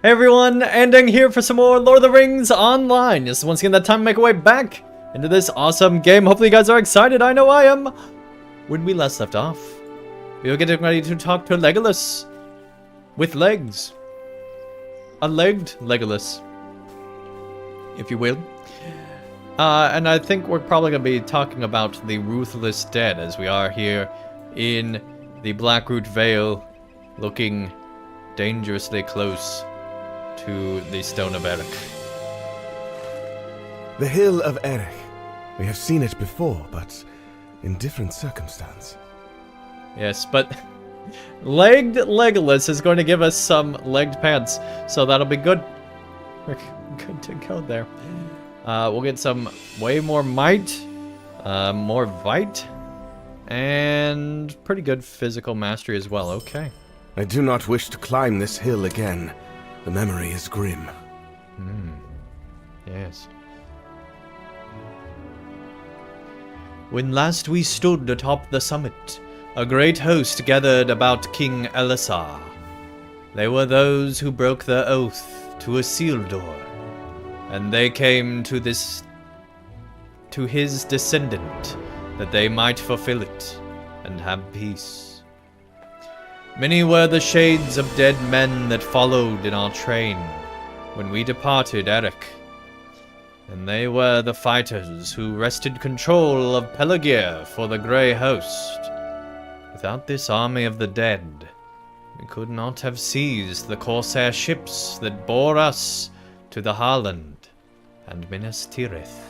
Hey everyone, Andang here for some more Lord of the Rings Online. This is once again that time to make our way back into this awesome game. Hopefully you guys are excited, I know I am. When we last left off, we were getting ready to talk to Legolas. With legs. A legged Legolas, if you will. And I think we're probably going to be talking about the Ruthless Dead as we are here in the Blackroot Vale, looking dangerously close to the Stone of Erech. The Hill of Erech. We have seen it before, but in different circumstance. Yes, but legged Legolas is going to give us some legged pants, so that'll be good. We're good to go there. We'll get some way more might, more vite, and pretty good physical mastery as well. Okay. I do not wish to climb this hill again. The memory is grim. Yes. When last we stood atop the summit, a great host gathered about King Elisar. They were those who broke their oath to Isildur, and they came to his descendant, that they might fulfill it and have peace. Many were the shades of dead men that followed in our train when we departed Erech, and they were the fighters who wrested control of Pelargir for the Grey Host. Without this army of the dead, we could not have seized the Corsair ships that bore us to the Harland and Minas Tirith.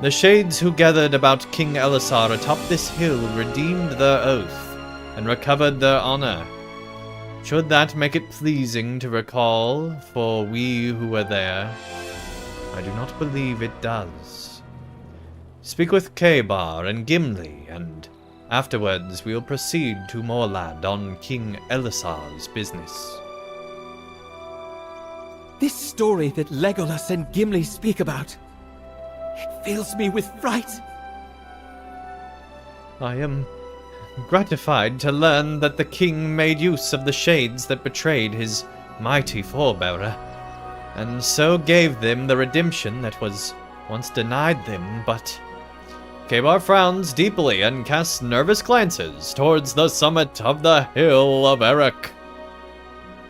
The shades who gathered about King Elisar atop this hill redeemed their oath and recovered their honor. Should that make it pleasing to recall for we who were there? I do not believe it does. Speak with Kabar and Gimli, and afterwards we'll proceed to Morlad on King Elisar's business. This story that Legolas and Gimli speak about, it fills me with fright. I am gratified to learn that the king made use of the shades that betrayed his mighty forebearer, and so gave them the redemption that was once denied them, but Kabar frowns deeply and casts nervous glances towards the summit of the Hill of Erech.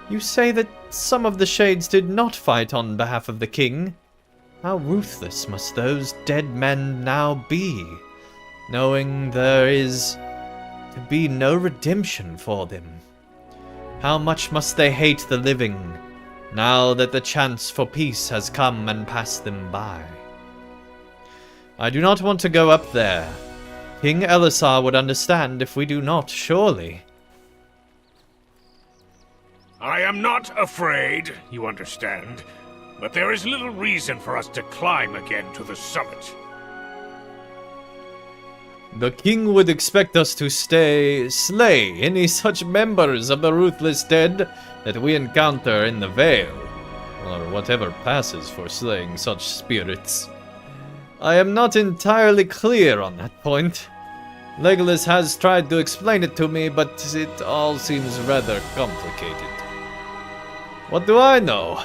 You say that some of the shades did not fight on behalf of the king? How ruthless must those dead men now be, knowing there is to be no redemption for them? How much must they hate the living, now that the chance for peace has come and passed them by? I do not want to go up there. King Elisar would understand if we do not, surely. I am not afraid, you understand, but there is little reason for us to climb again to the summit. The king would expect us to slay any such members of the Ruthless Dead that we encounter in the Vale, or whatever passes for slaying such spirits. I am not entirely clear on that point. Legolas has tried to explain it to me, but it all seems rather complicated. What do I know?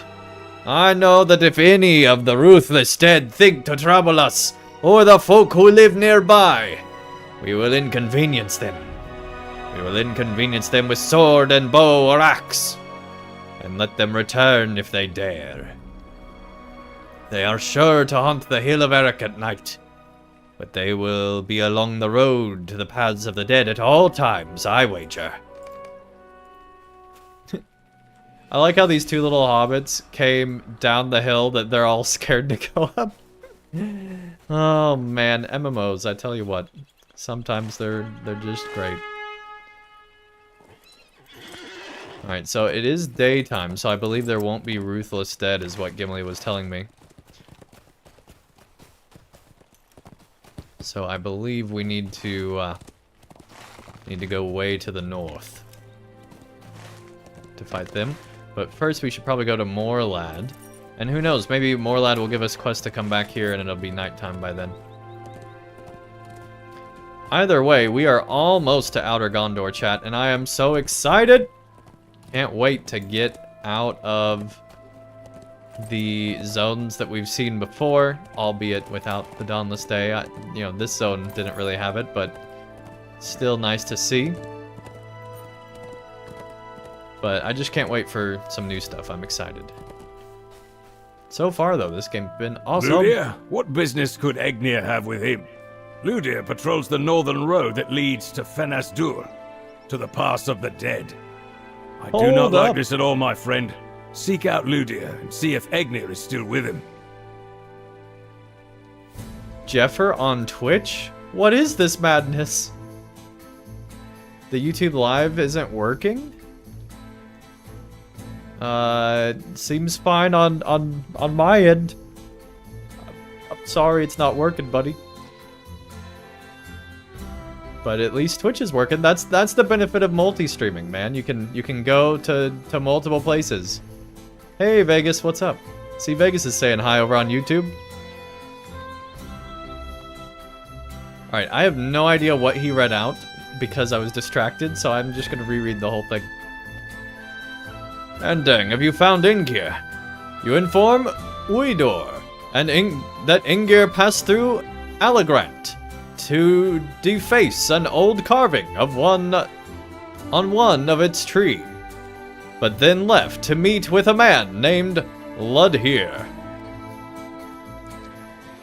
I know that if any of the Ruthless Dead think to trouble us, or the folk who live nearby, we will inconvenience them. We will inconvenience them with sword and bow or axe, and let them return if they dare. They are sure to haunt the Hill of Erech at night, but they will be along the road to the paths of the dead at all times, I wager. I like how these two little hobbits came down the hill that they're all scared to go up. Oh man, MMOs, I tell you what. Sometimes they're just great. Alright, so it is daytime, so I believe there won't be Ruthless Dead, is what Gimli was telling me. So I believe we need to go way to the north to fight them. But first we should probably go to Morlad. And who knows, maybe Morlad will give us quests to come back here and it'll be nighttime by then. Either way, we are almost to Outer Gondor, chat, and I am so excited! Can't wait to get out of the zones that we've seen before, albeit without the Dawnless Day. You know, this zone didn't really have it, but still nice to see. But I just can't wait for some new stuff. I'm excited. So far, though, this game's been awesome. Ludir? What business could Egnir have with him? Ludir patrols the northern road that leads to Fenasdur, to the Pass of the Dead. I do not like this at all, my friend. Seek out Ludir and see if Egnir is still with him. Jeffer on Twitch? What is this madness? The YouTube Live isn't working? Seems fine on my end. I'm sorry it's not working, buddy. But at least Twitch is working. That's the benefit of multi-streaming, man. You can go to multiple places. Hey Vegas, what's up? See, Vegas is saying hi over on YouTube. Alright, I have no idea what he read out because I was distracted, so I'm just gonna reread the whole thing. Andang, have you found Ingir? You inform Uidor and that Ingir passed through Allegrant to deface an old carving of one of its tree, but then left to meet with a man named Ludhir.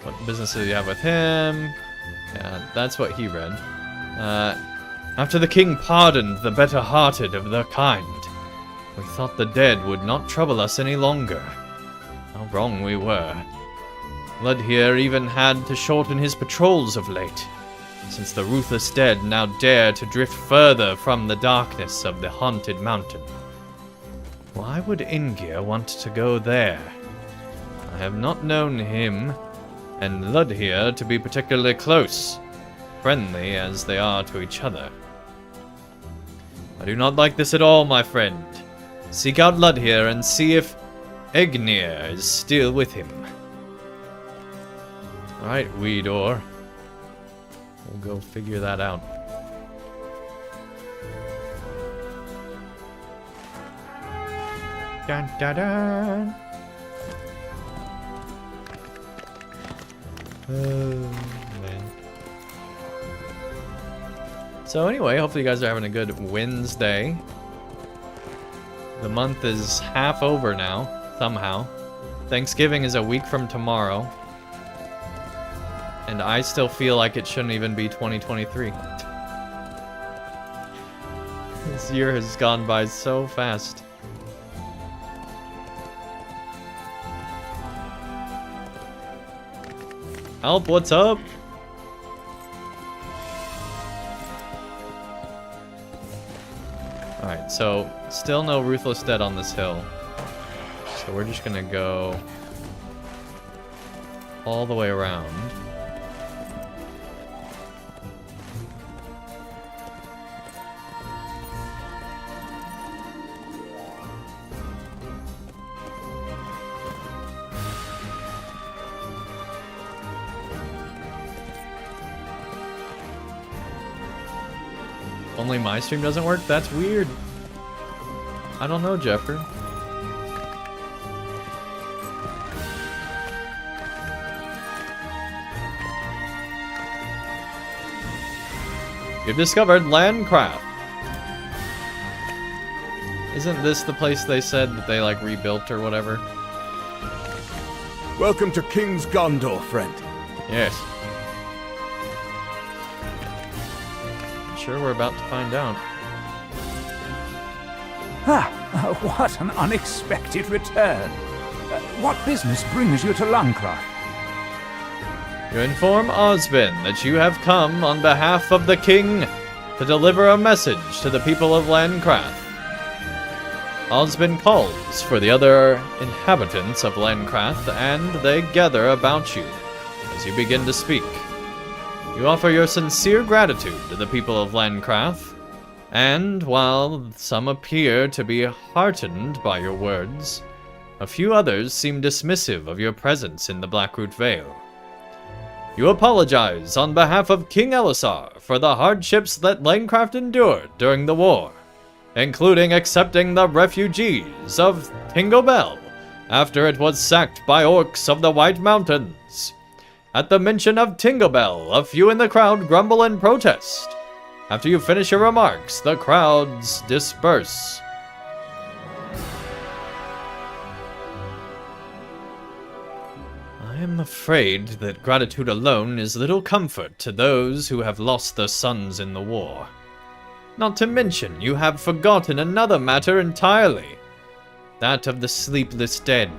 What business do you have with him? Yeah, that's what he read. After the king pardoned the better-hearted of their kind, we thought the dead would not trouble us any longer. How wrong we were. Ludhir even had to shorten his patrols of late, since the ruthless dead now dare to drift further from the darkness of the haunted mountain. Why would Ingir want to go there? I have not known him and Ludhir to be particularly close, friendly as they are to each other. I do not like this at all, my friend. Seek out Ludhir and see if Egnir is still with him. Alright, Weedor. We'll go figure that out. Dun, dun, dun. Oh, man. So anyway, hopefully you guys are having a good Wednesday. The month is half over now, somehow. Thanksgiving is a week from tomorrow. And I still feel like it shouldn't even be 2023. This year has gone by so fast. Help, what's up? Alright, so still no Ruthless Dead on this hill. So we're just gonna go all the way around. Only my stream doesn't work? That's weird. I don't know, Jeffer. You've discovered Lancrath. Isn't this the place they said that they, like, rebuilt or whatever? Welcome to King's Gondor, friend. Yes. Sure, we're about to find out. What an unexpected return. What business brings you to Lancrath? You inform Osbin that you have come on behalf of the king to deliver a message to the people of Lancrath. Osbin calls for the other inhabitants of Lancrath, and they gather about you as you begin to speak. You offer your sincere gratitude to the people of Lancrath, and while some appear to be heartened by your words, a few others seem dismissive of your presence in the Blackroot Vale. You apologize on behalf of King Elisar for the hardships that Lancraft endured during the war, including accepting the refugees of Tingobel after it was sacked by orcs of the White Mountains. At the mention of Tingobel, a few in the crowd grumble and protest. After you finish your remarks, the crowds disperse. I am afraid that gratitude alone is little comfort to those who have lost their sons in the war. Not to mention, you have forgotten another matter entirely. That of the sleepless dead.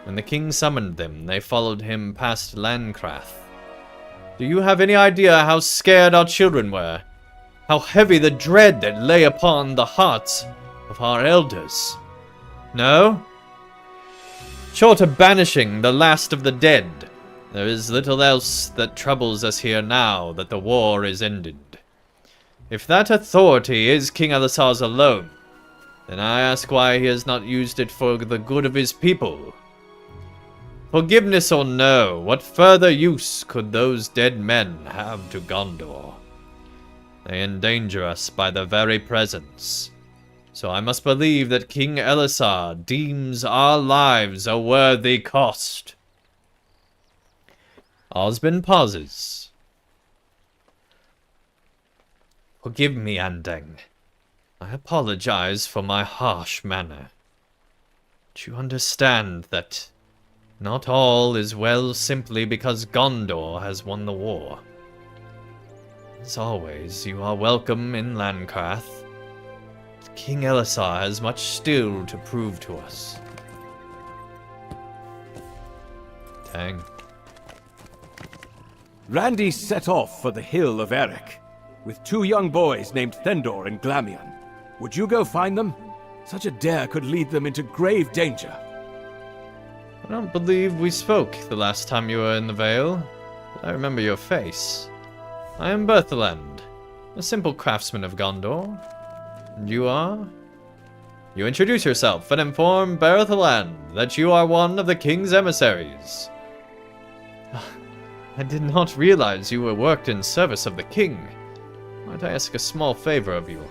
When the king summoned them, they followed him past Lancrath. Do you have any idea how scared our children were? How heavy the dread that lay upon the hearts of our elders? No? Short of banishing the last of the dead, there is little else that troubles us here now that the war is ended. If that authority is King Elisar's alone, then I ask why he has not used it for the good of his people. Forgiveness or no, what further use could those dead men have to Gondor? They endanger us by their very presence. So I must believe that King Elisar deems our lives a worthy cost. Osmond pauses. Forgive me, Andang. I apologize for my harsh manner. But you understand that not all is well simply because Gondor has won the war. As always, you are welcome in Lancrath. King Elisar has much still to prove to us. Dang. Randy set off for the hill of Erech, with 2 young boys named Thendor and Glamion. Would you go find them? Such a dare could lead them into grave danger. I don't believe we spoke the last time you were in the Vale, but I remember your face. I am Berthaland, a simple craftsman of Gondor. And you are? You introduce yourself and inform Berthaland that you are one of the king's emissaries. I did not realize you were worked in service of the king. Might I ask a small favor of you?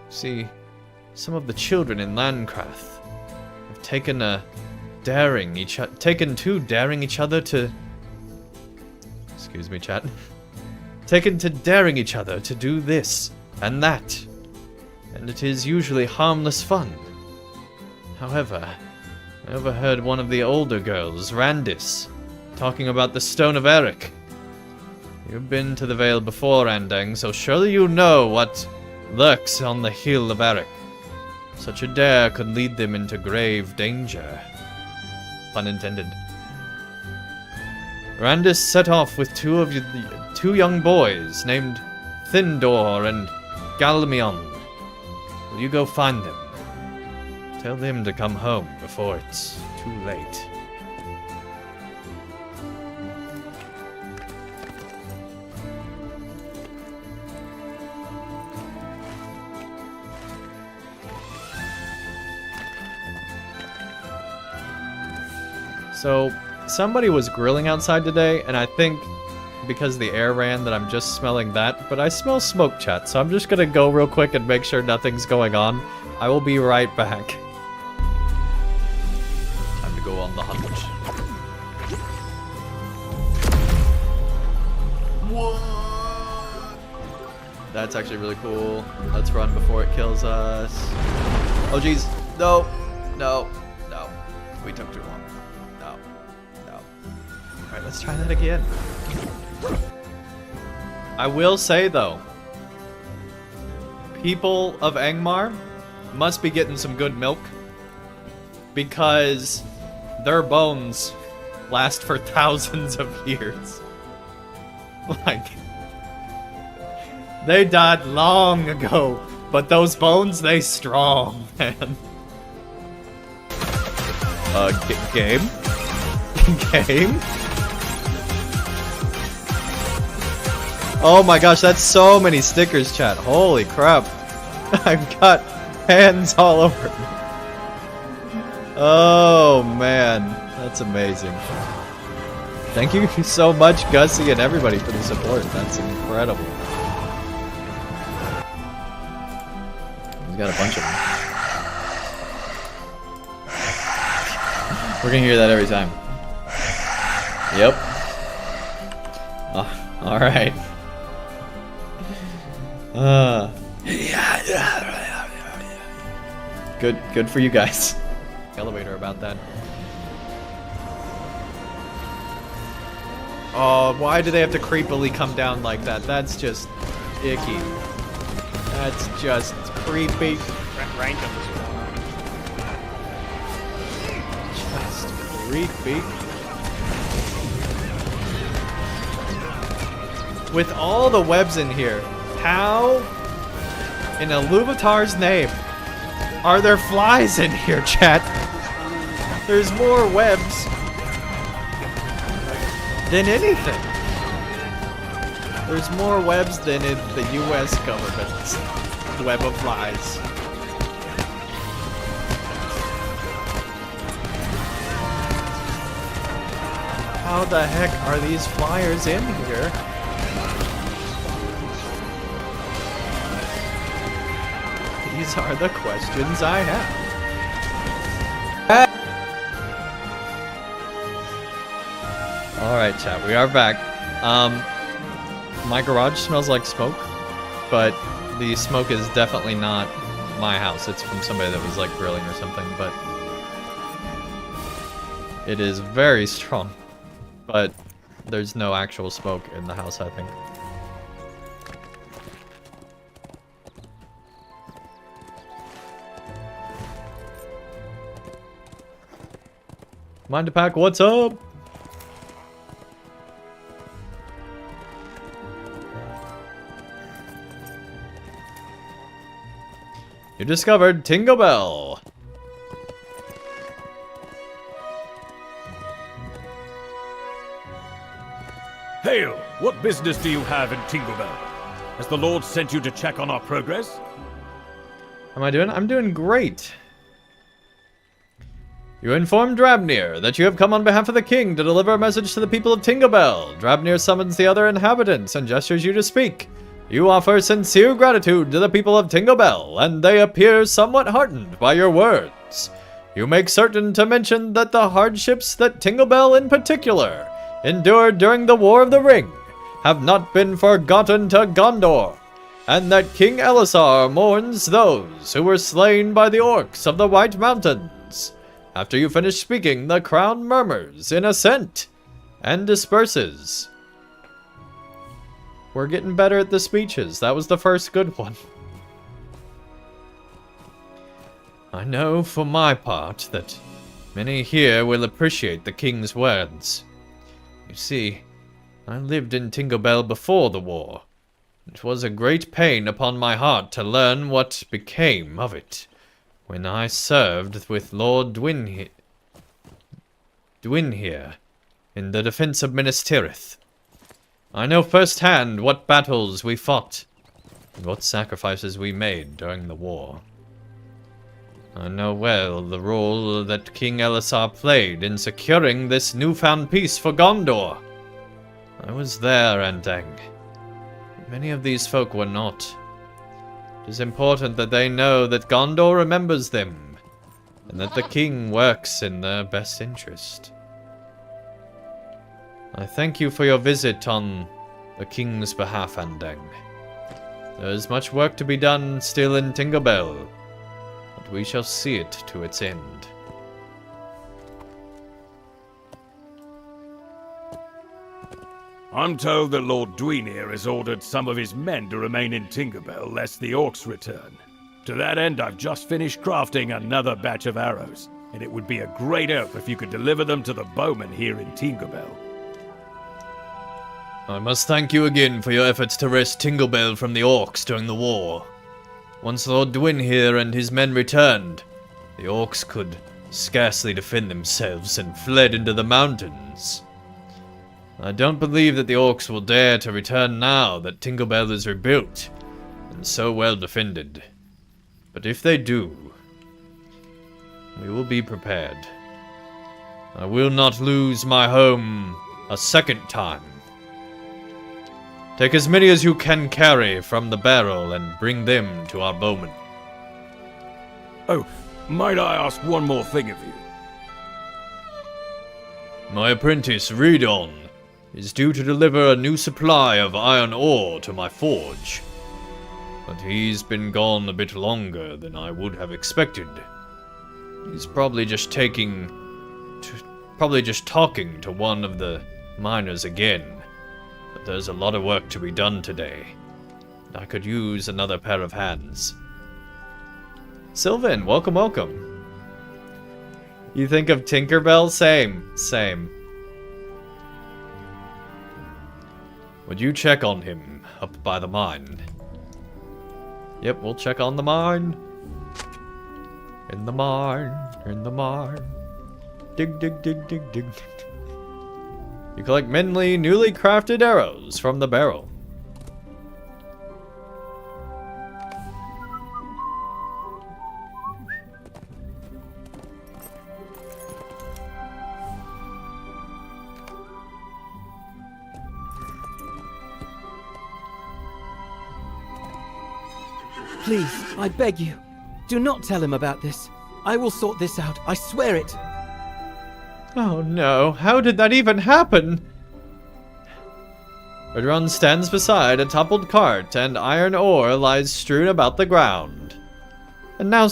See, some of the children in Lancrath have taken to daring each other to... Excuse me, chat. Taken to daring each other to do this and that. And it is usually harmless fun. However, I overheard one of the older girls, Randis, talking about the Stone of Erech. You've been to the Vale before, Andang, so surely you know what lurks on the hill of Erech. Such a dare could lead them into grave danger. Pun intended. Randis set off with 2 young boys named Thendor and Galmion. Will you go find them? Tell them to come home before it's too late. So, somebody was grilling outside today, and I think because the air ran that I'm just smelling that, but I smell smoke, chat, so I'm just gonna go real quick and make sure nothing's going on. I will be right back. Time to go on the hunt. What? That's actually really cool. Let's run before it kills us. Oh jeez, no, no, no. We took too long. No, no. Alright, let's try that again. I will say though, people of Angmar must be getting some good milk because their bones last for thousands of years. Like, they died long ago, but those bones, they strong, man. Game? Game? Oh my gosh, that's so many stickers, chat. Holy crap. I've got hands all over me. Oh man, that's amazing. Thank you so much, Gussie, and everybody for the support. That's incredible. He's got a bunch of them. We're gonna hear that every time. Yep. Alright. Good for you guys. Elevator about that. Oh, why do they have to creepily come down like that? That's just icky. That's just creepy. Random. Just creepy. With all the webs in here, how, in Iluvatar's name, are there flies in here, chat? There's more webs than anything. There's more webs than in the US government's web of flies. How the heck are these flyers in here? These are the questions I have. Alright, chat, we are back. My garage smells like smoke, but the smoke is definitely not my house. It's from somebody that was like grilling or something, but it is very strong. But there's no actual smoke in the house, I think. Mind to pack, what's up? You discovered Tingle Bell. Hail! What business do you have in Tinglebell? Has the Lord sent you to check on our progress? How am I doing? I'm doing great. You informed Drabnir that you have come on behalf of the king to deliver a message to the people of Tinglebell. Drabnir summons the other inhabitants and gestures you to speak. You offer sincere gratitude to the people of Tinglebell, and they appear somewhat heartened by your words. You make certain to mention that the hardships that Tinglebell in particular endured during the War of the Ring have not been forgotten to Gondor, and that King Elisar mourns those who were slain by the orcs of the White Mountains. After you finish speaking, the crown murmurs in assent and disperses. We're getting better at the speeches. That was the first good one. I know for my part that many here will appreciate the king's words. You see, I lived in Tinglebell before the war. It was a great pain upon my heart to learn what became of it when I served with Lord Dwinhere in the defense of Minas Tirith. I know firsthand what battles we fought and what sacrifices we made during the war. I know well the role that King Elisar played in securing this newfound peace for Gondor. I was there, Andang. Many of these folk were not. It is important that they know that Gondor remembers them, and that the king works in their best interest. I thank you for your visit on the king's behalf, Andang. There is much work to be done still in Tinglebell, but we shall see it to its end. I'm told that Lord Dwinhere has ordered some of his men to remain in Tinglebell lest the orcs return. To that end, I've just finished crafting another batch of arrows, and it would be a great help if you could deliver them to the bowmen here in Tinglebell. I must thank you again for your efforts to wrest Tinglebell from the orcs during the war. Once Lord Dwinhere and his men returned, the orcs could scarcely defend themselves and fled into the mountains. I don't believe that the orcs will dare to return now that Tinglebell is rebuilt and so well defended. But if they do, we will be prepared. I will not lose my home a second time. Take as many as you can carry from the barrel and bring them to our bowmen. Oh, might I ask one more thing of you? My apprentice, Redon, is due to deliver a new supply of iron ore to my forge. But he's been gone a bit longer than I would have expected. He's probably just talking to one of the miners again. But there's a lot of work to be done today. I could use another pair of hands. Sylvan, welcome, welcome. You think of Tinkerbell? Same. Would you check on him up by the mine? Yep, we'll check on the mine. In the mine. Dig, dig, dig, dig, dig. You collect newly crafted arrows from the barrel. Please, I beg you, do not tell him about this. I will sort this out, I swear it. Oh no, how did that even happen? Redron stands beside a toppled cart and iron ore lies strewn about the ground. And now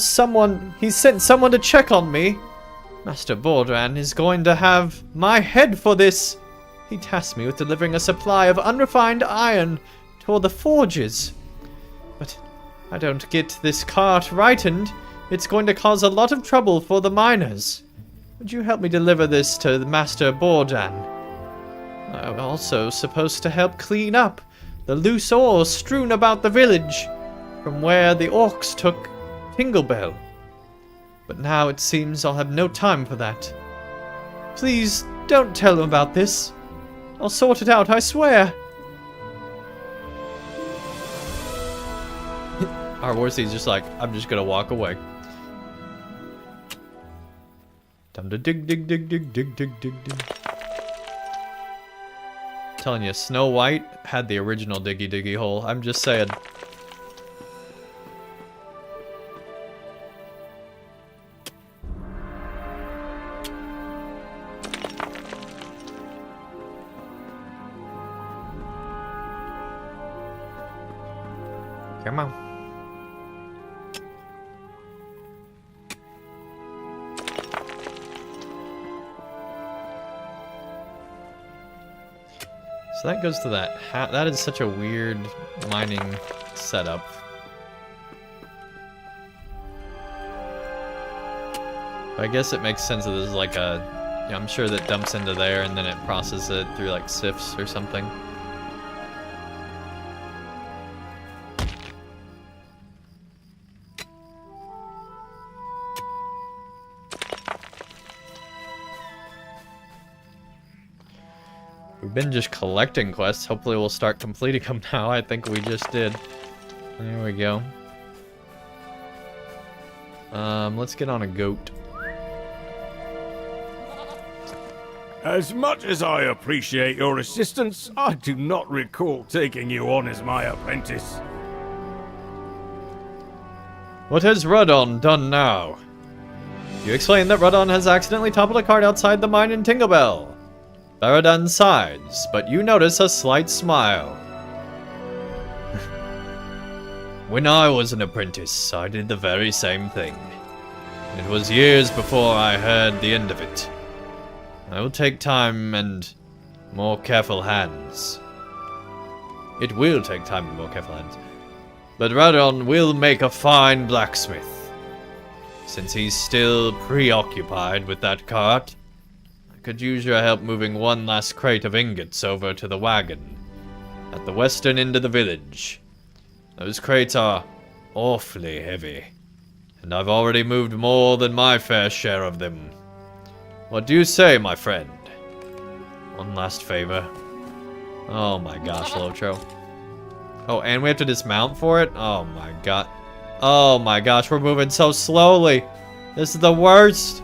he sent someone to check on me. Master Bordran is going to have my head for this. He tasked me with delivering a supply of unrefined iron to all the forges. But I don't get this cart rightened. It's going to cause a lot of trouble for the miners. Would you help me deliver this to the Master Bordran? I'm also supposed to help clean up the loose ore strewn about the village from where the orcs took Tinglebell. But now it seems I'll have no time for that. Please don't tell him about this. I'll sort it out, I swear. Our Warsee's just like, I'm just gonna walk away. Time to dig. Telling you, Snow White had the original diggy hole. I'm just saying. Come on. So that goes to that. That is such a weird mining setup. But I guess it makes sense that this is like a... I'm sure that dumps into there and then it processes it through like sifts or something. We've been just collecting quests. Hopefully we'll start completing them now. I think we just did. There we go. Let's get on a goat. As much as I appreciate your assistance, I do not recall taking you on as my apprentice. What has Rudon done now? You explained that Rudon has accidentally toppled a cart outside the mine in Tinglebell. Baradan sighs, but you notice a slight smile. When I was an apprentice, I did the very same thing. It was years before I heard the end of it. I will take time and more careful hands. It will take time and more careful hands. But Radon will make a fine blacksmith. Since he's still preoccupied with that cart, could use your help moving one last crate of ingots over to the wagon at the western end of the village. Those crates are awfully heavy, and I've already moved more than my fair share of them. What do you say, my friend? One last favor. Oh my gosh, Lotro. Oh, and we have to dismount for it? Oh my god. Oh my gosh, we're moving so slowly. This is the worst.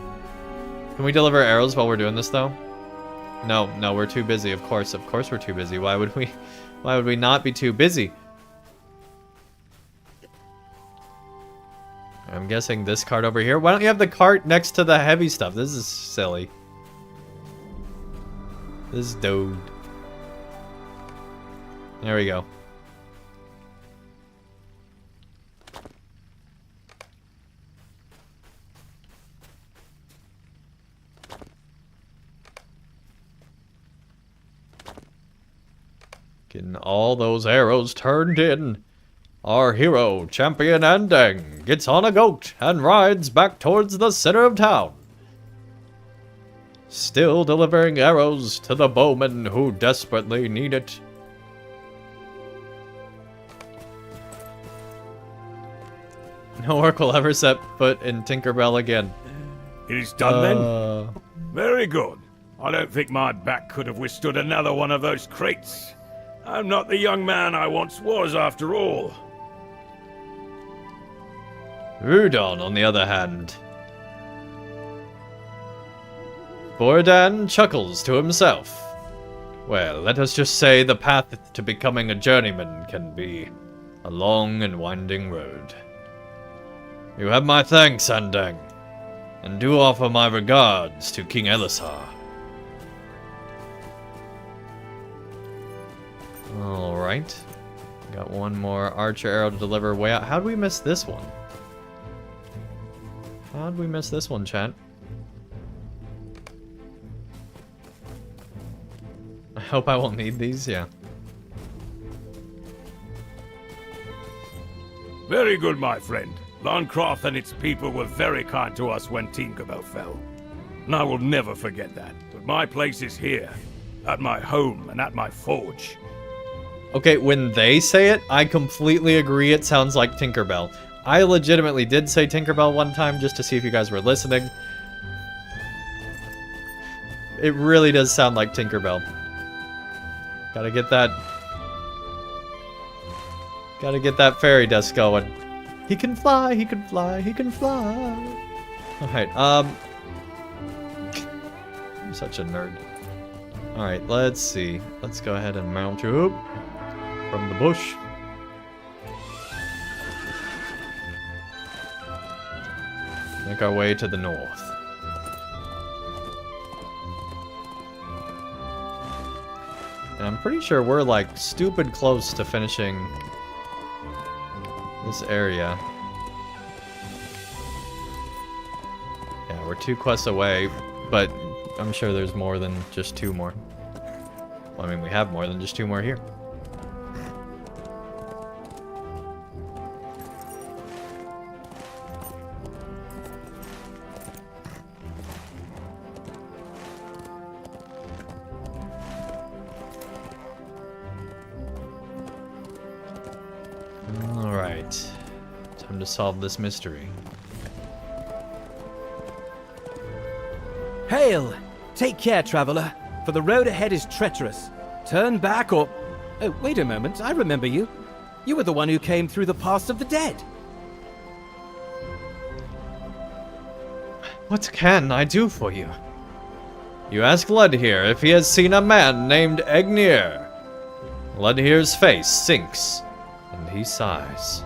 Can we deliver arrows while we're doing this, though? No, we're too busy, of course we're too busy. Why would we not be too busy? I'm guessing this cart over here. Why don't you have the cart next to the heavy stuff? This is silly. This dude. There we go. Getting all those arrows turned in. Our hero, Champion Andang, gets on a goat and rides back towards the center of town. Still delivering arrows to the bowmen who desperately need it. No orc will ever set foot in Tinkerbell again. It is done then? Very good. I don't think my back could have withstood another one of those crates. I'm not the young man I once was, after all. Rudon, on the other hand. Bordan chuckles to himself. Well, let us just say the path to becoming a journeyman can be a long and winding road. You have my thanks, Andang, and do offer my regards to King Elisar. Alright. Got one more archer arrow to deliver way out. How did we miss this one? How did we miss this one, chat? I hope I will need these, yeah. Very good, my friend. Lancrath and its people were very kind to us when Tinkerbell fell. And I will never forget that. But my place is here, at my home and at my forge. Okay, when they say it, I completely agree it sounds like Tinkerbell. I legitimately did say Tinkerbell one time just to see if you guys were listening. It really does sound like Tinkerbell. Gotta get that fairy dust going. He can fly, he can fly, he can fly. Alright, I'm such a nerd. Alright, let's see. Let's go ahead and mount you up from the bush. Make our way to the north. And I'm pretty sure we're like stupid close to finishing this area. Yeah, we're 2 quests away, but I'm sure there's more than just 2 more. Well, I mean, we have more than just 2 more here. Alright. Time to solve this mystery. Hail! Take care, traveler, for the road ahead is treacherous. Turn back or... Oh, wait a moment, I remember you. You were the one who came through the Pass of the Dead. What can I do for you? You ask Ludhir if he has seen a man named Egnir. Ludhir's face sinks, and he sighs.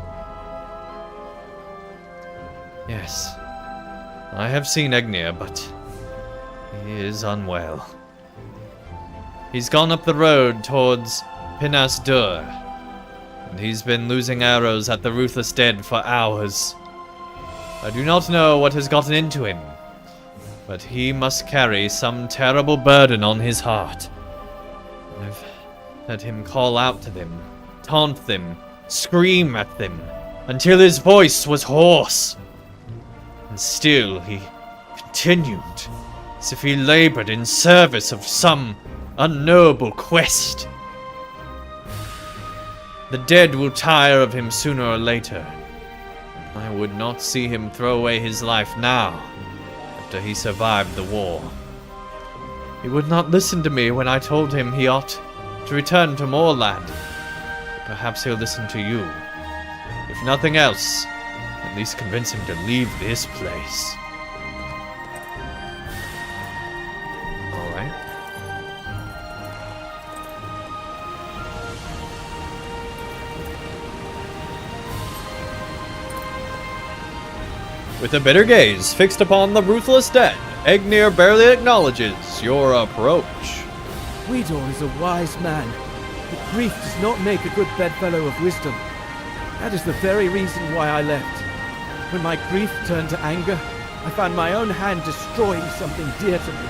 Yes, I have seen Egnir, but he is unwell. He's gone up the road towards Pinas Dur, and he's been losing arrows at the Ruthless Dead for hours. I do not know what has gotten into him, but he must carry some terrible burden on his heart. I've heard him call out to them, taunt them, scream at them, until his voice was hoarse. And still he continued, as if he labored in service of some unknowable quest. The dead will tire of him sooner or later. I would not see him throw away his life now, after he survived the war. He would not listen to me when I told him he ought to return to Morlad. Perhaps he'll listen to you. If nothing else, at least convince him to leave this place. Alright. With a bitter gaze fixed upon the ruthless dead, Egnir barely acknowledges your approach. Widor is a wise man, but grief does not make a good bedfellow of wisdom. That is the very reason why I left. When my grief turned to anger, I found my own hand destroying something dear to me.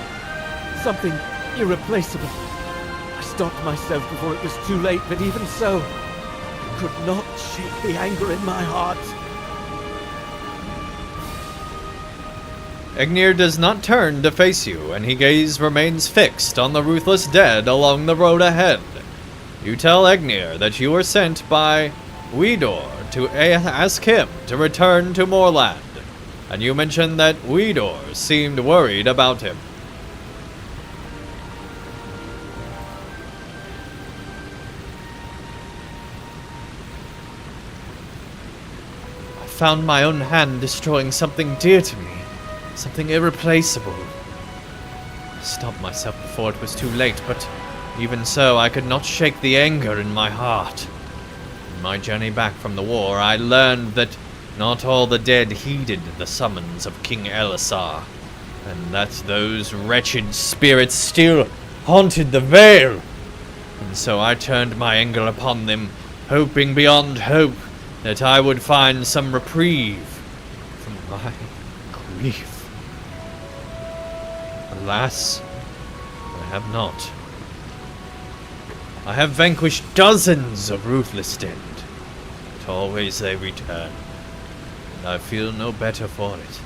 Something irreplaceable. I stopped myself before it was too late, but even so, I could not shake the anger in my heart. Egnir does not turn to face you, and his gaze remains fixed on the ruthless dead along the road ahead. You tell Egnir that you were sent by Widor to ask him to return to Morlad, and you mention that Widor seemed worried about him. I found my own hand destroying something dear to me. Something irreplaceable. I stopped myself before it was too late, but even so, I could not shake the anger in my heart. In my journey back from the war, I learned that not all the dead heeded the summons of King Elisar, and that those wretched spirits still haunted the Vale. And so I turned my anger upon them, hoping beyond hope that I would find some reprieve from my grief. Alas, I have not. I have vanquished dozens of ruthless dead, but always they return, and I feel no better for it.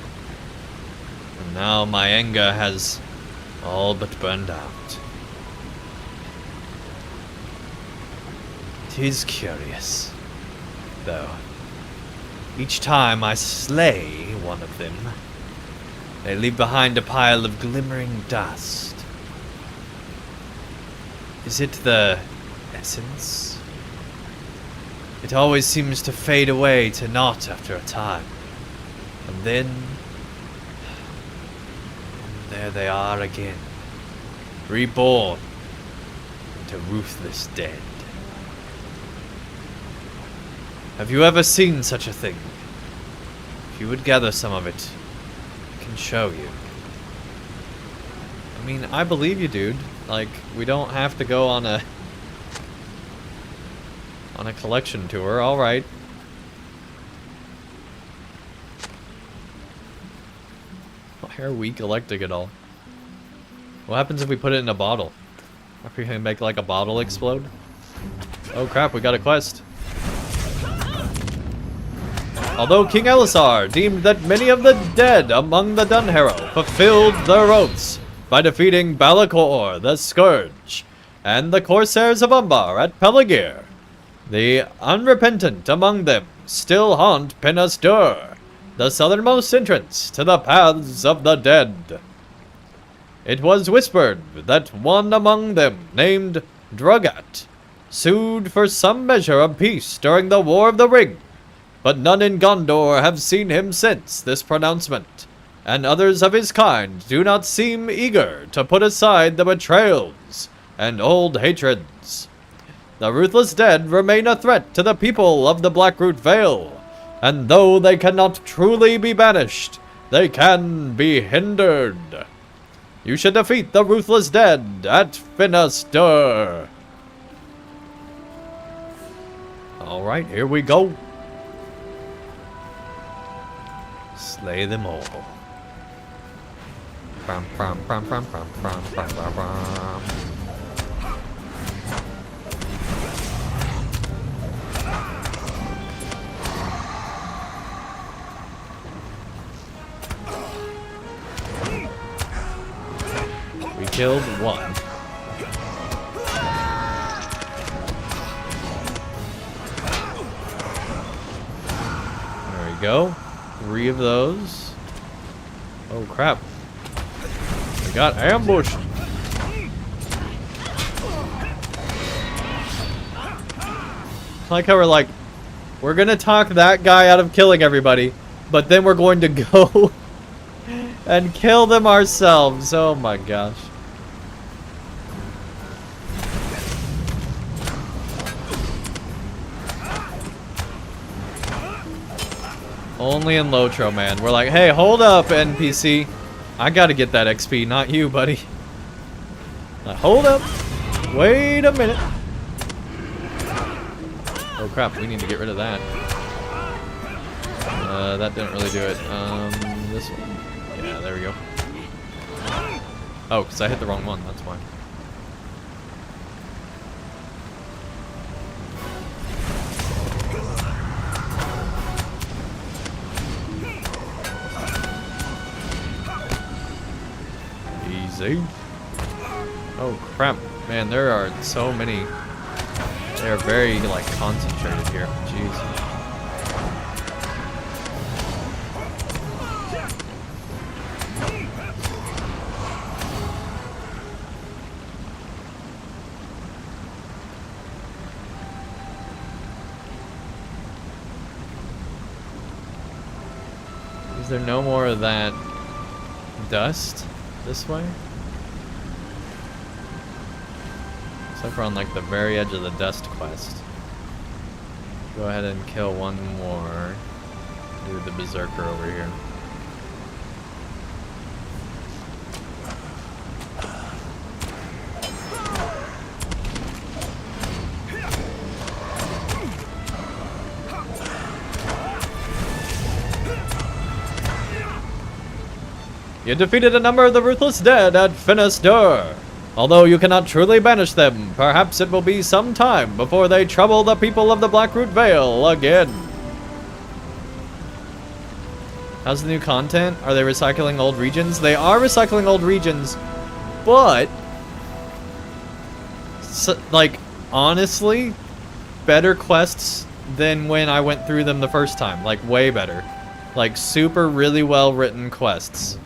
And now my anger has all but burned out. It is curious, though. Each time I slay one of them, they leave behind a pile of glimmering dust. Is it the essence? It always seems to fade away to naught after a time. And then there they are again, reborn into ruthless dead. Have you ever seen such a thing? If you would gather some of it, can show you. I mean, I believe you, dude. Like, we don't have to go on a collection tour. All right. Why are we collecting it all? What happens if we put it in a bottle? Are we gonna make like a bottle explode? Oh crap, we got a quest. Although King Elisar deemed that many of the dead among the Dunharrow fulfilled their oaths by defeating Balakor the Scourge and the Corsairs of Umbar at Peligir, the unrepentant among them still haunt Penas Dur, the southernmost entrance to the paths of the dead. It was whispered that one among them, named Drugat, sued for some measure of peace during the War of the Ring, but none in Gondor have seen him since this pronouncement, and others of his kind do not seem eager to put aside the betrayals and old hatreds. The ruthless dead remain a threat to the people of the Blackroot Vale, and though they cannot truly be banished, they can be hindered. You should defeat the ruthless dead at Finastur. Alright, here we go. Slay them all. Brum, brum, brum, brum, brum, brum, brum, brum, brum. We killed one. There we go. 3 of those. Oh crap. We got ambushed. I like how we're gonna talk that guy out of killing everybody, but then we're going to go and kill them ourselves. Oh my gosh. Only in LOTRO, man. We're like, hey, hold up, NPC. I gotta get that XP, not you, buddy. Hold up. Wait a minute. Oh crap, we need to get rid of that. That didn't really do it. This one. Yeah, there we go. Oh, because I hit the wrong one, that's why. Easy. Oh crap, man, there are so many. They're very, like, concentrated here. Jeez. Is there no more of that dust this way? Except for on like the very edge of the dust quest. Go ahead and kill one more. Do the berserker over here. You defeated a number of the ruthless dead at Ena-las. Although you cannot truly banish them, perhaps it will be some time before they trouble the people of the Blackroot Vale again. How's the new content? Are they recycling old regions? They are recycling old regions, but like, honestly, better quests than when I went through them the first time. Like, way better. Like, super really well written quests.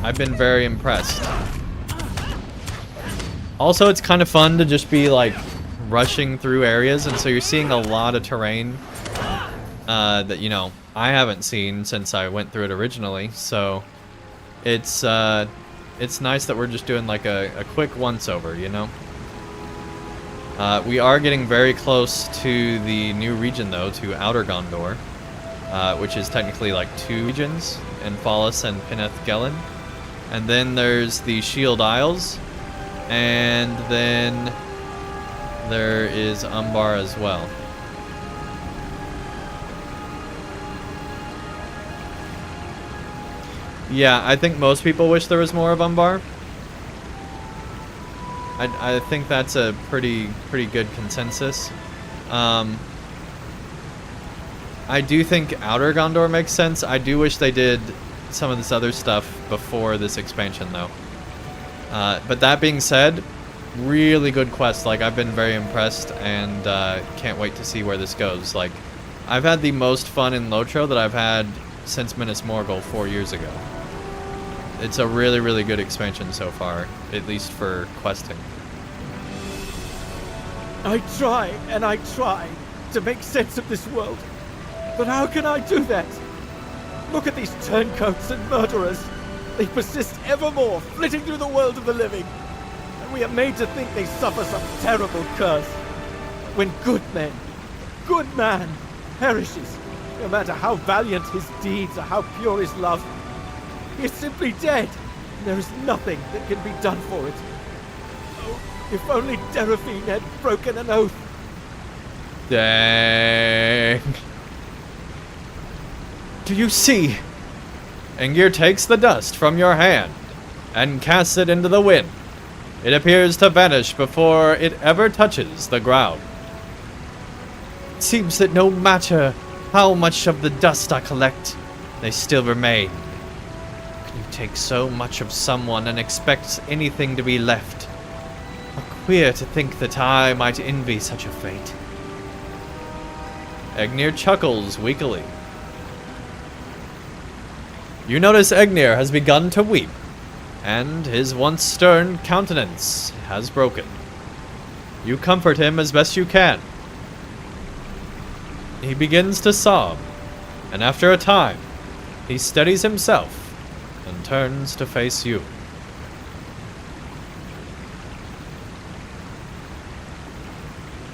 I've been very impressed. Also, it's kind of fun to just be like rushing through areas, and so you're seeing a lot of terrain that, you know, I haven't seen since I went through it originally. So it's nice that we're just doing like a quick once over, you know. We are getting very close to the new region though, to Outer Gondor, which is technically like 2 regions, Ena-las and Peneth-Gelen. And then there's the Shield Isles, and then there is Umbar as well. Yeah, I think most people wish there was more of Umbar. I think that's a pretty good consensus. I do think Outer Gondor makes sense. I do wish they did some of this other stuff before this expansion though. But that being said, really good quest. Like, I've been very impressed, and can't wait to see where this goes. Like, I've had the most fun in LOTRO that I've had since Mmorpg 4 years ago. It's a really good expansion so far, at least for questing. I try and I try to make sense of this world, but how can I do that? Look at these turncoats and murderers. They persist evermore, flitting through the world of the living. And we are made to think they suffer some terrible curse. When good man, perishes, no matter how valiant his deeds or how pure his love, he is simply dead, and there is nothing that can be done for it. Oh, if only Seraphine had broken an oath. Dang. Do you see? Engir takes the dust from your hand and casts it into the wind. It appears to vanish before it ever touches the ground. It seems that no matter how much of the dust I collect, they still remain. Can you take so much of someone and expect anything to be left? How queer to think that I might envy such a fate. Egnir chuckles weakly. You notice Egnir has begun to weep, and his once stern countenance has broken. You comfort him as best you can. He begins to sob, and after a time, he steadies himself and turns to face you.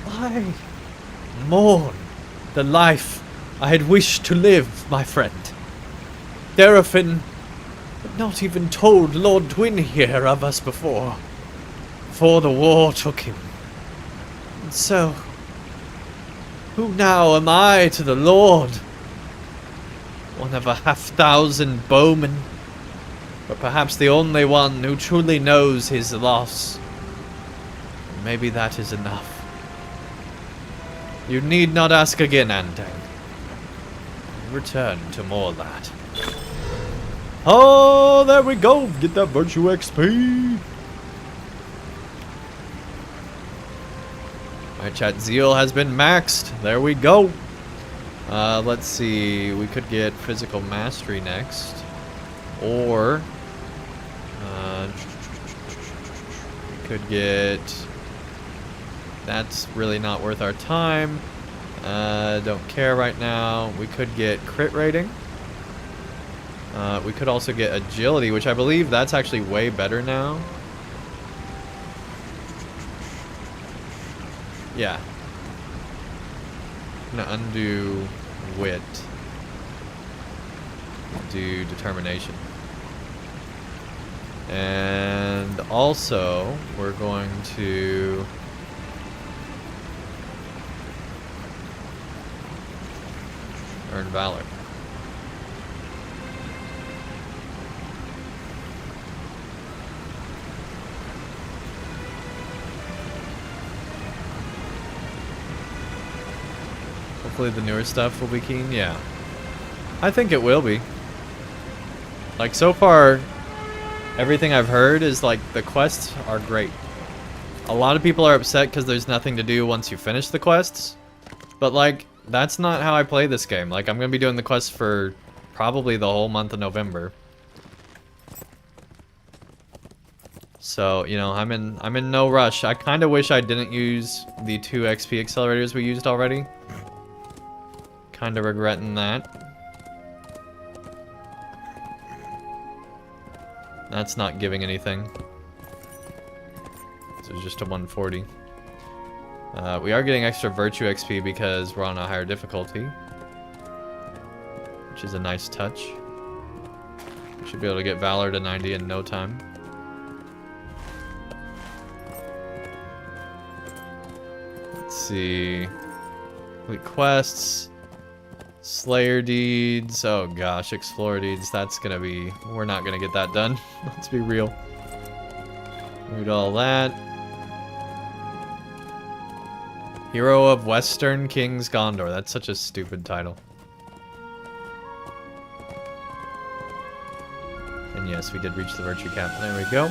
I mourn the life I had wished to live, my friend. Therafin had not even told Lord Dwin here of us before the war took him. And so, who now am I to the Lord? One of 1,000 bowmen, but perhaps the only one who truly knows his loss. Maybe that is enough. You need not ask again, Andang. Return to Morlad. Oh, there we go. Get that virtue XP. Alright, chat. Zeal has been maxed. There we go. Let's see. We could get physical mastery next. Or we could get... That's really not worth our time. Don't care right now. We could get crit rating. We could also get agility, which I believe that's actually way better now. Yeah. I'm gonna undo wit. Do determination. And also, we're going to... earn valor. Hopefully the newer stuff will be keen. Yeah. I think it will be. Like, so far, everything I've heard is like the quests are great. A lot of people are upset because there's nothing to do once you finish the quests. But like, that's not how I play this game. Like, I'm gonna be doing the quests for probably the whole month of November. So, you know, I'm in no rush. I kind of wish I didn't use the 2 XP accelerators we used already. Kind of regretting that. That's not giving anything. So it's just a 140. We are getting extra virtue XP because we're on a higher difficulty, which is a nice touch. We should be able to get valor to 90 in no time. Let's see. Complete quests. Slayer deeds. Oh gosh, explorer deeds. That's gonna be... We're not gonna get that done. Let's be real. Read all that. Hero of Western Kings Gondor. That's such a stupid title. And yes, we did reach the virtue cap. There we go.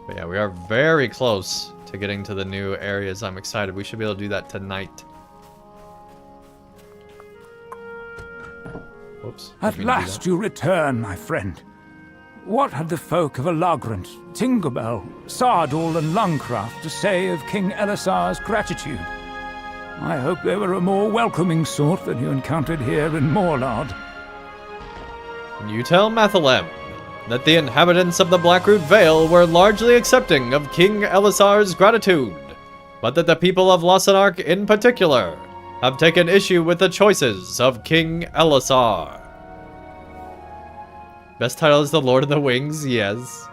But yeah, we are very close to getting to the new areas. I'm excited. We should be able to do that tonight. Oops. At last you return, my friend. What had the folk of Alagrant, Tingerbell, Sardul and Lancrath to say of King Elisar's gratitude? I hope they were a more welcoming sort than you encountered here in Morlad. You tell Mathalem that the inhabitants of the Blackroot Vale were largely accepting of King Elisar's gratitude, but that the people of Losanark in particular have taken issue with the choices of King Elisar. Best title is The Lord of the Wings, yes.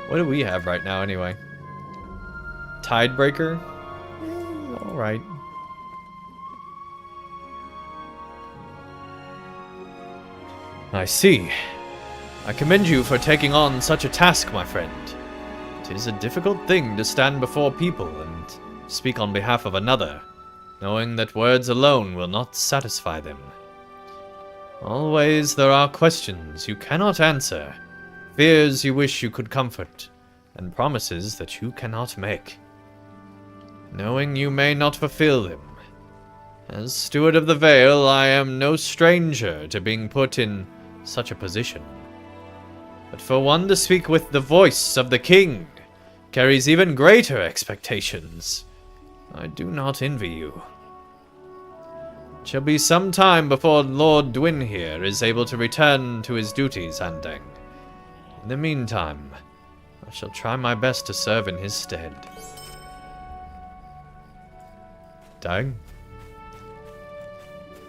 What do we have right now, anyway? Tidebreaker? Alright. I see. I commend you for taking on such a task, my friend. It is a difficult thing to stand before people and speak on behalf of another, knowing that words alone will not satisfy them. Always there are questions you cannot answer, fears you wish you could comfort, and promises that you cannot make, knowing you may not fulfill them. As steward of the Vale, I am no stranger to being put in such a position. But for one to speak with the voice of the king carries even greater expectations. I do not envy you. It shall be some time before Lord Dwin here is able to return to his duties, Andang. In the meantime, I shall try my best to serve in his stead. Dang.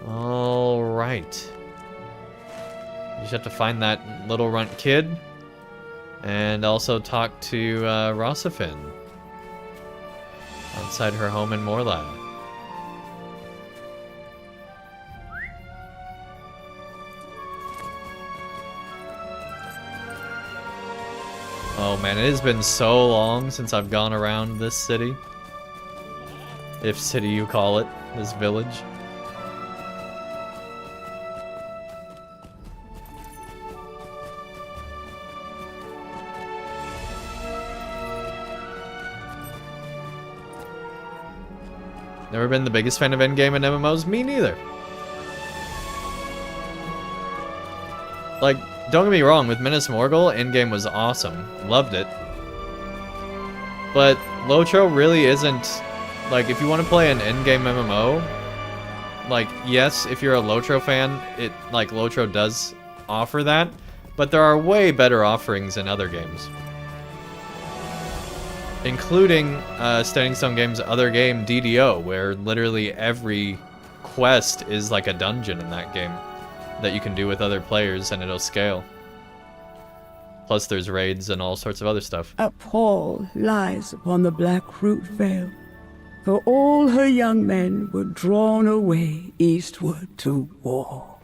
Alright. You just have to find that little runt kid. And also talk to Rossifin. Outside her home in Morlad. Oh man, it has been so long since I've gone around this city. If city you call it, this village. Never been the biggest fan of endgame and MMOs? Me neither. Like, don't get me wrong, with Minas Morgul, endgame was awesome. Loved it. But LOTRO really isn't... Like, if you want to play an endgame MMO, like, yes, if you're a LOTRO fan, like, LOTRO does offer that, but there are way better offerings in other games. Including Standing Stone Games' other game, DDO, where literally every quest is like a dungeon in that game that you can do with other players and it'll scale. Plus there's raids and all sorts of other stuff. A pall lies upon the Blackroot Vale, for all her young men were drawn away eastward to war.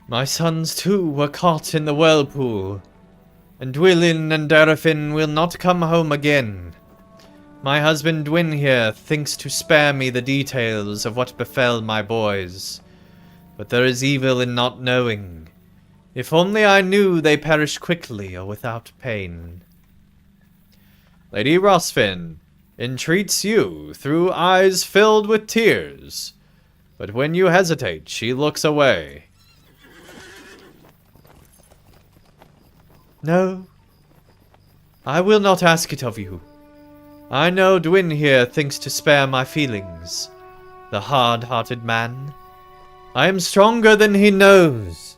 My sons too were caught in the whirlpool, and Dwylin and Darafin will not come home again. My husband Dwyn here thinks to spare me the details of what befell my boys, but there is evil in not knowing. If only I knew they perished quickly or without pain. Lady Rosfin entreats you through eyes filled with tears, but when you hesitate, she looks away. No, I will not ask it of you. I know Dwyn here thinks to spare my feelings, the hard-hearted man. I am stronger than he knows,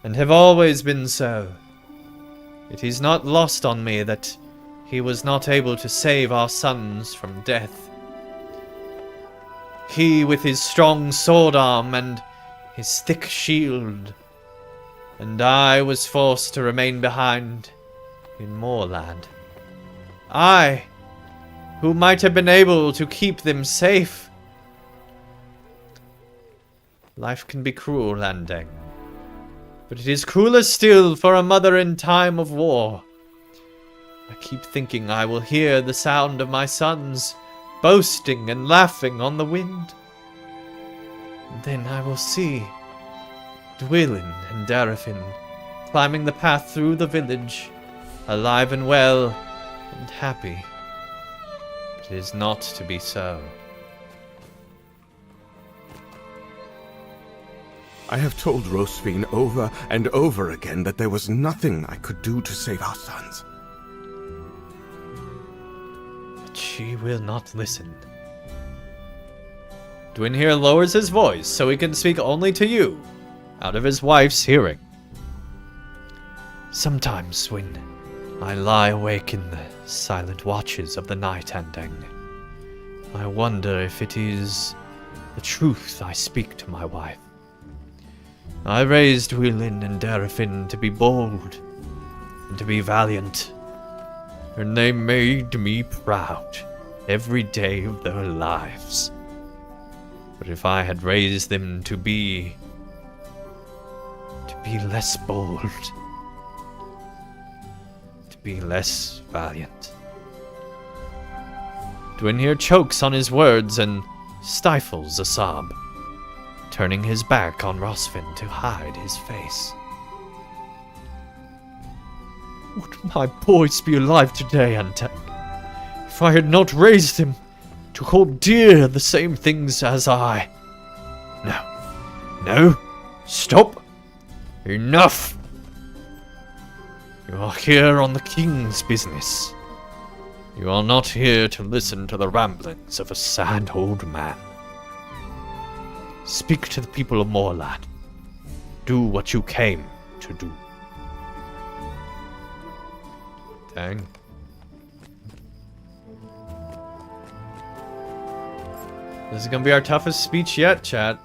and have always been so. It is not lost on me that he was not able to save our sons from death. He with his strong sword arm and his thick shield, and I was forced to remain behind in Morlad. I, who might have been able to keep them safe. Life can be cruel, Andang, but it is crueler still for a mother in time of war. I keep thinking I will hear the sound of my sons boasting and laughing on the wind. And then I will see Dwylin and Darafin climbing the path through the village, alive and well and happy. But it is not to be so. I have told Rosfin over and over again that there was nothing I could do to save our sons. But she will not listen. Dwyn here lowers his voice so he can speak only to you, out of his wife's hearing. Sometimes when I lie awake in the silent watches of the night, Andang, I wonder if it is the truth I speak to my wife. I raised Dwylin and Darafin to be bold and to be valiant, and they made me proud every day of their lives. But if I had raised them to be less bold, to be less valiant. Dwyn here chokes on his words and stifles a sob, turning his back on Rosfin to hide his face. Would my boys be alive today, Andang, if I had not raised them to hold dear the same things as I? No, stop! Enough! You are here on the king's business. You are not here to listen to the ramblings of a sad old man. Speak to the people of Morlad. Do what you came to do. Dang. This is gonna be our toughest speech yet, chat.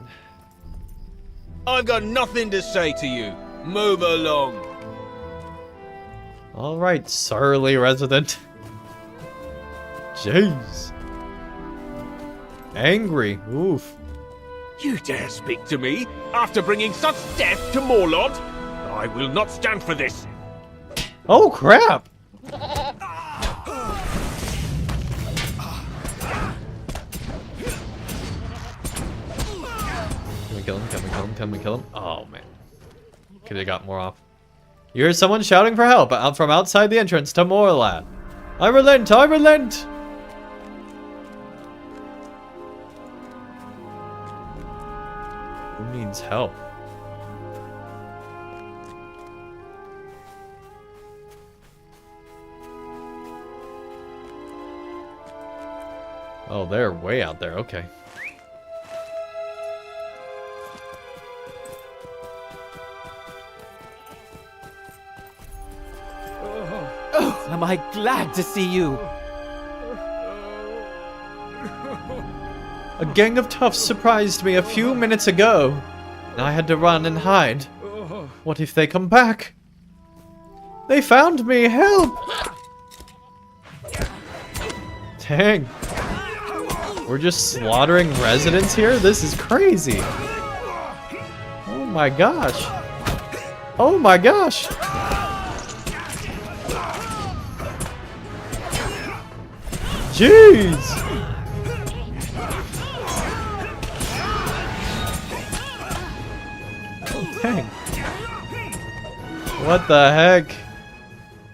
I've got nothing to say to you. Move along. Alright, surly resident. Jeez. Angry. Oof. You dare speak to me after bringing such death to Morlad? I will not stand for this. Oh, crap! Can we kill him? Can we kill him? Can we kill him? Oh, man. Could have got more off. You hear someone shouting for help out from outside the entrance to Morlad. I relent! I relent! Who needs help? Oh, they're way out there. Okay. Am I glad to see you? A gang of toughs surprised me a few minutes ago, and I had to run and hide. What if they come back? They found me! Help! Dang. We're just slaughtering residents here? This is crazy. Oh my gosh. Oh my gosh. Jeez. Dang. What the heck?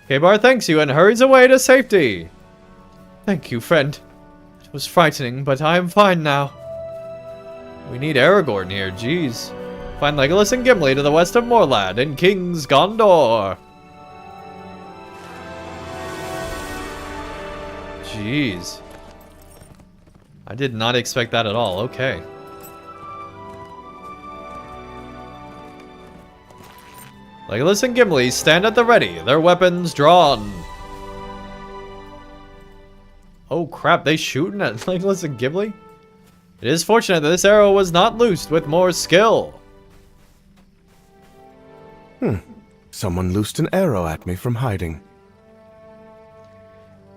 K-Bar thanks you and hurries away to safety. Thank you, friend. It was frightening, but I am fine now. We need Aragorn here, jeez. Find Legolas and Gimli to the west of Morlad in King's Gondor. Jeez. I did not expect that at all. Okay. Legolas and Gimli stand at the ready, their weapons drawn. Oh crap, they shooting at Legolas and Gimli? It is fortunate that this arrow was not loosed with more skill. Someone loosed an arrow at me from hiding.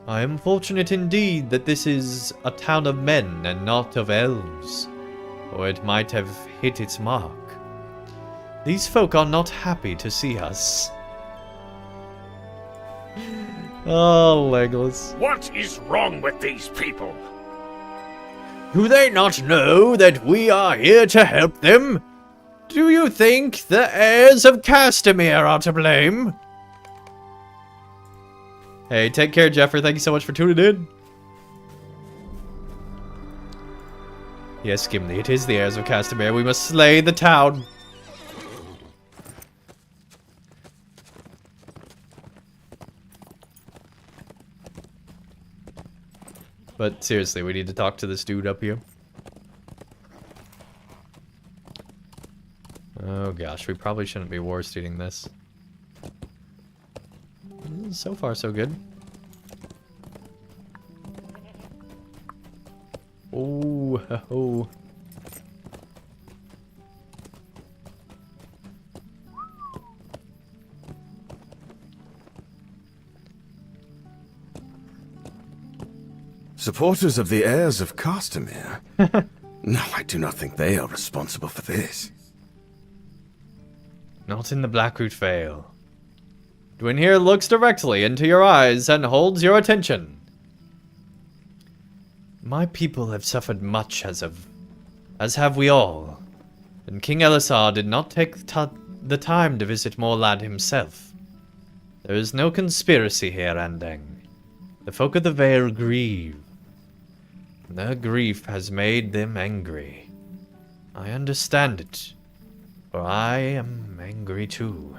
I am fortunate indeed that this is a town of men and not of elves, or it might have hit its mark. These folk are not happy to see us. Oh, Legolas. What is wrong with these people? Do they not know that we are here to help them? Do you think the heirs of Castamere are to blame? Hey, take care, Jeffrey. Thank you so much for tuning in. Yes, Gimli, it is the heirs of Castamere. We must slay the town. But seriously, we need to talk to this dude up here. Oh gosh, we probably shouldn't be war stealing this. So far, so good. Oh, ho. Supporters of the heirs of Castamere? No, I do not think they are responsible for this. Not in the Blackroot Vale. Dwyn here looks directly into your eyes and holds your attention. My people have suffered much as have we all. And King Elisar did not take the time to visit Morlad himself. There is no conspiracy here, Andang. The folk of the Vale grieve. Their grief has made them angry. I understand it, for I am angry too.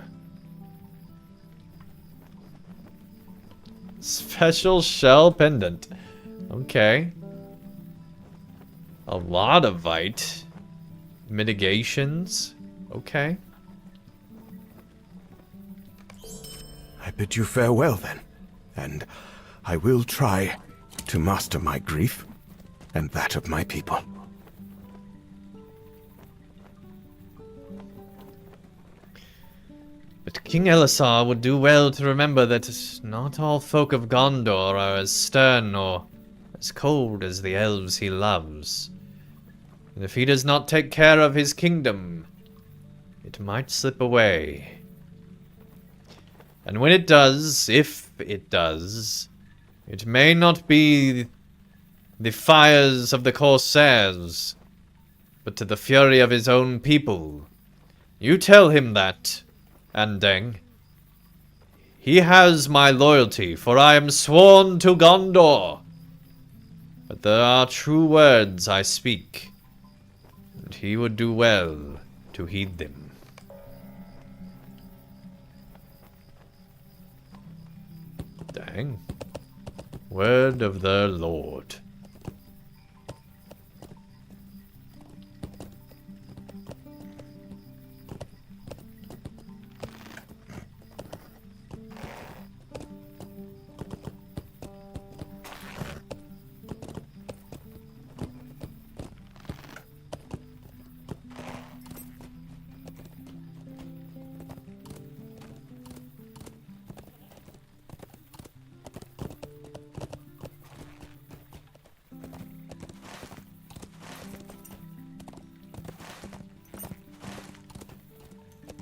Special shell pendant. Okay. A lot of Vite. Mitigations. Okay. I bid you farewell, then. and I will try to master my grief and that of my people. But King Elisar would do well to remember that not all folk of Gondor are as stern or as cold as the elves he loves. And if he does not take care of his kingdom, it might slip away. And when it does, if it does, it may not be the fires of the Corsairs, but to the fury of his own people. You tell him that, Andang. He has my loyalty, for I am sworn to Gondor. But there are true words I speak, and he would do well to heed them. Dang. Word of the Lord.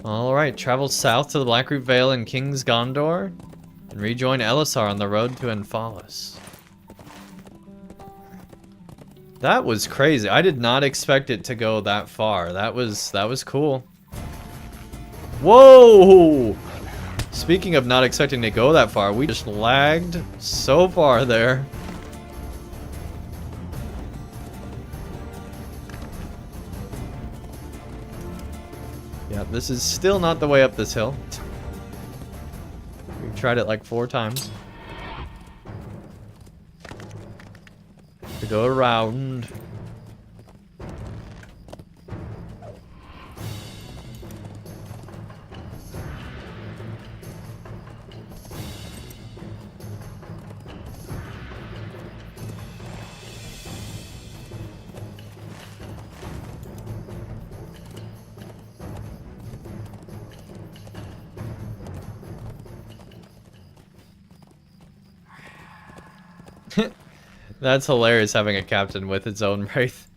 Alright, travel south to the Blackroot Vale in King's Gondor, and rejoin Elisar on the road to Ena-las. That was crazy. I did not expect it to go that far. That was cool. Whoa! Speaking of not expecting to go that far, we just lagged so far there. Yeah, this is still not the way up this hill. We've tried it like 4 times. To go around. That's hilarious, having a captain with its own wraith.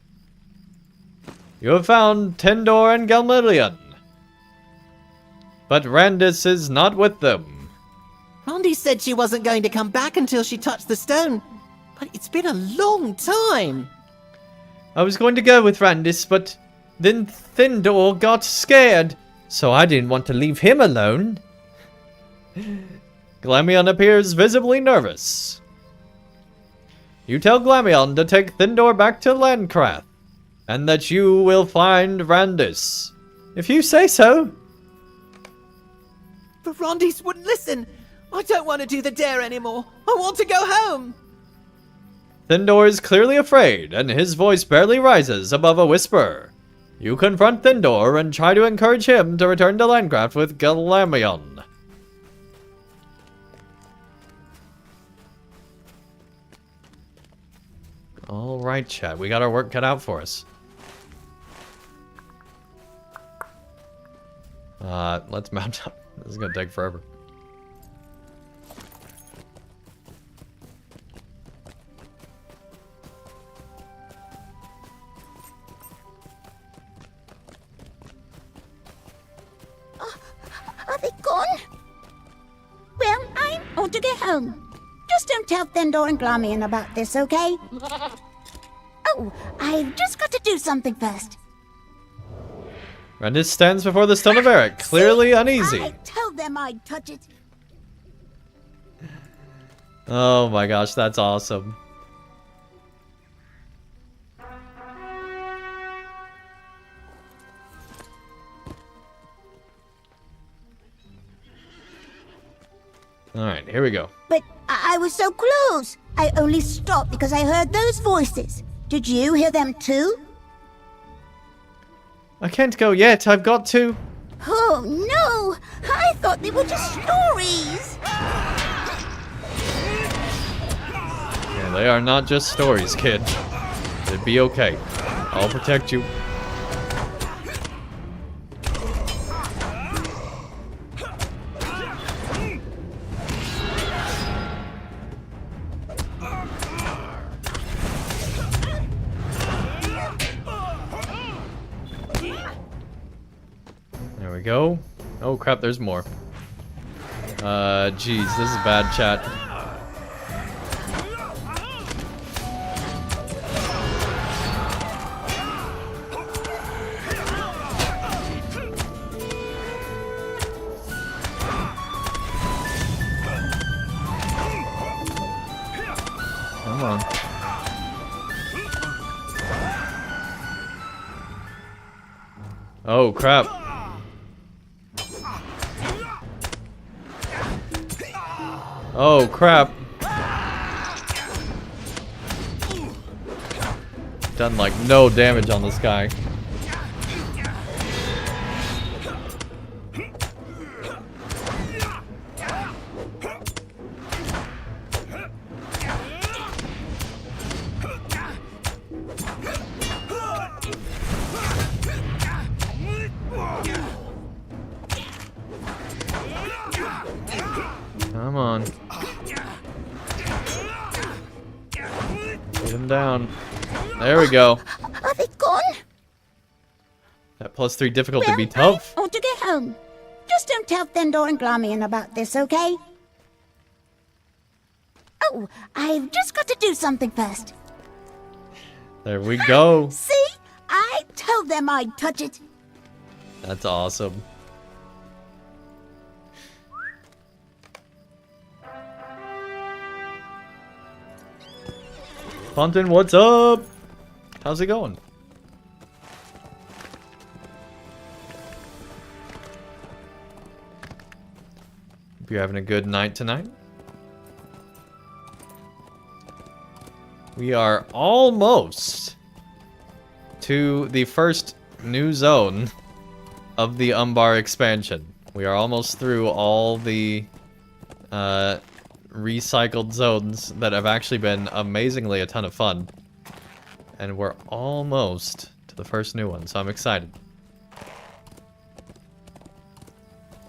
You have found Tendor and Galmillion, but Randis is not with them. Rondi said she wasn't going to come back until she touched the stone, but it's been a long time. I was going to go with Randis, but then Thendor got scared, so I didn't want to leave him alone. Glamion appears visibly nervous. You tell Glamion to take Thendor back to Lancrath, and that you will find Randis. If you say so. But Rondis wouldn't listen. I don't want to do the dare anymore. I want to go home. Thendor is clearly afraid, and his voice barely rises above a whisper. You confront Thendor and try to encourage him to return to Lancraft with Glamion. Alright, chat. We got our work cut out for us. Let's mount up. This is gonna take forever. Are they gone? Well, I'm on to get home. Just don't tell Thendor and Glamion about this, okay? Oh, I've just got to do something first. Randis stands before the stone of Erech, clearly uneasy. I told them I'd touch it. Oh my gosh, that's awesome. Alright, here we go. But I was so close. I only stopped because I heard those voices. Did you hear them too? I can't go yet, I've got to. Oh no! I thought they were just stories! They are not just stories, kid. It'd be okay. I'll protect you. There we go. Oh crap, there's more. Jeez, this is bad, chat. Come on. Oh crap. Oh crap. Done like no damage on this guy. Come on. Get him down. There we go. Are they gone? That +3 difficulty Well, be tough. I ought to get home. Just don't tell Thendor and Glamian about this, okay? Oh, I've just got to do something first. There we go. See? I told them I'd touch it. That's awesome. Fontaine, what's up? How's it going? Hope you're having a good night tonight. We are almost to the first new zone of the Umbar expansion. We are almost through all the recycled zones that have actually been amazingly a ton of fun. And we're almost to the first new one, so I'm excited.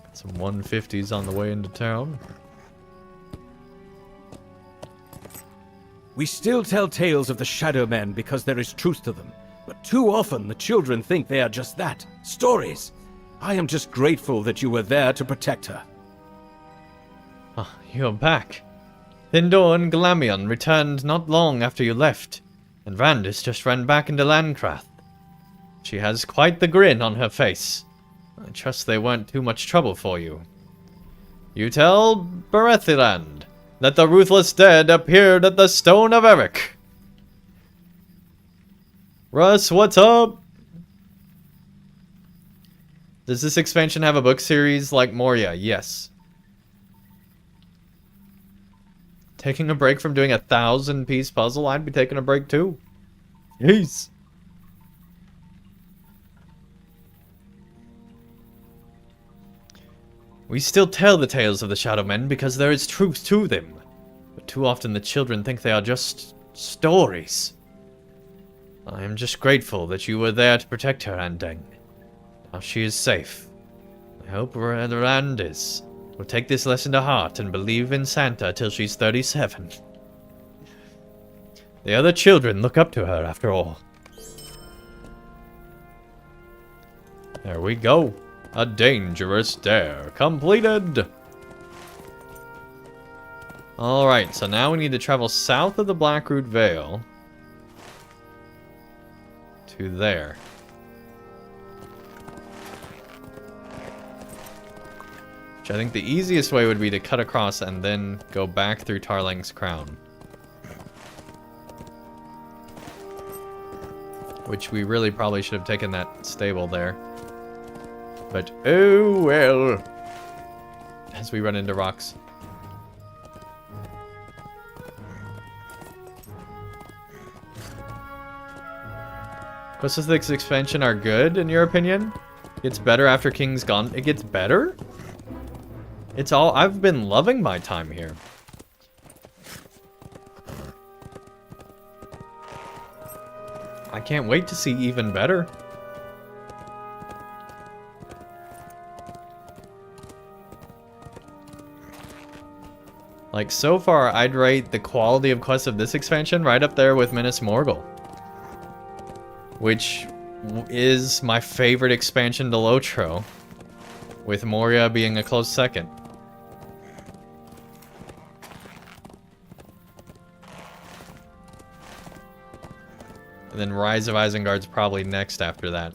Got some 150s on the way into town. We still tell tales of the Shadow Men because there is truth to them. But too often the children think they are just that, stories. I am just grateful that you were there to protect her. Ah, you're back. Thendor and Glamion returned not long after you left, and Randis just ran back into Lancrath. She has quite the grin on her face. I trust they weren't too much trouble for you. You tell Berethiland that the ruthless dead appeared at the Stone of Erech. Russ, what's up? Does this expansion have a book series like Moria? Yes. Taking a break from doing a 1,000-piece puzzle? I'd be taking a break too. Jeez. We still tell the tales of the Shadow Men because there is truth to them. But too often the children think they are just stories. I am just grateful that you were there to protect her, Andang. Now she is safe. I hope Randis will take this lesson to heart and believe in Santa till she's 37. The other children look up to her, after all. There we go. A dangerous dare completed. Alright, so now we need to travel south of the Blackroot Vale to there. Which I think the easiest way would be to cut across and then go back through Tarlang's Crown. Which we really probably should have taken that stable there. But oh well. As we run into rocks. Quests of this expansion are good, in your opinion? It's better after King's gone. It gets better? It's all... I've been loving my time here. I can't wait to see even better. Like, so far, I'd rate the quality of quests of this expansion right up there with Mmorpg, which is my favorite expansion to LOTRO, with Moria being a close second. And then Rise of Isengard's probably next after that.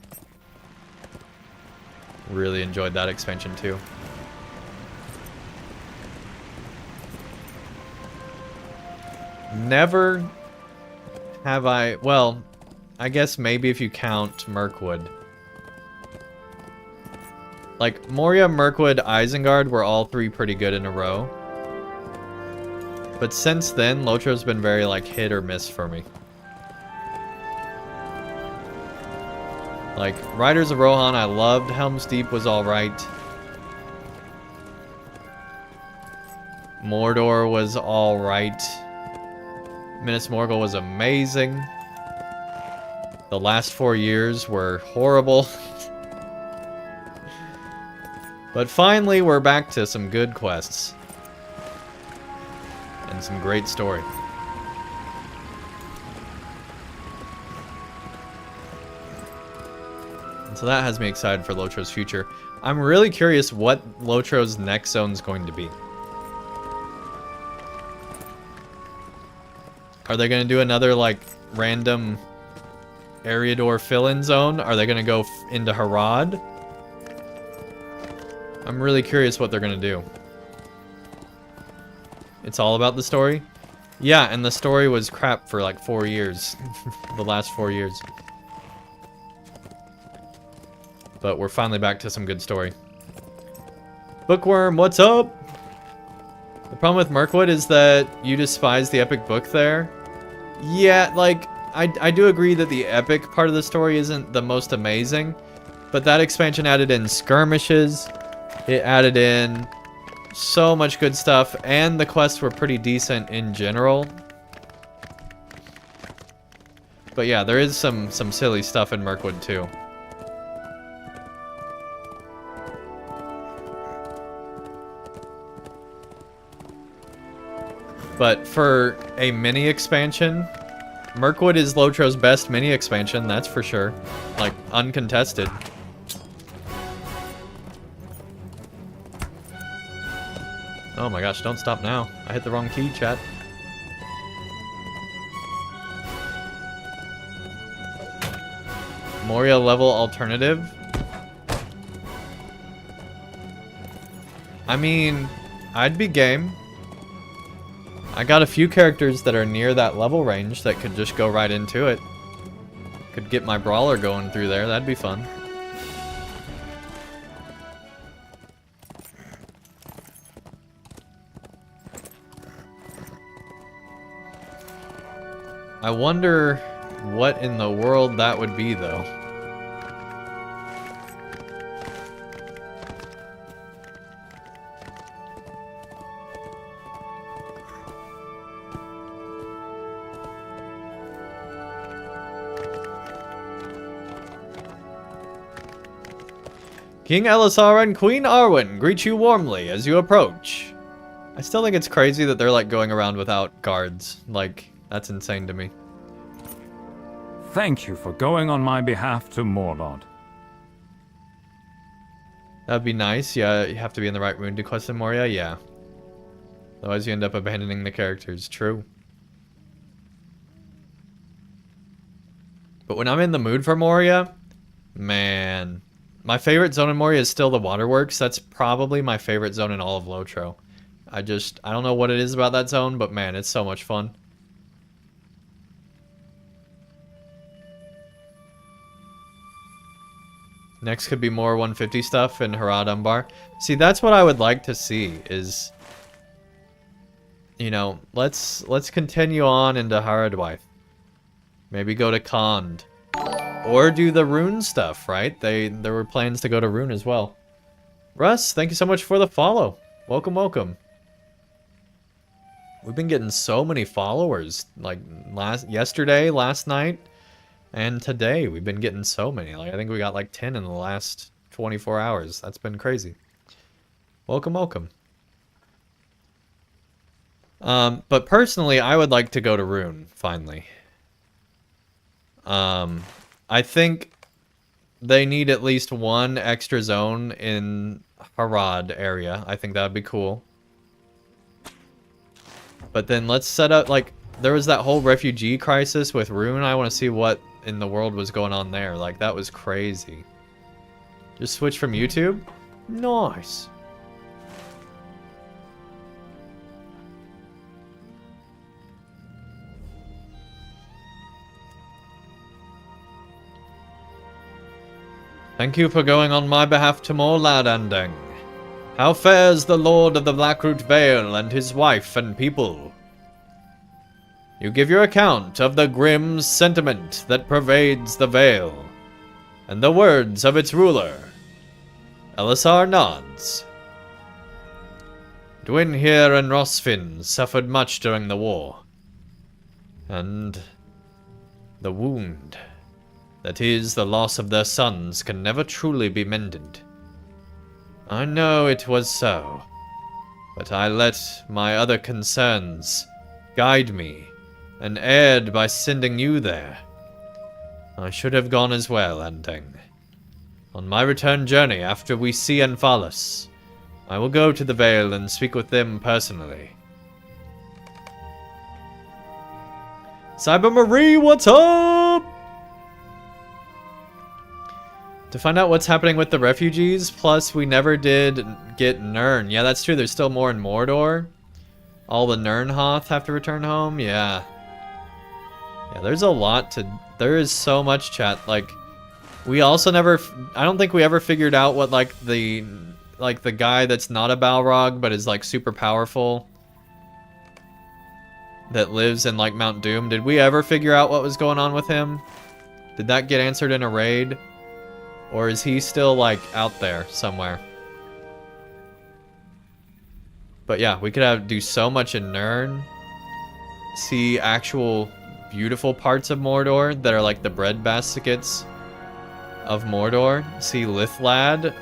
Really enjoyed that expansion too. Never have I... Well, I guess maybe if you count Mirkwood. Like, Moria, Mirkwood, Isengard were all three pretty good in a row. But since then, LOTRO's been very, like, hit or miss for me. Like, Riders of Rohan I loved. Helm's Deep was alright. Mordor was alright. Minas Morgul was amazing. The last 4 years were horrible. But finally, we're back to some good quests. And some great story. And so that has me excited for LOTRO's future. I'm really curious what LOTRO's next zone is going to be. Are they going to do another, like, random Eriador fill-in zone? Are they going to go into Harad? I'm really curious what they're going to do. It's all about the story? Yeah, and the story was crap for, like, 4 years. The last 4 years. But we're finally back to some good story. Bookworm, what's up? The problem with Mirkwood is that you despise the epic book there. Yeah, like, I do agree that the epic part of the story isn't the most amazing, but that expansion added in skirmishes, it added in so much good stuff, and the quests were pretty decent in general. But yeah, there is some silly stuff in Mirkwood too. But for a mini expansion, Mirkwood is LOTRO's best mini expansion, that's for sure. Like, uncontested. Oh my gosh, don't stop now. I hit the wrong key, chat. Moria level alternative? I mean, I'd be game. I got a few characters that are near that level range that could just go right into it. Could get my brawler going through there, that'd be fun. I wonder what in the world that would be though. King Elisar and Queen Arwen greet you warmly as you approach. I still think it's crazy that they're like going around without guards. Like, that's insane to me. Thank you for going on my behalf to Morlad. That'd be nice. Yeah, you have to be in the right mood to quest in Moria. Yeah. Otherwise you end up abandoning the characters. True. But when I'm in the mood for Moria, man... My favorite zone in Moria is still the Waterworks. That's probably my favorite zone in all of LOTRO. I don't know what it is about that zone, but man, it's so much fun. Next could be more 150 stuff in Harad Umbar. See, that's what I would like to see is, you know, let's continue on into Haradwaith. Maybe go to Khand. Or do the Rune stuff, right? There were plans to go to Rune as well. Russ, thank you so much for the follow. Welcome, welcome. We've been getting so many followers. Like, yesterday, last night, And today, we've been getting so many. Like, I think we got like 10 in the last 24 hours. That's been crazy. Welcome, welcome. But personally, I would like to go to Rune, finally. I think they need at least one extra zone in Harad area. I think that would be cool. But then let's set up, like, there was that whole refugee crisis with Rune. I want to see what in the world was going on there. Like, that was crazy. Just switch from YouTube? Nice. Thank you for going on my behalf to Morlad, Andang. How fares the Lord of the Blackroot Vale and his wife and people? You give your account of the grim sentiment that pervades the Vale, and the words of its ruler. Elisar nods. Dwynhir and Rosfin suffered much during the war, and the wound, that is, the loss of their sons, can never truly be mended. I know it was so, but I let my other concerns guide me, and erred by sending you there. I should have gone as well, Andang. On my return journey after we see Enfalis, I will go to the Vale and speak with them personally. Cyber Marie, what's up? To find out what's happening with the refugees, plus we never did get Nirn. Yeah, that's true, there's still more in Mordor. All the Nirnhoth have to return home, yeah. Yeah, there's a lot to... There is so much, chat. Like, we also never... I don't think we ever figured out what, like, the guy that's not a Balrog, but is, like, super powerful, that lives in, like, Mount Doom. Did we ever figure out what was going on with him? Did that get answered in a raid? Or is he still, like, out there somewhere? But yeah, we could do so much in Nirn. See actual beautiful parts of Mordor that are like the bread baskets of Mordor. See Lithlad.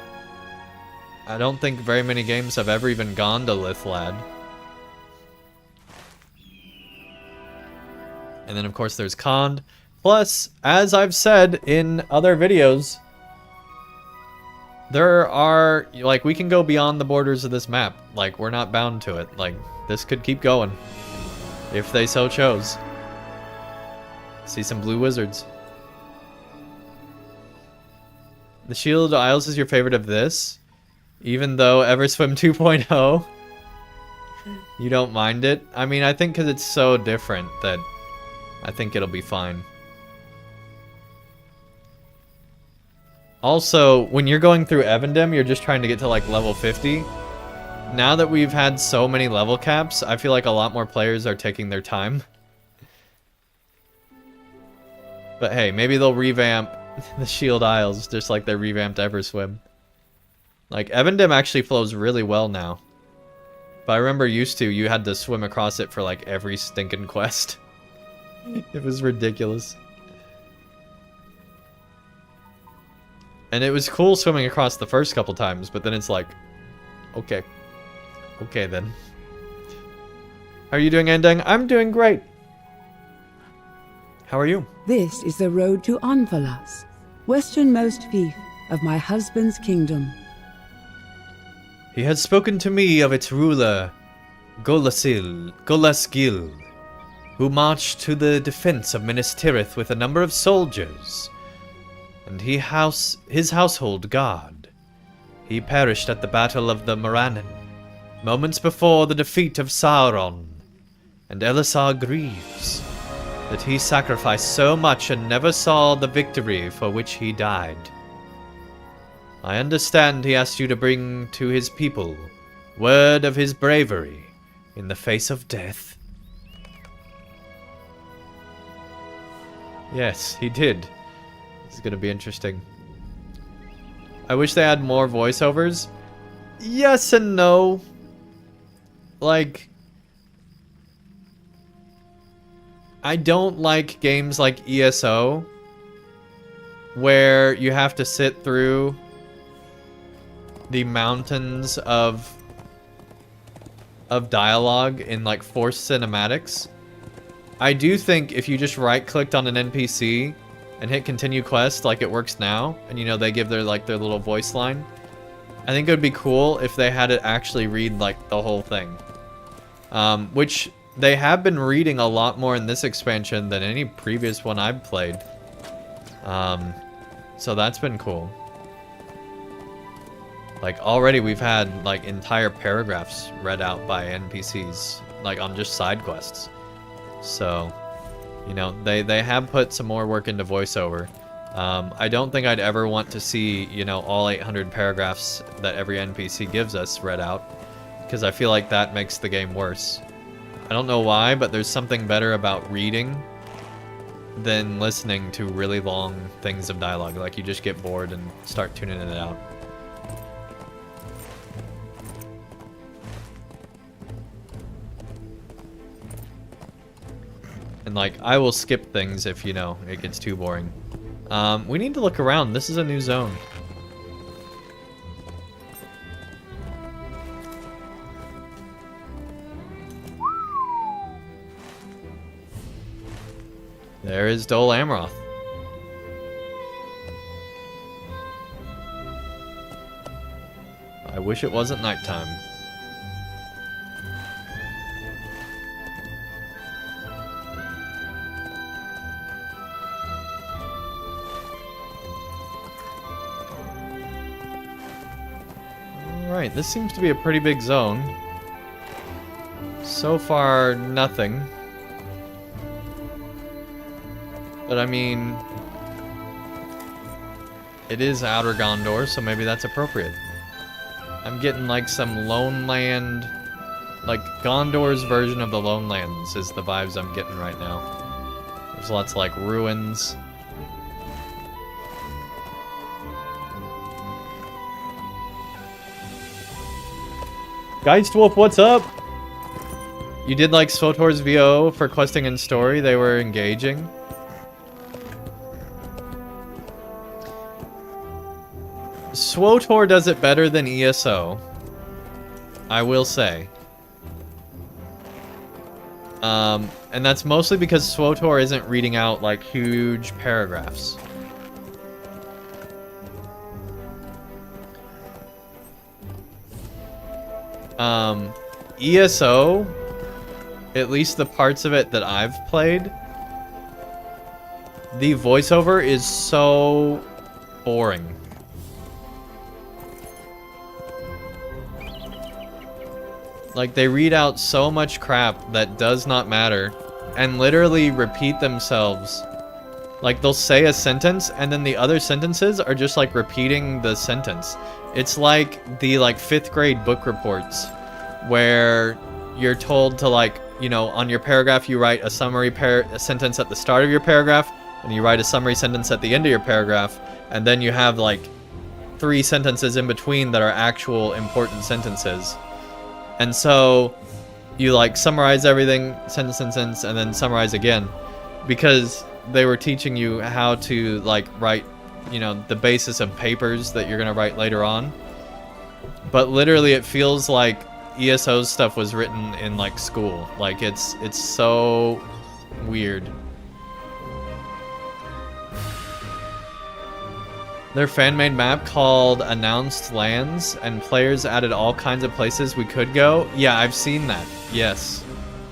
I don't think very many games have ever even gone to Lithlad. And then of course there's Khand. Plus, as I've said in other videos, there are, like, we can go beyond the borders of this map. Like, we're not bound to it. Like, this could keep going, if they so chose. See some blue wizards. The Shield Isles is your favorite of this? Even though Everswim 2.0, you don't mind it? I mean, I think because it's so different that I think it'll be fine. Also, when you're going through Evendem, you're just trying to get to, like, level 50. Now that we've had so many level caps, I feel like a lot more players are taking their time. But hey, maybe they'll revamp the Shield Isles, just like they revamped Everswim. Like, Evendem actually flows really well now. But I remember used to, you had to swim across it for, like, every stinking quest. It was ridiculous. And it was cool swimming across the first couple times, but then it's like, okay. Okay then. How are you doing, Andang? I'm doing great. How are you? This is the road to Ena-las, westernmost fief of my husband's kingdom. He had spoken to me of its ruler, Golasgil, who marched to the defense of Minas Tirith with a number of soldiers, and his household guard. He perished at the Battle of the Morannon, moments before the defeat of Sauron, and Elisar grieves that he sacrificed so much and never saw the victory for which he died. I understand he asked you to bring to his people word of his bravery in the face of death. Yes, he did. This is gonna be interesting. I wish they had more voiceovers. Yes and no. Like, I don't like games like ESO where you have to sit through the mountains of dialogue in like forced cinematics. I do think if you just right-clicked on an NPC and hit continue quest like it works now, and you know they give their little voice line, I think it would be cool if they had it actually read like the whole thing. Which they have been reading a lot more in this expansion than any previous one I've played. So that's been cool. Like already we've had like entire paragraphs read out by NPCs, like on just side quests. So, you know, they have put some more work into voiceover. I don't think I'd ever want to see, you know, all 800 paragraphs that every NPC gives us read out, because I feel like that makes the game worse. I don't know why, but there's something better about reading than listening to really long things of dialogue. Like, you just get bored and start tuning it out. And like, I will skip things if, you know, it gets too boring. We need to look around. This is a new zone. There is Dol Amroth. I wish it wasn't nighttime. Alright, this seems to be a pretty big zone. So far, nothing. But I mean, it is Outer Gondor, so maybe that's appropriate. I'm getting like some Lone Land, like Gondor's version of the Lone Lands is the vibes I'm getting right now. There's lots of like ruins. Geistwolf, what's up? You did like SWTOR's VO for questing and story, they were engaging. SWTOR does it better than ESO, I will say. And that's mostly because SWTOR isn't reading out like huge paragraphs. ESO, at least the parts of it that I've played, the voiceover is so boring. Like, they read out so much crap that does not matter and literally repeat themselves. Like, they'll say a sentence and then the other sentences are just like repeating the sentence. It's like the 5th grade book reports where you're told to, like, you know, on your paragraph you write a summary sentence at the start of your paragraph, and you write a summary sentence at the end of your paragraph, and then you have like 3 sentences in between that are actual important sentences. And so you like summarize everything, sentence, and then summarize again, because they were teaching you how to like write, you know, the basis of papers that you're gonna write later on. But literally it feels like ESO's stuff was written in like school. Like, it's so weird. Their fan-made map called Announced Lands, and players added all kinds of places we could go. Yeah, I've seen that. Yes.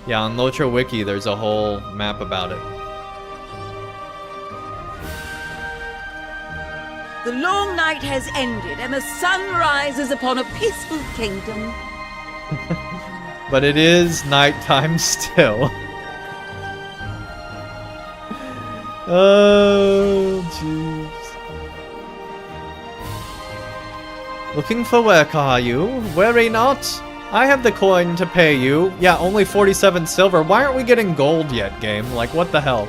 Yeah, on LOTRO Wiki there's a whole map about it. The long night has ended, and the sun rises upon a peaceful kingdom. But it is nighttime still. Oh, jeez. Looking for work, are you? Worry not. I have the coin to pay you. Yeah, only 47 silver. Why aren't we getting gold yet, game? Like, what the hell?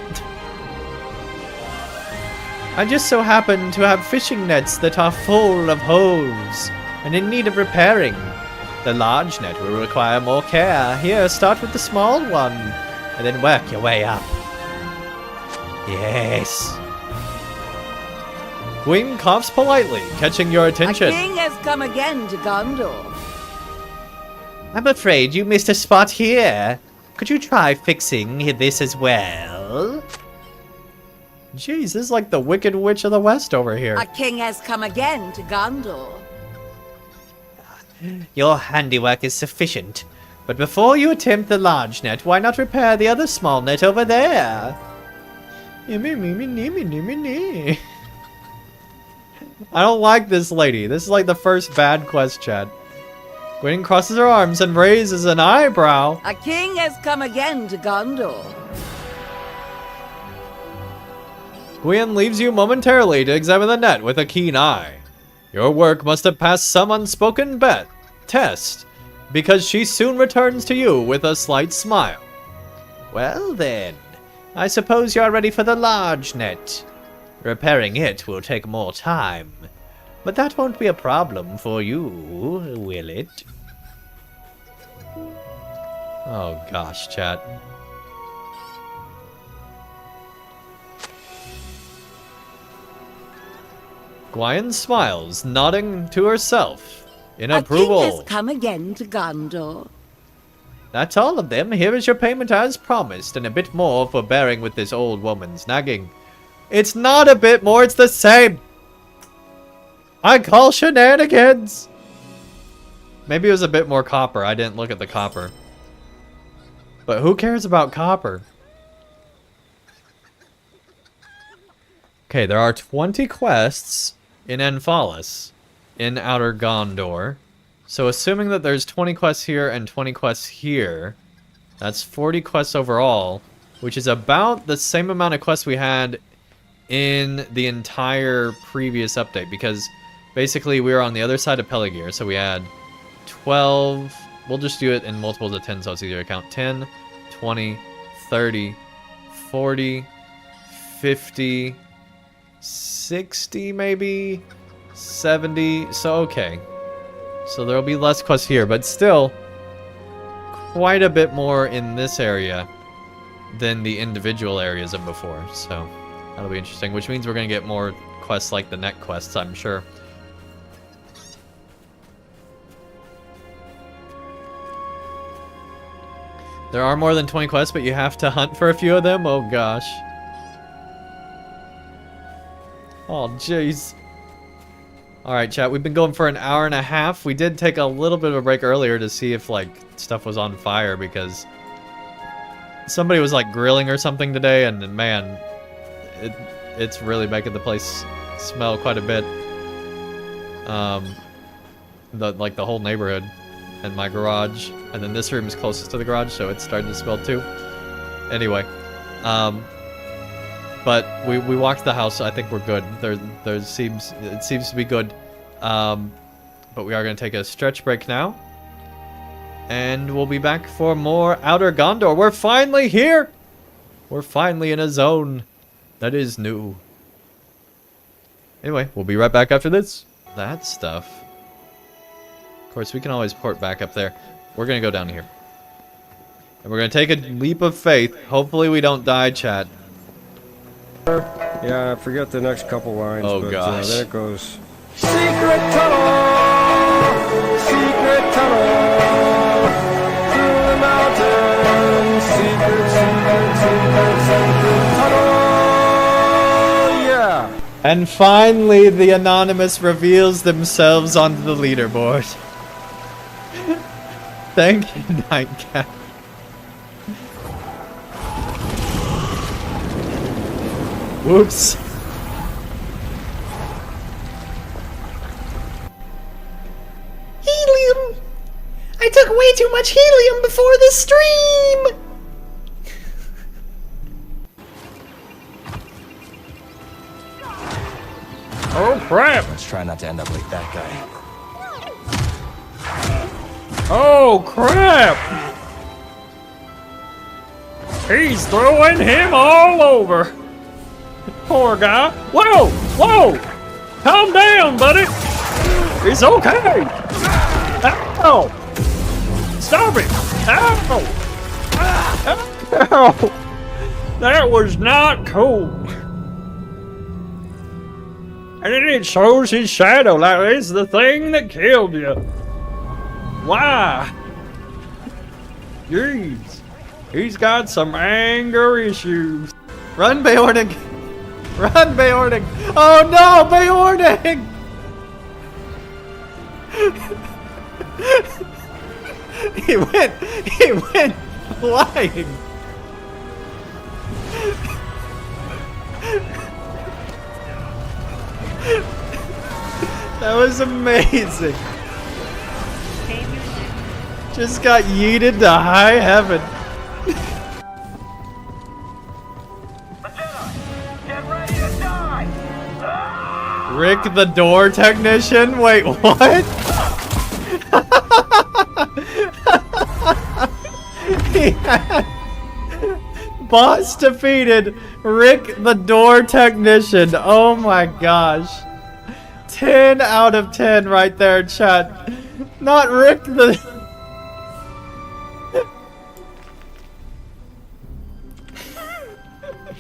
I just so happen to have fishing nets that are full of holes and in need of repairing. The large net will require more care. Here, start with the small one, and then work your way up. Yes. Gwyn coughs politely, catching your A attention. king has come again to Gondor. I'm afraid you missed a spot here. Could you try fixing this as well? Jeez, this is like the Wicked Witch of the West over here. A king has come again to Gondor. Your handiwork is sufficient. But before you attempt the large net, why not repair the other small net over there? I don't like this lady. This is like the first bad quest, Chad. Gwyn crosses her arms and raises an eyebrow. A king has come again to Gondor. Gwyn leaves you momentarily to examine the net with a keen eye. Your work must have passed some unspoken test, because she soon returns to you with a slight smile. Well then, I suppose you're ready for the large net. Repairing it will take more time, but that won't be a problem for you, will it? Oh gosh, chat. Gwyn smiles, nodding to herself in approval. A king has come again to Gondor. That's all of them. Here is your payment as promised, and a bit more for bearing with this old woman's nagging. It's not a bit more, it's the same. I call shenanigans. Maybe it was a bit more copper. I didn't look at the copper. But who cares about copper? Okay, there are 20 quests in Ena-las, in Outer Gondor. So assuming that there's 20 quests here and 20 quests here, that's 40 quests overall, which is about the same amount of quests we had in the entire previous update, because basically we were on the other side of Peligir, so we had 12, we'll just do it in multiples of 10 so it's easier to count, 10, 20, 30, 40, 50, 60 maybe, 70, so okay. So there'll be less quests here, but still quite a bit more in this area than the individual areas of before, so that'll be interesting, which means we're going to get more quests like the net quests, I'm sure. There are more than 20 quests, but you have to hunt for a few of them? Oh gosh. Oh jeez. Alright, chat, we've been going for an hour and a half. We did take a little bit of a break earlier to see if, like, stuff was on fire, because somebody was, like, grilling or something today, and man, it's really making the place smell quite a bit. The whole neighborhood and my garage, and then this room is closest to the garage, so it's starting to smell too. Anyway, but we walked the house. So I think we're good. It seems to be good. But we are going to take a stretch break now, and we'll be back for more Outer Gondor. We're finally here. We're finally in a zone that is new. Anyway, we'll be right back after this. That stuff. Of course, we can always port back up there. We're going to go down here, and we're going to take a leap of faith. Hopefully we don't die, chat. Yeah, I forget the next couple lines, oh, but gosh. then it goes... Secret tunnel! Secret tunnel! Through the mountains! Secret tunnel! Yeah! And finally, the Anonymous reveals themselves onto the leaderboard. Thank you, Nightcap. Whoops. Helium! I took way too much helium before the stream! Oh crap! Let's try not to end up like that guy. Oh crap! He's throwing him all over. Poor guy. Whoa! Whoa! Calm down, buddy. It's okay. Ow! Stop it! Ow! Ow! That was not cool. And then it shows his shadow like it's the thing that killed you. Why? Jeez. He's got some anger issues. Run, Beornig! Run, Beornig! Oh no, Beornig! He went flying. That was amazing. Just got yeeted to high heaven. Rick the door technician? Wait, what? Boss defeated. Rick the door technician. Oh my gosh. 10 out of 10 right there, chat. Not Rick the...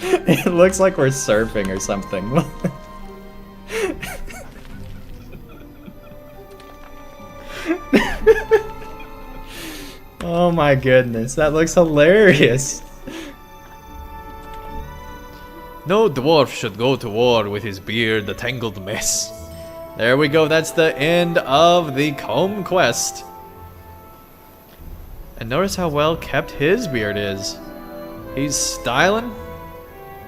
It looks like we're surfing or something. Oh my goodness, that looks hilarious. No dwarf should go to war with his beard a tangled mess. There we go, that's the end of the comb quest. And notice how well kept his beard is. He's styling.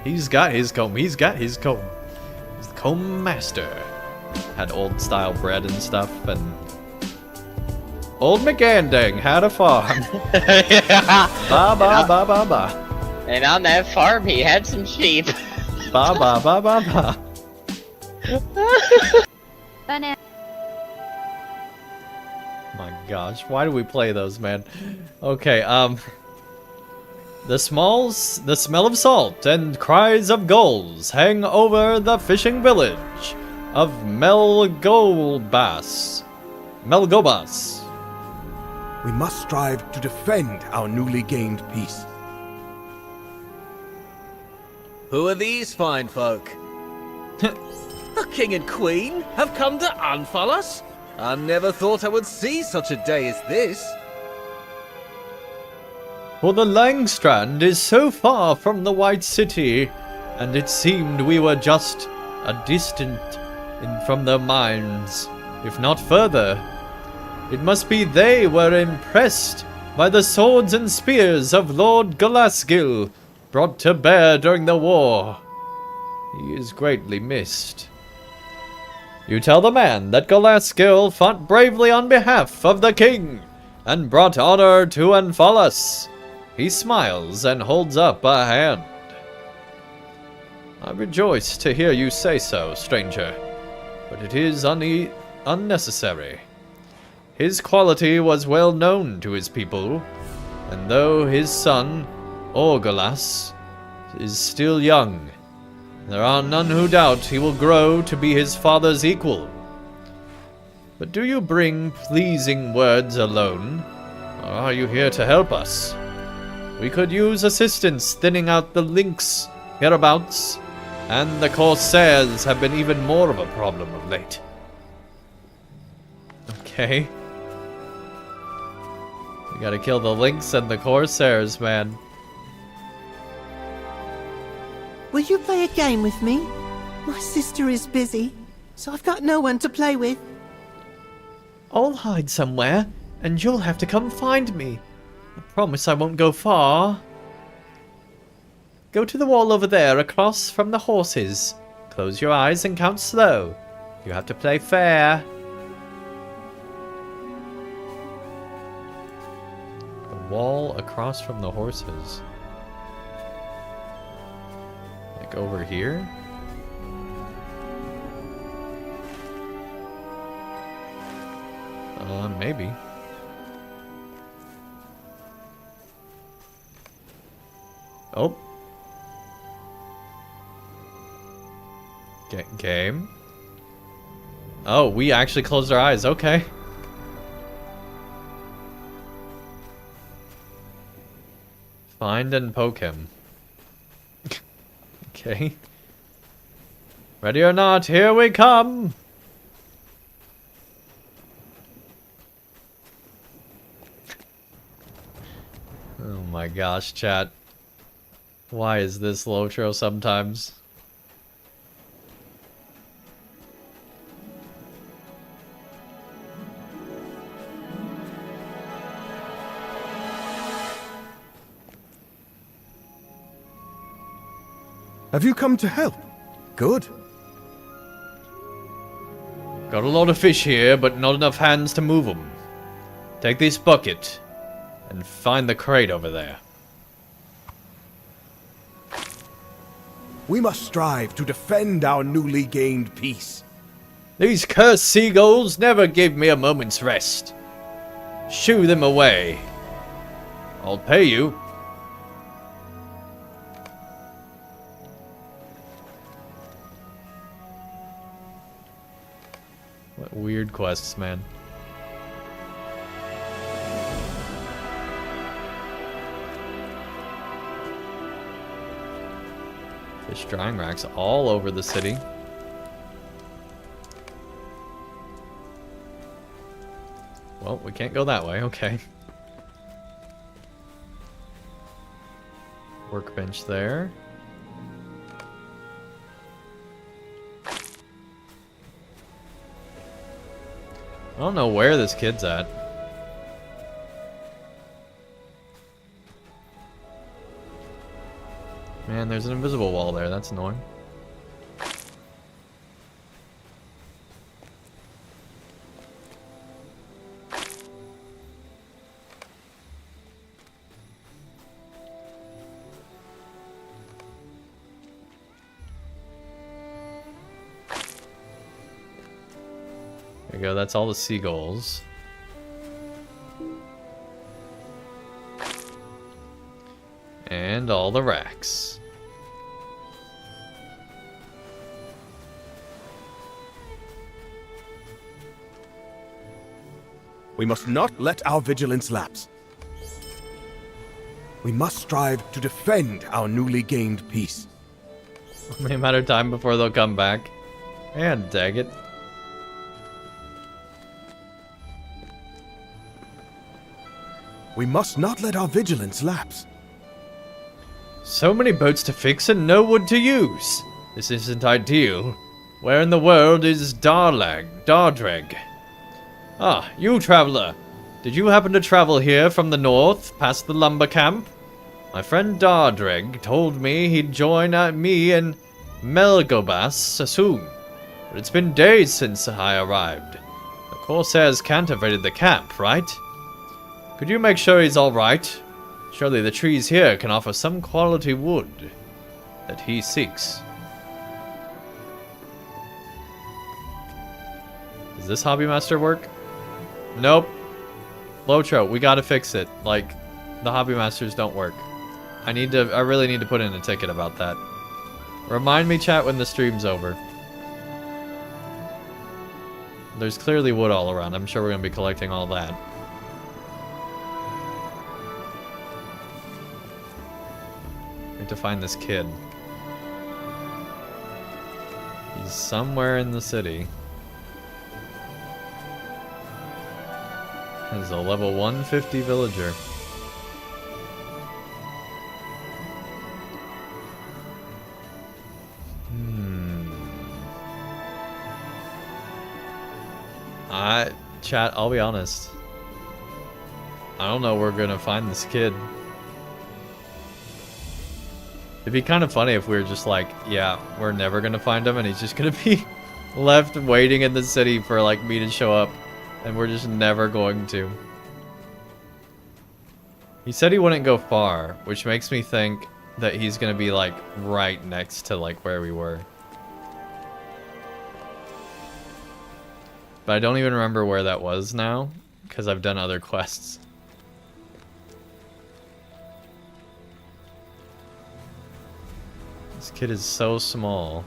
He's got his comb. He's got his comb. He's the comb master. Had old style bread and stuff, and old McAndang had a farm. Ba ba ba ba ba. And on that farm, he had some sheep. Ba ba ba ba ba. My gosh, why do we play those, man? Okay, the smell of salt and cries of gulls hang over the fishing village of Melgobas. We must strive to defend our newly gained peace. Who are these fine folk? The king and queen have come to unfold us? I never thought I would see such a day as this. For the Langstrand is so far from the White City, and it seemed we were just a distant from their minds, if not further. It must be they were impressed by the swords and spears of Lord Galasgill, brought to bear during the war. He is greatly missed. You tell the man that Galasgill fought bravely on behalf of the king, and brought honor to Anfalas. He smiles and holds up a hand. I rejoice to hear you say so, stranger, but it is unnecessary. His quality was well known to his people, and though his son, Orgalas, is still young, there are none who doubt he will grow to be his father's equal. But do you bring pleasing words alone, or are you here to help us? We could use assistance thinning out the links hereabouts, and the Corsairs have been even more of a problem of late. Okay. We gotta kill the Lynx and the Corsairs, man. Will you play a game with me? My sister is busy, so I've got no one to play with. I'll hide somewhere, and you'll have to come find me. I promise I won't go far. Go to the wall over there, across from the horses. Close your eyes and count slow. You have to play fair. The wall across from the horses. Like over here? Maybe. Oh. Game. Oh, we actually closed our eyes. Okay. Find and poke him. Okay. Ready or not, here we come! Oh my gosh, chat. Why is this LOTRO sometimes? Have you come to help? Good. Got a lot of fish here, but not enough hands to move them. Take this bucket and find the crate over there. We must strive to defend our newly gained peace. These cursed seagulls never give me a moment's rest. Shoo them away. I'll pay you. What weird quests, man. Fish drying racks all over the city. Well, we can't go that way, okay. Workbench there. I don't know where this kid's at. Man, there's an invisible wall there. That's annoying. There you go. That's all the seagulls. And all the racks. We must not let our vigilance lapse. We must strive to defend our newly gained peace. Only a matter of time before they'll come back. And dang it. We must not let our vigilance lapse. So many boats to fix and no wood to use. This isn't ideal. Where in the world is Dardreg? Ah, you traveler. Did you happen to travel here from the north, past the lumber camp? My friend Dardreg told me he'd join me and Melgobas soon. But it's been days since I arrived. The Corsairs can't have raided the camp, right? Could you make sure he's alright? Surely the trees here can offer some quality wood that he seeks. Does this hobby master work? Nope. LOTRO, we gotta fix it. Like, the hobby masters don't work. I really need to put in a ticket about that. Remind me, chat, when the stream's over. There's clearly wood all around. I'm sure we're gonna be collecting all that. We have to find this kid. He's somewhere in the city. He's a level 150 villager. Chat, I'll be honest. I don't know where we're gonna find this kid. It'd be kind of funny if we were just like, yeah, we're never gonna find him and he's just gonna be left waiting in the city for like me to show up. And we're just never going to. He said he wouldn't go far, which makes me think that he's gonna be like right next to like where we were. But I don't even remember where that was now, because I've done other quests. This kid is so small.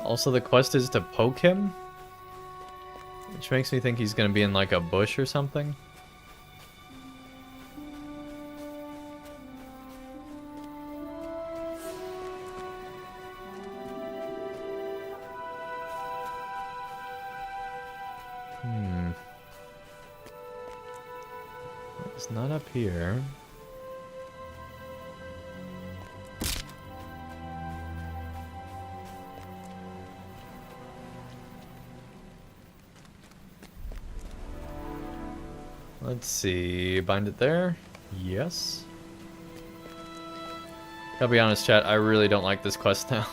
Also, the quest is to poke him? Which makes me think he's gonna be in like a bush or something. It's not up here. Let's see. Bind it there? Yes. Gotta be honest, chat, I really don't like this quest now.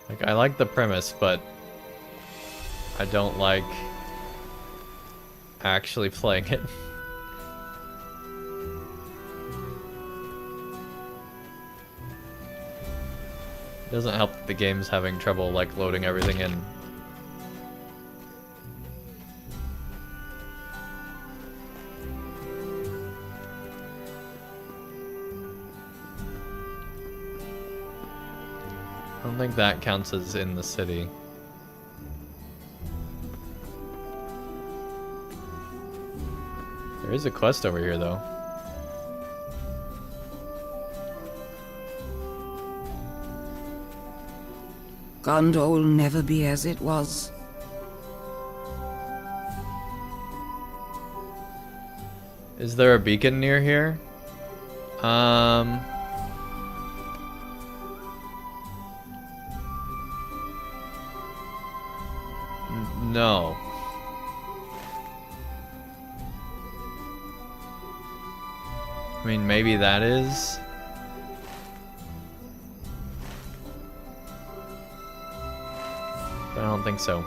Like, I like the premise, but I don't like actually playing it. It doesn't help that the game's having trouble like loading everything in. I don't think that counts as in the city. There is a quest over here, though. Gondor will never be as it was. Is there a beacon near here? No. I mean, maybe that is. But I don't think so.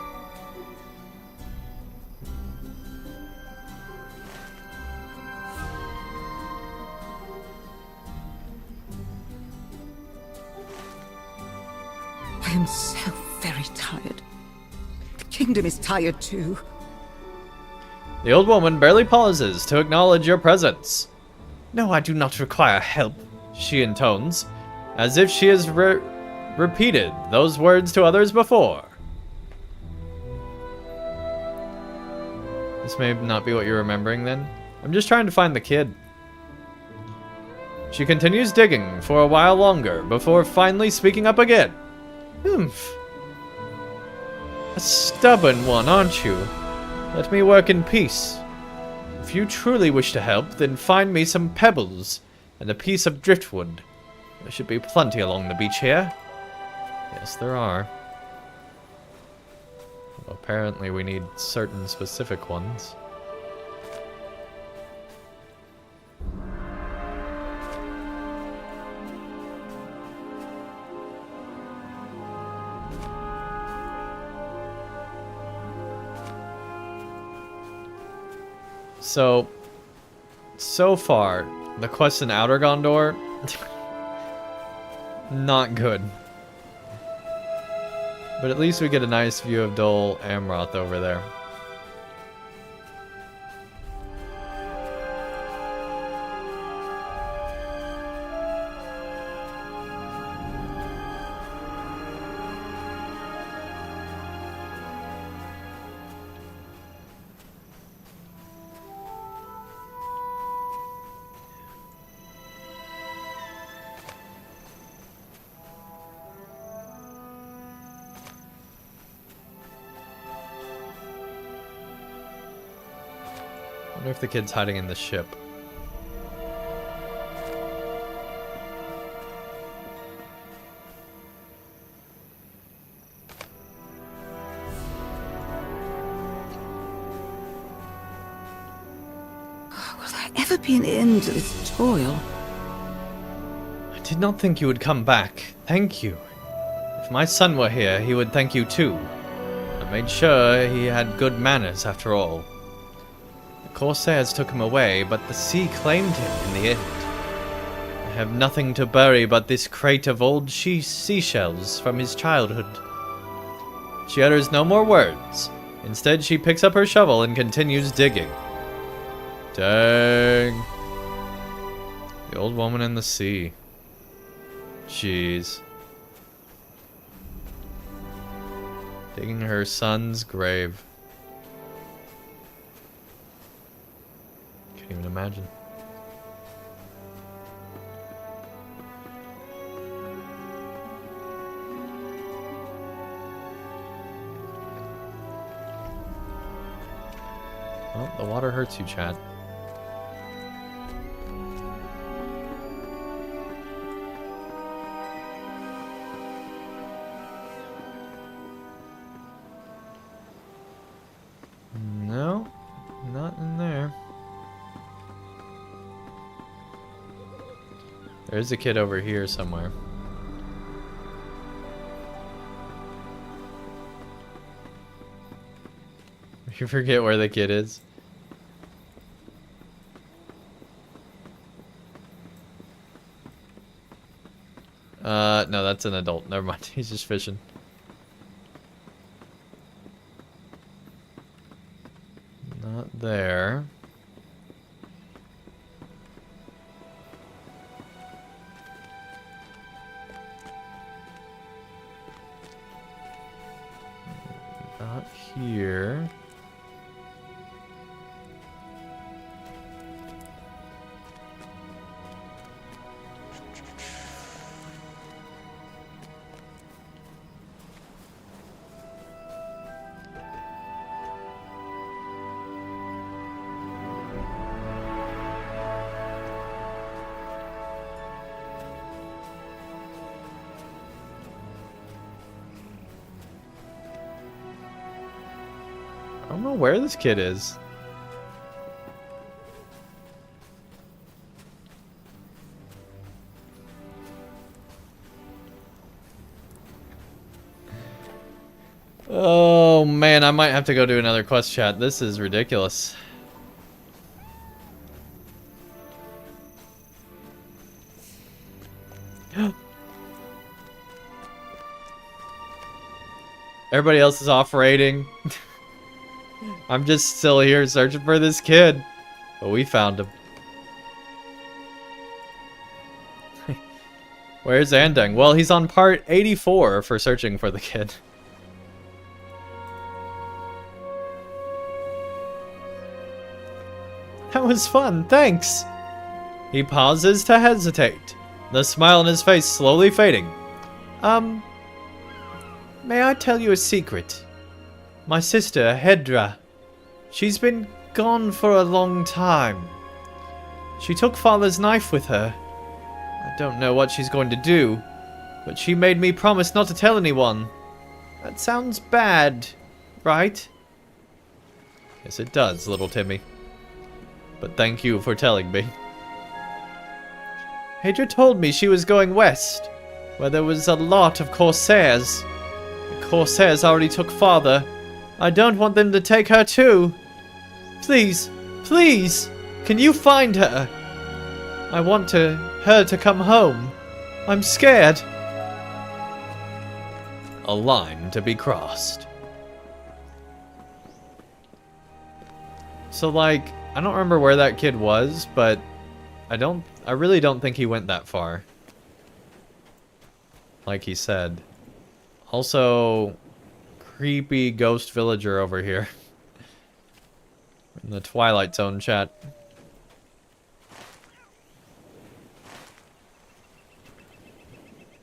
I am so very tired. The kingdom is tired too. The old woman barely pauses to acknowledge your presence. No, I do not require help, she intones, as if she has repeated those words to others before. This may not be what you're remembering then. I'm just trying to find the kid. She continues digging for a while longer before finally speaking up again. Humph. A stubborn one, aren't you? Let me work in peace. If you truly wish to help, then find me some pebbles and a piece of driftwood. There should be plenty along the beach here. Yes, there are. Well, apparently we need certain specific ones. So far, the quest in Outer Gondor, not good. But at least we get a nice view of Dol Amroth over there. I wonder if the kid's hiding in the ship. Will there ever be an end to this toil? I did not think you would come back. Thank you. If my son were here, he would thank you too. I made sure he had good manners after all. The Corsairs took him away, but the sea claimed him in the end. I have nothing to bury but this crate of old seashells from his childhood. She utters no more words. Instead, she picks up her shovel and continues digging. Dang. The old woman in the sea. Jeez. Digging her son's grave. Can't even imagine. Well, the water hurts you, Chad. No, not in there. There's a kid over here somewhere. You forget where the kid is. No, that's an adult. Never mind. He's just fishing. Not there. Not here. I don't know where this kid is. Oh man, I might have to go do another quest chat. This is ridiculous. Everybody else is off raiding. I'm just still here searching for this kid. But we found him. Where's Andang? Well, he's on part 84 for searching for the kid. That was fun, thanks! He pauses to hesitate, the smile on his face slowly fading. May I tell you a secret? My sister, Hedra, she's been gone for a long time. She took Father's knife with her. I don't know what she's going to do, but she made me promise not to tell anyone. That sounds bad, right? Yes, it does, little Timmy. But thank you for telling me. Hedra told me she was going west, where there was a lot of Corsairs. The Corsairs already took Father. I don't want them to take her too. Please, please, can you find her? I want her to come home. I'm scared. A line to be crossed. So like, I don't remember where that kid was, but I really don't think he went that far. Like he said. Also, creepy ghost villager over here. In the Twilight Zone chat.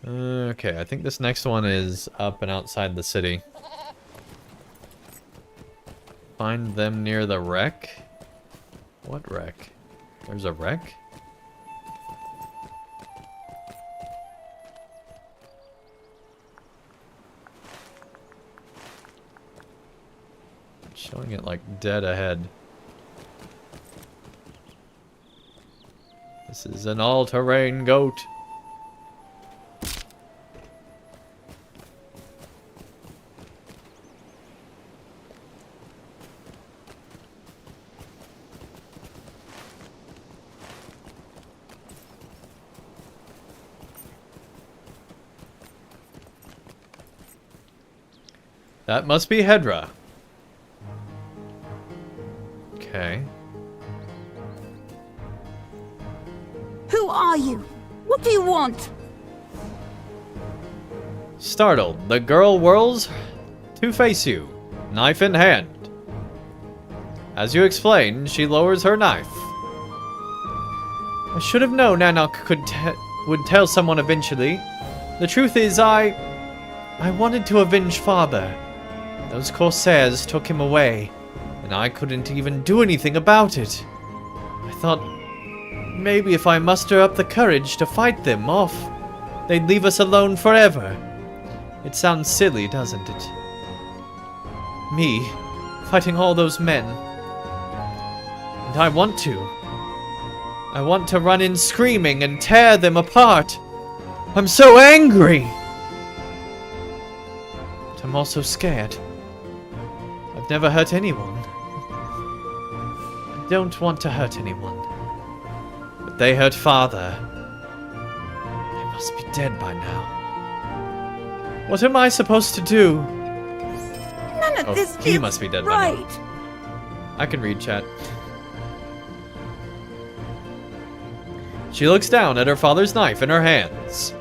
Okay, I think this next one is up and outside the city. Find them near the wreck? What wreck? There's a wreck? Showing it like dead ahead. This is an all-terrain goat. That must be Hedra. Okay. Who are you? What do you want? Startled, the girl whirls to face you, knife in hand. As you explain, she lowers her knife. I should have known Anak would tell someone eventually. The truth is, I wanted to avenge Father. Those Corsairs took him away, and I couldn't even do anything about it. I thought, maybe if I muster up the courage to fight them off, they'd leave us alone forever. It sounds silly, doesn't it? Me, fighting all those men. And I want to. I want to run in screaming and tear them apart. I'm so angry! But I'm also scared. I've never hurt anyone. I don't want to hurt anyone. But they hurt Father. They must be dead by now. What am I supposed to do? None of this he must be dead right. by now. I can read chat. She looks down at her father's knife in her hands.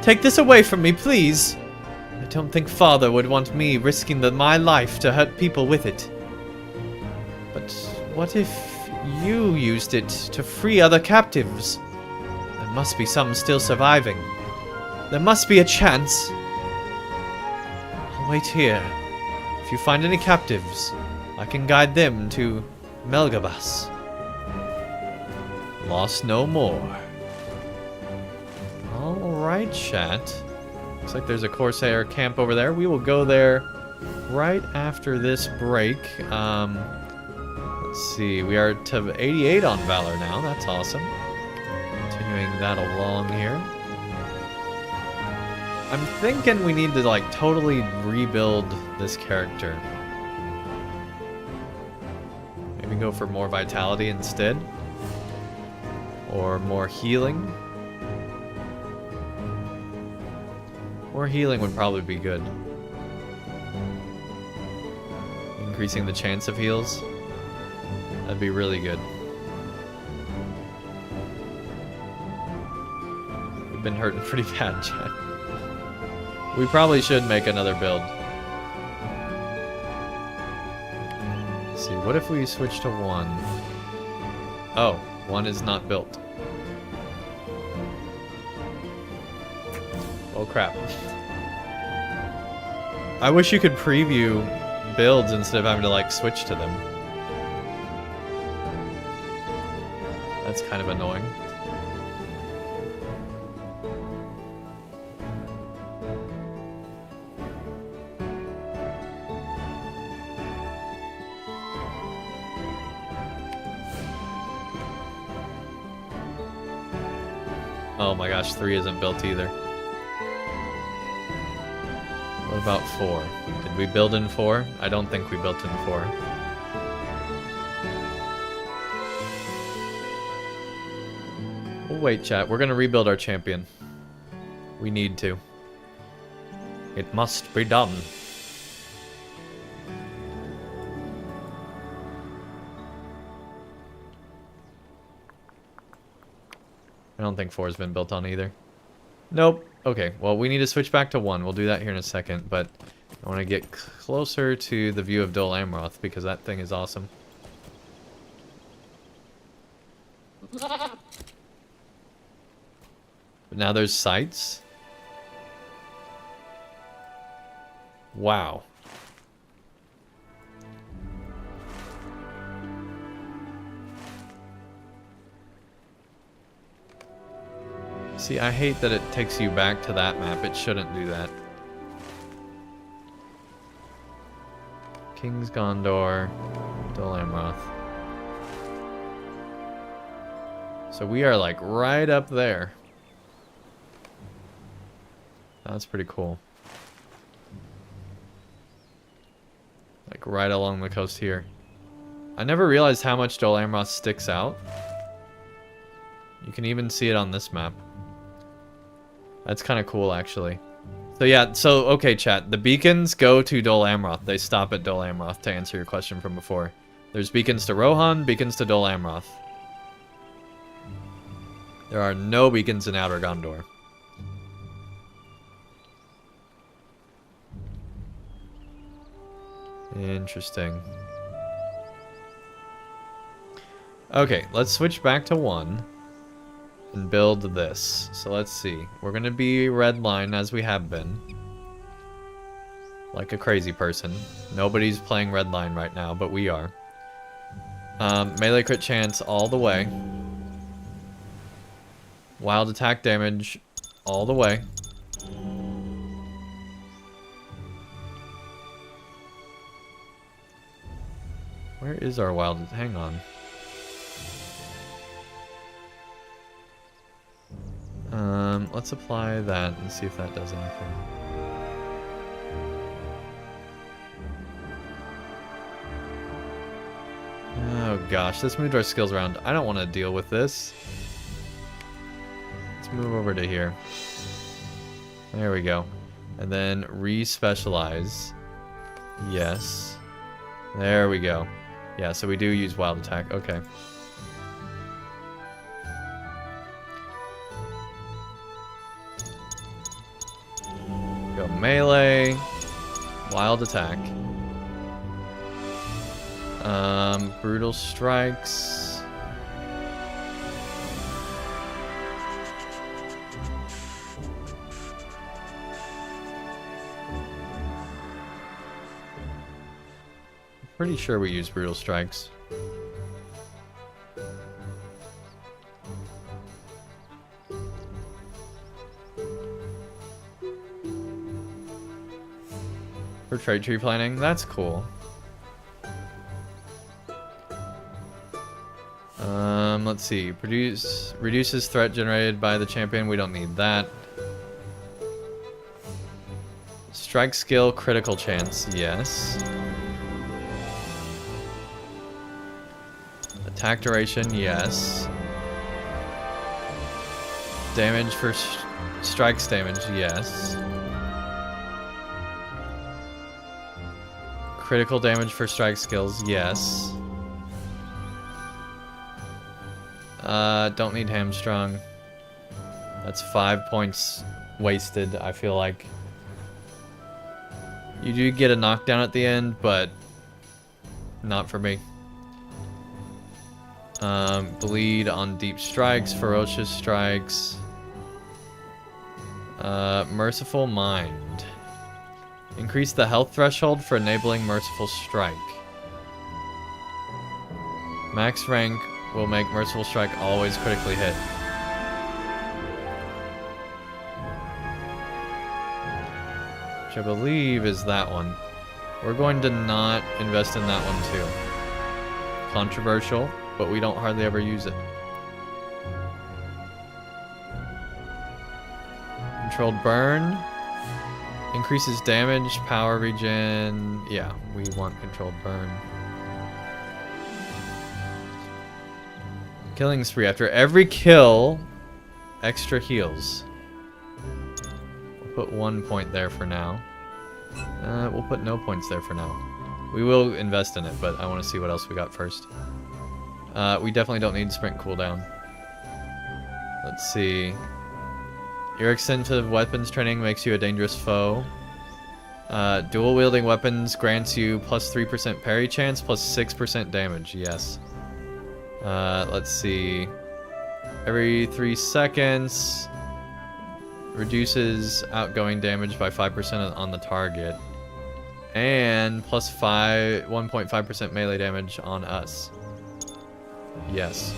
Take this away from me, please. I don't think Father would want me risking my life to hurt people with it. But what if you used it to free other captives? There must be some still surviving. There must be a chance. I'll wait here. If you find any captives, I can guide them to Melgabas. Lost no more. Alright, chat. Looks like there's a Corsair camp over there. We will go there right after this break. Let's see. We are to 88 on Valor now. That's awesome. Continuing that along here. I'm thinking we need to, like, totally rebuild this character. Maybe go for more vitality instead. Or more healing. More healing would probably be good. Increasing the chance of heals. That'd be really good. We've been hurting pretty bad, chat. We probably should make another build. Let's see, what if we switch to 1? Oh, 1 is not built. Oh crap. I wish you could preview builds instead of having to like switch to them. That's kind of annoying. Oh my gosh, 3 isn't built either. What about 4? Did we build in 4? I don't think we built in 4. We'll wait, chat. We're gonna rebuild our champion. We need to. It must be done. I don't think 4 has been built on either. Nope. Okay, well, we need to switch back to 1. We'll do that here in a second, but I want to get closer to the view of Dol Amroth because that thing is awesome. But now there's sights. Wow. See, I hate that it takes you back to that map. It shouldn't do that. King's Gondor, Dol Amroth. So we are like right up there. That's pretty cool. Like right along the coast here. I never realized how much Dol Amroth sticks out. You can even see it on this map. That's kind of cool, actually. So yeah, so okay, chat. The beacons go to Dol Amroth. They stop at Dol Amroth, to answer your question from before. There's beacons to Rohan, beacons to Dol Amroth. There are no beacons in Outer Gondor. Interesting. Okay, let's switch back to 1 and build this. So let's see. We're gonna be red line as we have been. Like a crazy person. Nobody's playing red line right now, but we are. Melee crit chance all the way. Wild attack damage all the way. Where is our wild? Hang on. Let's apply that and see if that does anything. Oh gosh, let's move our skills around. I don't want to deal with this. Let's move over to here. There we go. And then re-specialize. Yes. There we go. Yeah, so we do use wild attack. Okay. Go melee. Wild attack. Brutal strikes. Pretty sure we use brutal strikes. For trade tree planning, that's cool. Let's see. Reduces threat generated by the champion. We don't need that. Strike skill, critical chance. Yes. Attack duration. Yes. Damage for strikes damage. Yes. Critical damage for strike skills. Yes. Don't need hamstrung. That's 5 points wasted, I feel like. You do get a knockdown at the end, but not for me. Bleed on deep strikes, ferocious strikes. Merciful Mind. Increase the health threshold for enabling Merciful Strike. Max rank will make Merciful Strike always critically hit. Which I believe is that one. We're going to not invest in that one too. Controversial, but we don't hardly ever use it. Controlled Burn. Increases damage, power regen. Yeah, we want Controlled Burn. Killing Spree. After every kill, extra heals. We'll put 1 point there for now. We'll put no points there for now. We will invest in it, but I want to see what else we got first. We definitely don't need sprint cooldown. Let's see. Your extensive weapons training makes you a dangerous foe. Dual wielding weapons grants you plus 3% parry chance, plus 6% damage. Yes. Let's see. Every 3 seconds, reduces outgoing damage by 5% on the target, and plus 1.5% melee damage on us. Yes.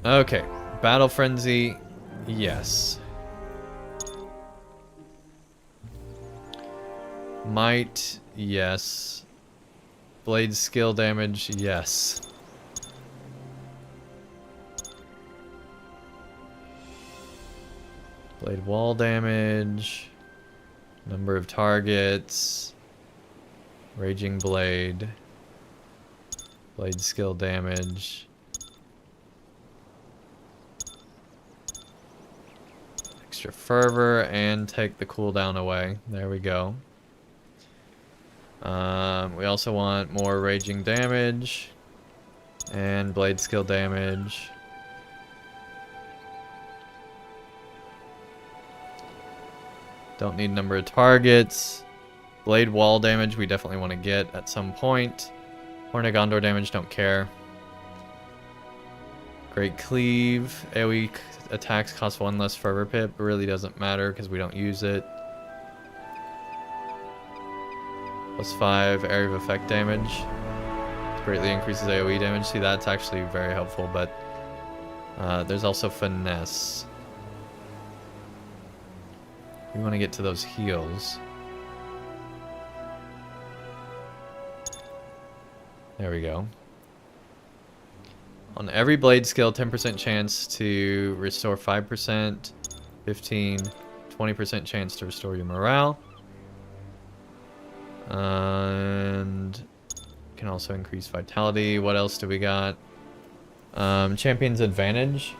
Okay, Battle Frenzy, yes. Might, yes. Blade skill damage, yes. Blade wall damage. Number of targets. Raging Blade. Blade skill damage. extra fervor and take the cooldown away. There we go. We also want more raging damage and blade skill damage. Don't need number of targets. Blade wall damage we definitely want to get at some point. Horn of Gondor damage, don't care. Great Cleave. AoE attacks cost 1 less fervor pip. It really doesn't matter because we don't use it. +5 area of effect damage. Greatly increases AoE damage. See, that's actually very helpful, but there's also finesse. We want to get to those heals. There we go. On every blade skill, 10% chance to restore 5%, 15, 20% chance to restore your morale. And can also increase vitality. What else do we got? Champion's Advantage.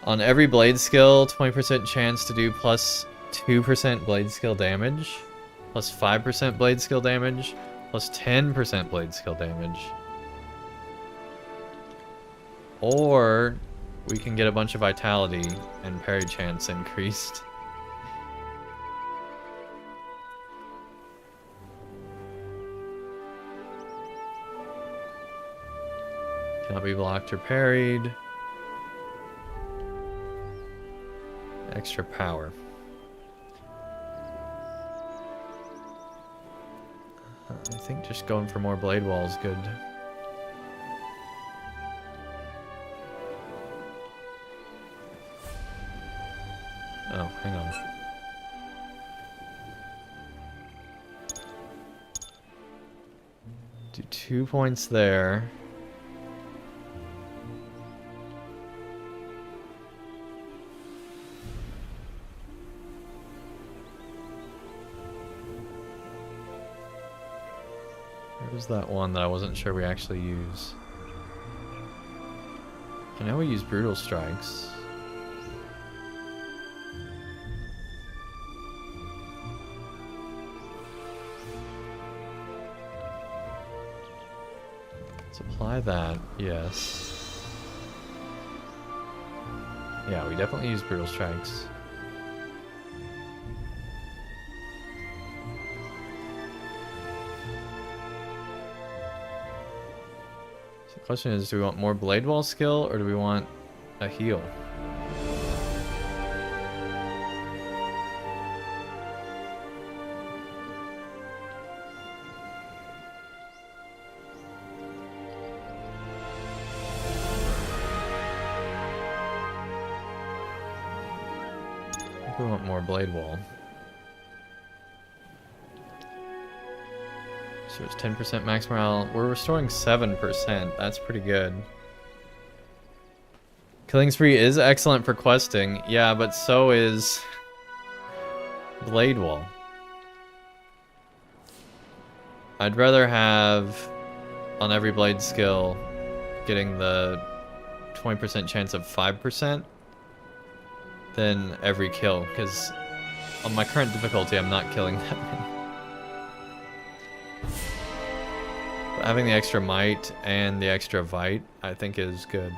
On every blade skill, 20% chance to do plus 2% blade skill damage, plus 5% blade skill damage, plus 10% blade skill damage. Or we can get a bunch of vitality and parry chance increased. Cannot be blocked or parried. Extra power. I think just going for more blade wall is good. Oh, hang on. Do 2 points there. Where's that one that I wasn't sure we actually use? I know we use brutal strikes. Apply that, yes. Yeah, we definitely use brutal strikes. So the question is, do we want more blade wall skill or do we want a heal? We want more blade wall. So it's 10% max morale. We're restoring 7%. That's pretty good. Killing Spree is excellent for questing. Yeah, but so is blade wall. I'd rather have on every blade skill getting the 20% chance of 5%. Than every kill, because on my current difficulty I'm not killing that many. But having the extra might and the extra vite I think is good.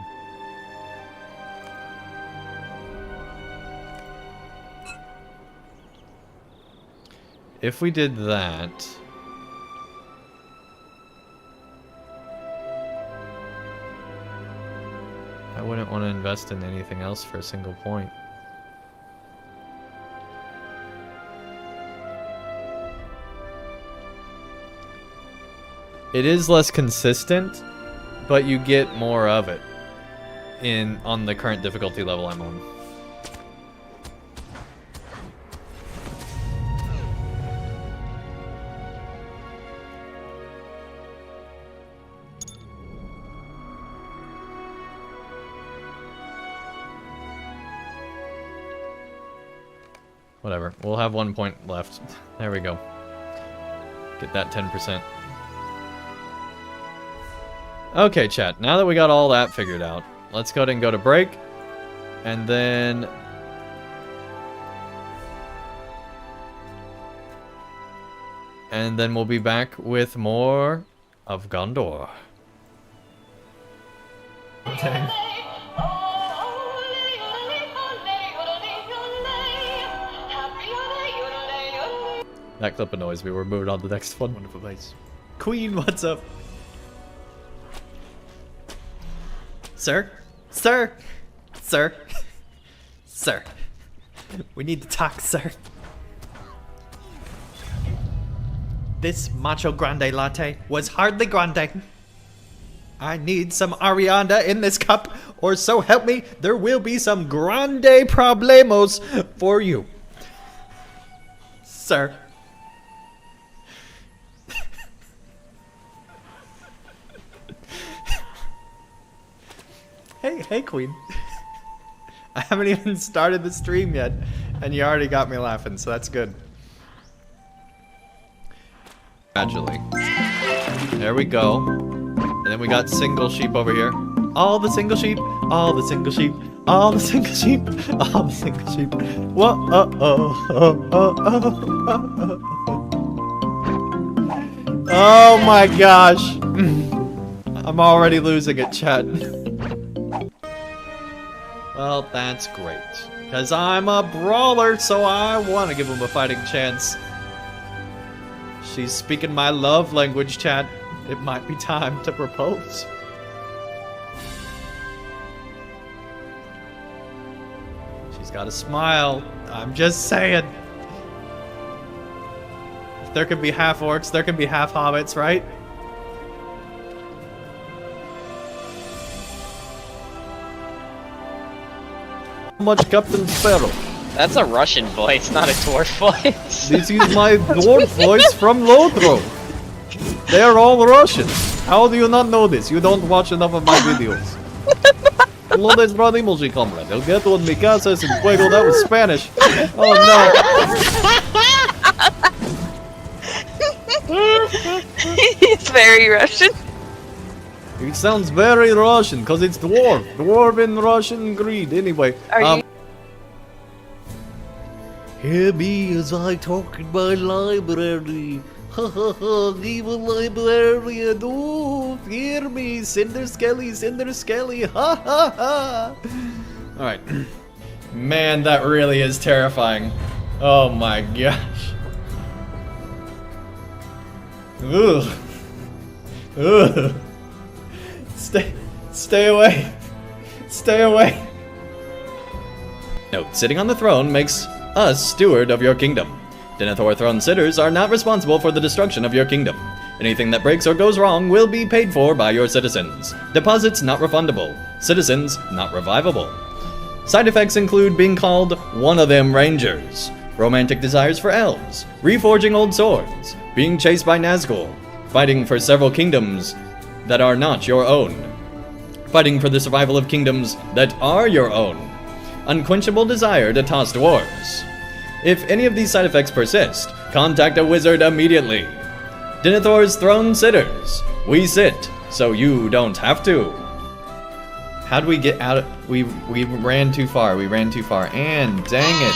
If we did that, I wouldn't want to invest in anything else for a single point. It is less consistent, but you get more of it on the current difficulty level I'm on. Whatever. We'll have 1 point left. There we go. Get that 10%. Okay, chat. Now that we got all that figured out, let's go ahead and go to break. And then And then we'll be back with more of Gondor. Okay. That clip annoys me. We're moving on to the next one. Wonderful place. Queen, what's up? Sir? Sir? Sir? Sir? We need to talk, sir. This Macho Grande latte was hardly grande. I need some Arianda in this cup, or so help me, there will be some grande problemos for you. Sir. Hey, Queen. I haven't even started the stream yet, and you already got me laughing, so that's good. Gradually. There we go. And then we got single sheep over here. All the single sheep, all the single sheep, all the single sheep, all the single sheep. Whoa, oh my gosh. I'm already losing it, chat. Well, that's great. Because I'm a brawler, so I want to give him a fighting chance. She's speaking my love language, chat. It might be time to propose. She's got a smile. I'm just saying. If there can be half orcs, there can be half hobbits, right? Much Captain Sparrow. That's a Russian voice, not a dwarf voice. This is my dwarf voice from LOTRO. They are all Russian. How do you not know this? You don't watch enough of my videos. Lodes Bradimolji, comrade. El Gato en mi casa es en fuego. That was Spanish. Oh no. He's very Russian. It sounds very Russian because it's dwarf. Dwarven Russian greed. Anyway. Hear me as I talk in my library. Ha ha ha, evil librarian. Oh, hear me. Cinder Skelly, Cinder Skelly. Ha ha ha. Alright. Man, that really is terrifying. Oh my gosh. Ugh. Ugh. Stay away. Stay away. Note, sitting on the throne makes us steward of your kingdom. Denethor throne sitters are not responsible for the destruction of your kingdom. Anything that breaks or goes wrong will be paid for by your citizens. Deposits not refundable. Citizens not revivable. Side effects include being called one of them rangers, romantic desires for elves, reforging old swords, being chased by Nazgul, fighting for several kingdoms that are not your own, fighting for the survival of kingdoms that are your own, unquenchable desire to toss dwarves. If any of these side effects persist, contact a wizard immediately. Denethor's throne sitters. We sit, so you don't have to. How do we get out of... We ran too far. We ran too far. And dang it.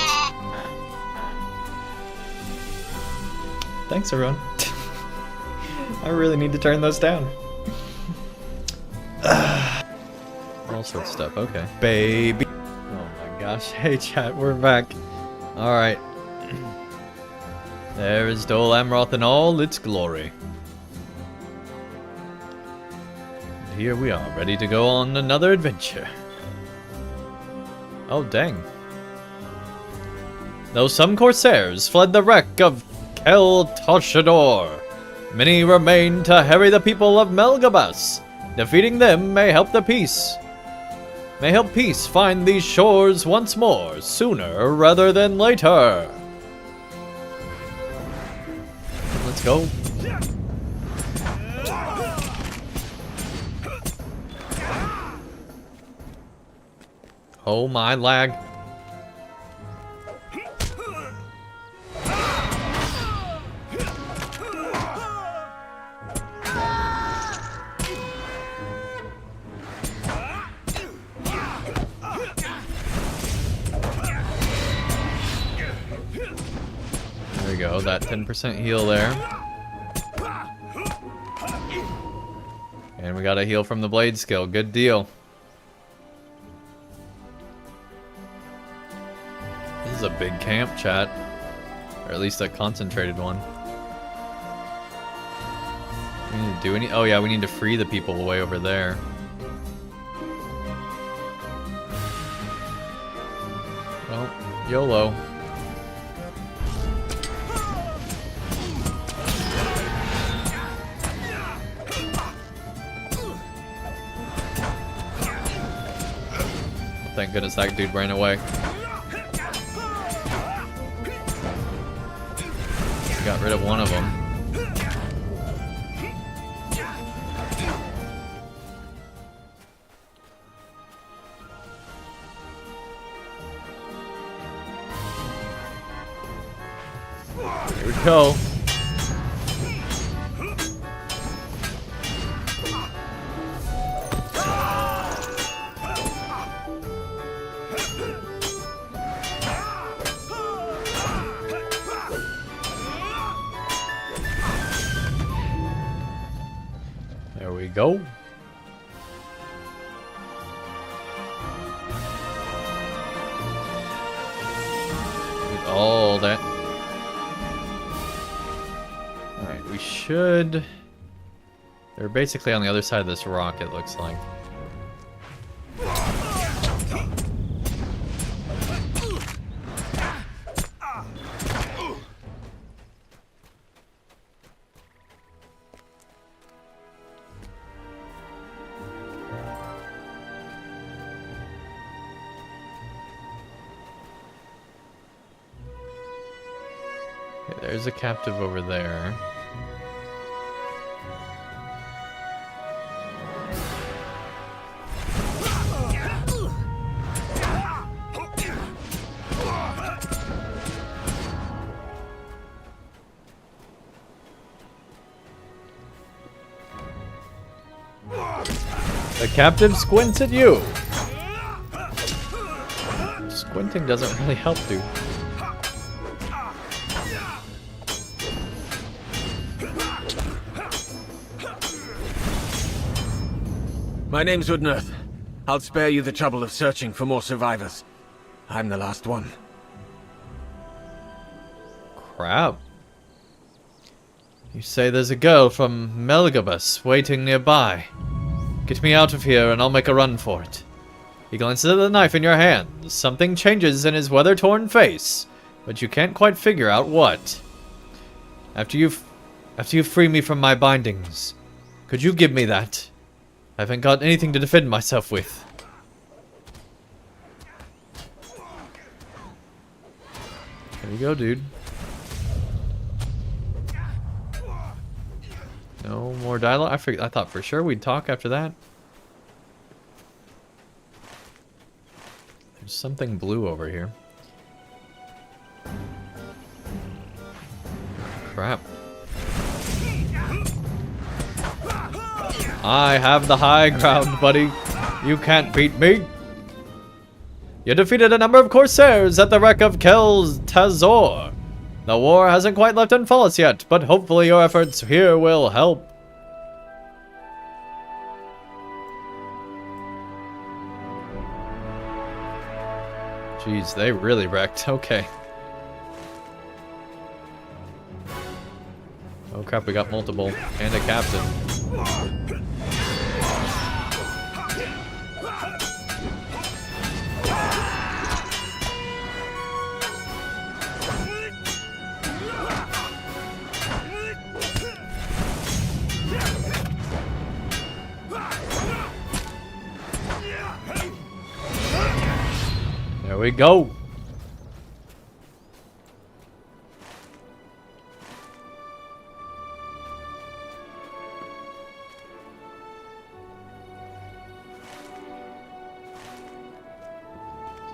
Thanks, everyone. I really need to turn those down. All sorts of stuff. Okay. Baby. Oh my gosh. Hey, chat. We're back. Alright. There is Dol Amroth in all its glory. And here we are, ready to go on another adventure. Oh, dang. Though some Corsairs fled the wreck of Kel Toshador, many remain to harry the people of Melgabas. Defeating them may help the peace. May help peace find these shores once more, sooner rather than later. Let's go. Oh my lag. There we go, that 10% heal there. And we got a heal from the blade skill. Good deal. This is a big camp, chat. Or at least a concentrated one. We need to do any... Oh yeah, we need to free the people way over there. Well, YOLO. Thank goodness that dude ran away. Got rid of one of them. Here we go. There we go. Get all that. Alright, we should... They're basically on the other side of this rock, it looks like. Okay, there's a captive over there. The captive squints at you. Squinting doesn't really help, dude. My name's Udnerth. I'll spare you the trouble of searching for more survivors. I'm the last one. Crap. You say there's a girl from Melgabus waiting nearby. Get me out of here and I'll make a run for it. He glances at the knife in your hand. Something changes in his weather-torn face, but you can't quite figure out what. After you free me from my bindings, could you give me that? I haven't got anything to defend myself with. There you go, dude. No more dialogue? I thought for sure we'd talk after that. There's something blue over here. Crap. I have the high ground, buddy. You can't beat me. You defeated a number of Corsairs at the wreck of Kel's Tazor. The war hasn't quite left in Fallis yet, but hopefully your efforts here will help. Jeez, they really wrecked. Okay. Oh crap, we got multiple. And a captain. There we go.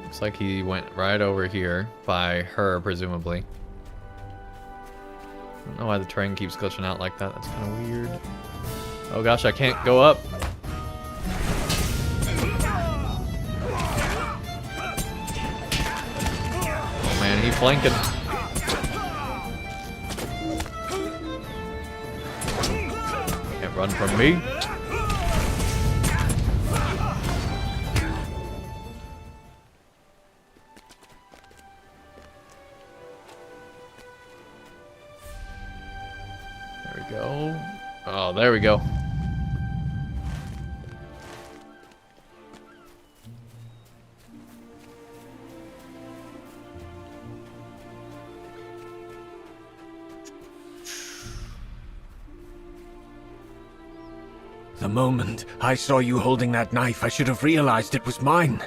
Looks like he went right over here by her, presumably. I don't know why the terrain keeps glitching out like that. That's kind of weird. Oh gosh, I can't go up. Man, he flanking. Can't run from me. There we go. Oh, there we go. The moment I saw you holding that knife, I should have realized it was mine.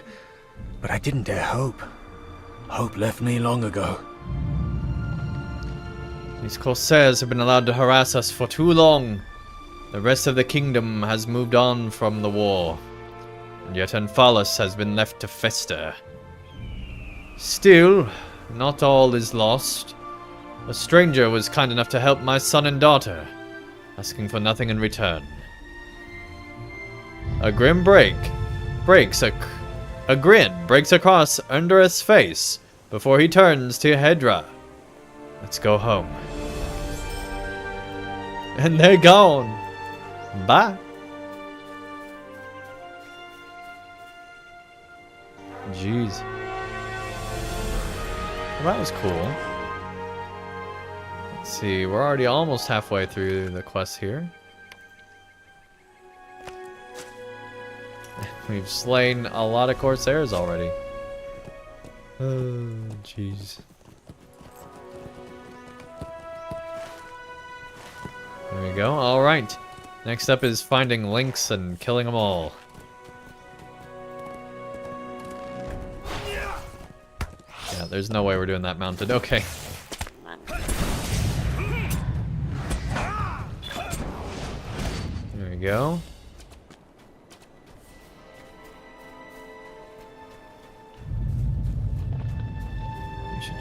But I didn't dare hope. Hope left me long ago. These Corsairs have been allowed to harass us for too long. The rest of the kingdom has moved on from the war, and yet Ena-las has been left to fester. Still, not all is lost. A stranger was kind enough to help my son and daughter, asking for nothing in return. A grin breaks across Undereth's face before he turns to Hedra. Let's go home. And they're gone. Bye. Jeez. Well, that was cool. Let's see, we're already almost halfway through the quest here. We've slain a lot of Corsairs already. Oh, jeez. There we go. Alright. Next up is finding Lynx and killing them all. Yeah, there's no way we're doing that mounted. Okay. There we go.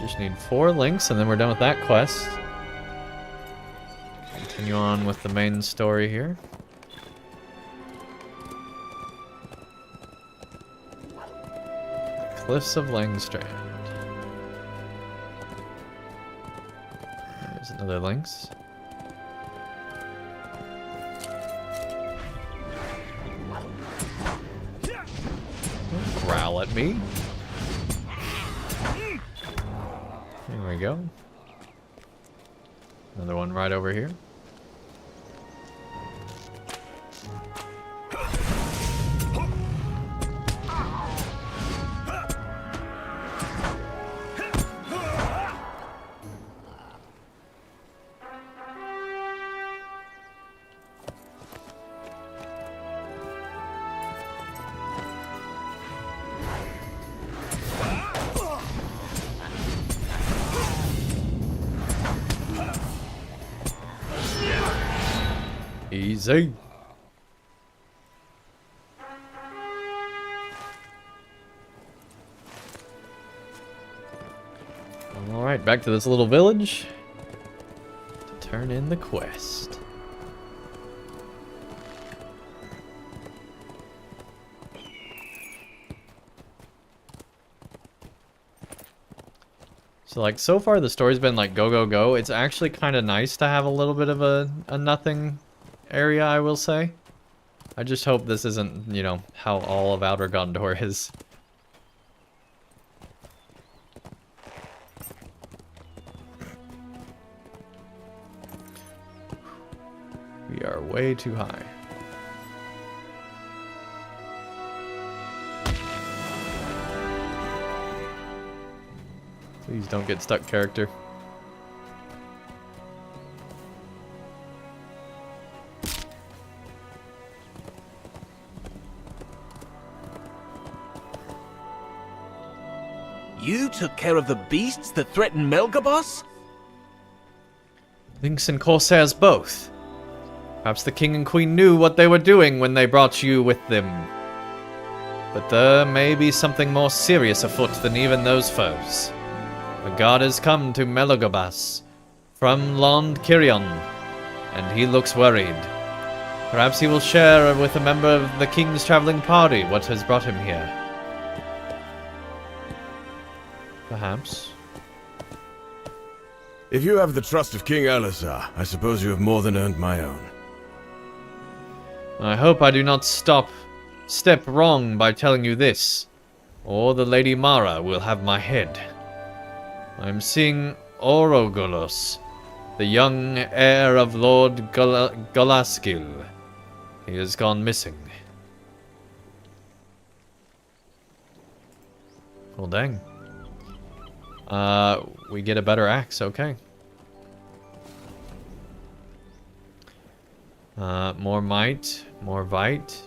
Just need 4 links and then we're done with that quest. Continue on with the main story here. Cliffs of Langstrand. There's another links. Don't growl at me. There we go. Another one right over here. Easy. Alright, back to this little village to turn in the quest. So like so far the story's been like go go go. It's actually kind of nice to have a little bit of a nothing area, I will say. I just hope this isn't, you know, how all of Outer Gondor is. We are way too high. Please don't get stuck, character. You took care of the beasts that threaten Melgabos? Lynx and Corsairs both. Perhaps the king and queen knew what they were doing when they brought you with them. But there may be something more serious afoot than even those foes. A god has come to Melgabos from Lond Kirion, and he looks worried. Perhaps he will share with a member of the king's traveling party what has brought him here. Perhaps. If you have the trust of King Elazar, I suppose you have more than earned my own. I hope I do not step wrong by telling you this, or the Lady Mara will have my head. I am seeing Orogolos, The young heir of Lord Galaskil. He has gone missing. Well, dang. We get a better axe, okay. More might, more vite.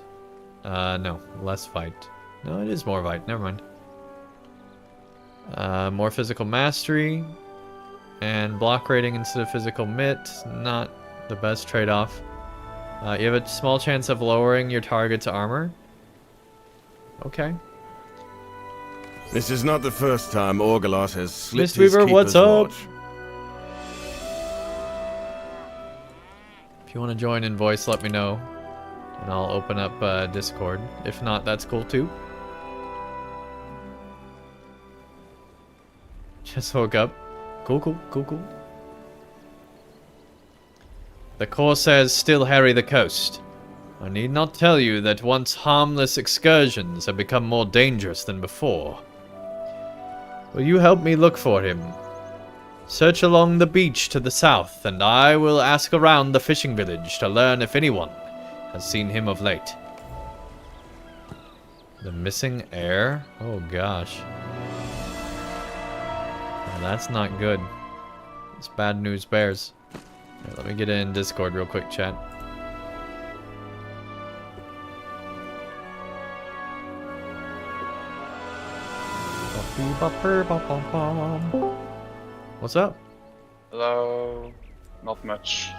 No, less vite. No, it is more vite, never mind. More physical mastery. And block rating instead of physical mitt. Not the best trade-off. You have a small chance of lowering your target's armor. Okay. This is not the first time Orgalos has slipped his Mistweaver, what's up? watch. If you want to join in voice, let me know. And I'll open up Discord. If not, that's cool too. Just woke up. Cool, cool, cool, cool. The Corsairs still harry the coast. I need not tell you that once harmless excursions have become more dangerous than before. Will you help me look for him? Search along the beach to the south, and I will ask around the fishing village to learn if anyone has seen him of late. The missing heir? Oh gosh. Well, that's not good. It's bad news bears. Here, let me get in Discord real quick, chat. What's up? Hello. Not much.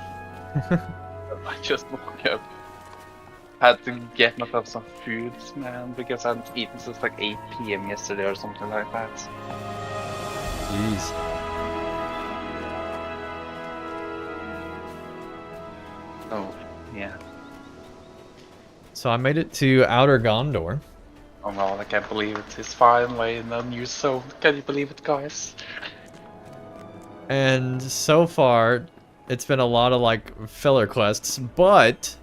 I just woke up. Had to get myself some food, man, because I hadn't eaten since like 8 PM yesterday or something like that. Jeez. Oh, yeah. So I made it to Outer Gondor. Oh no, I can't believe it. It's finally in a new zone. Can you believe it, guys? And so far, it's been a lot of like filler quests, but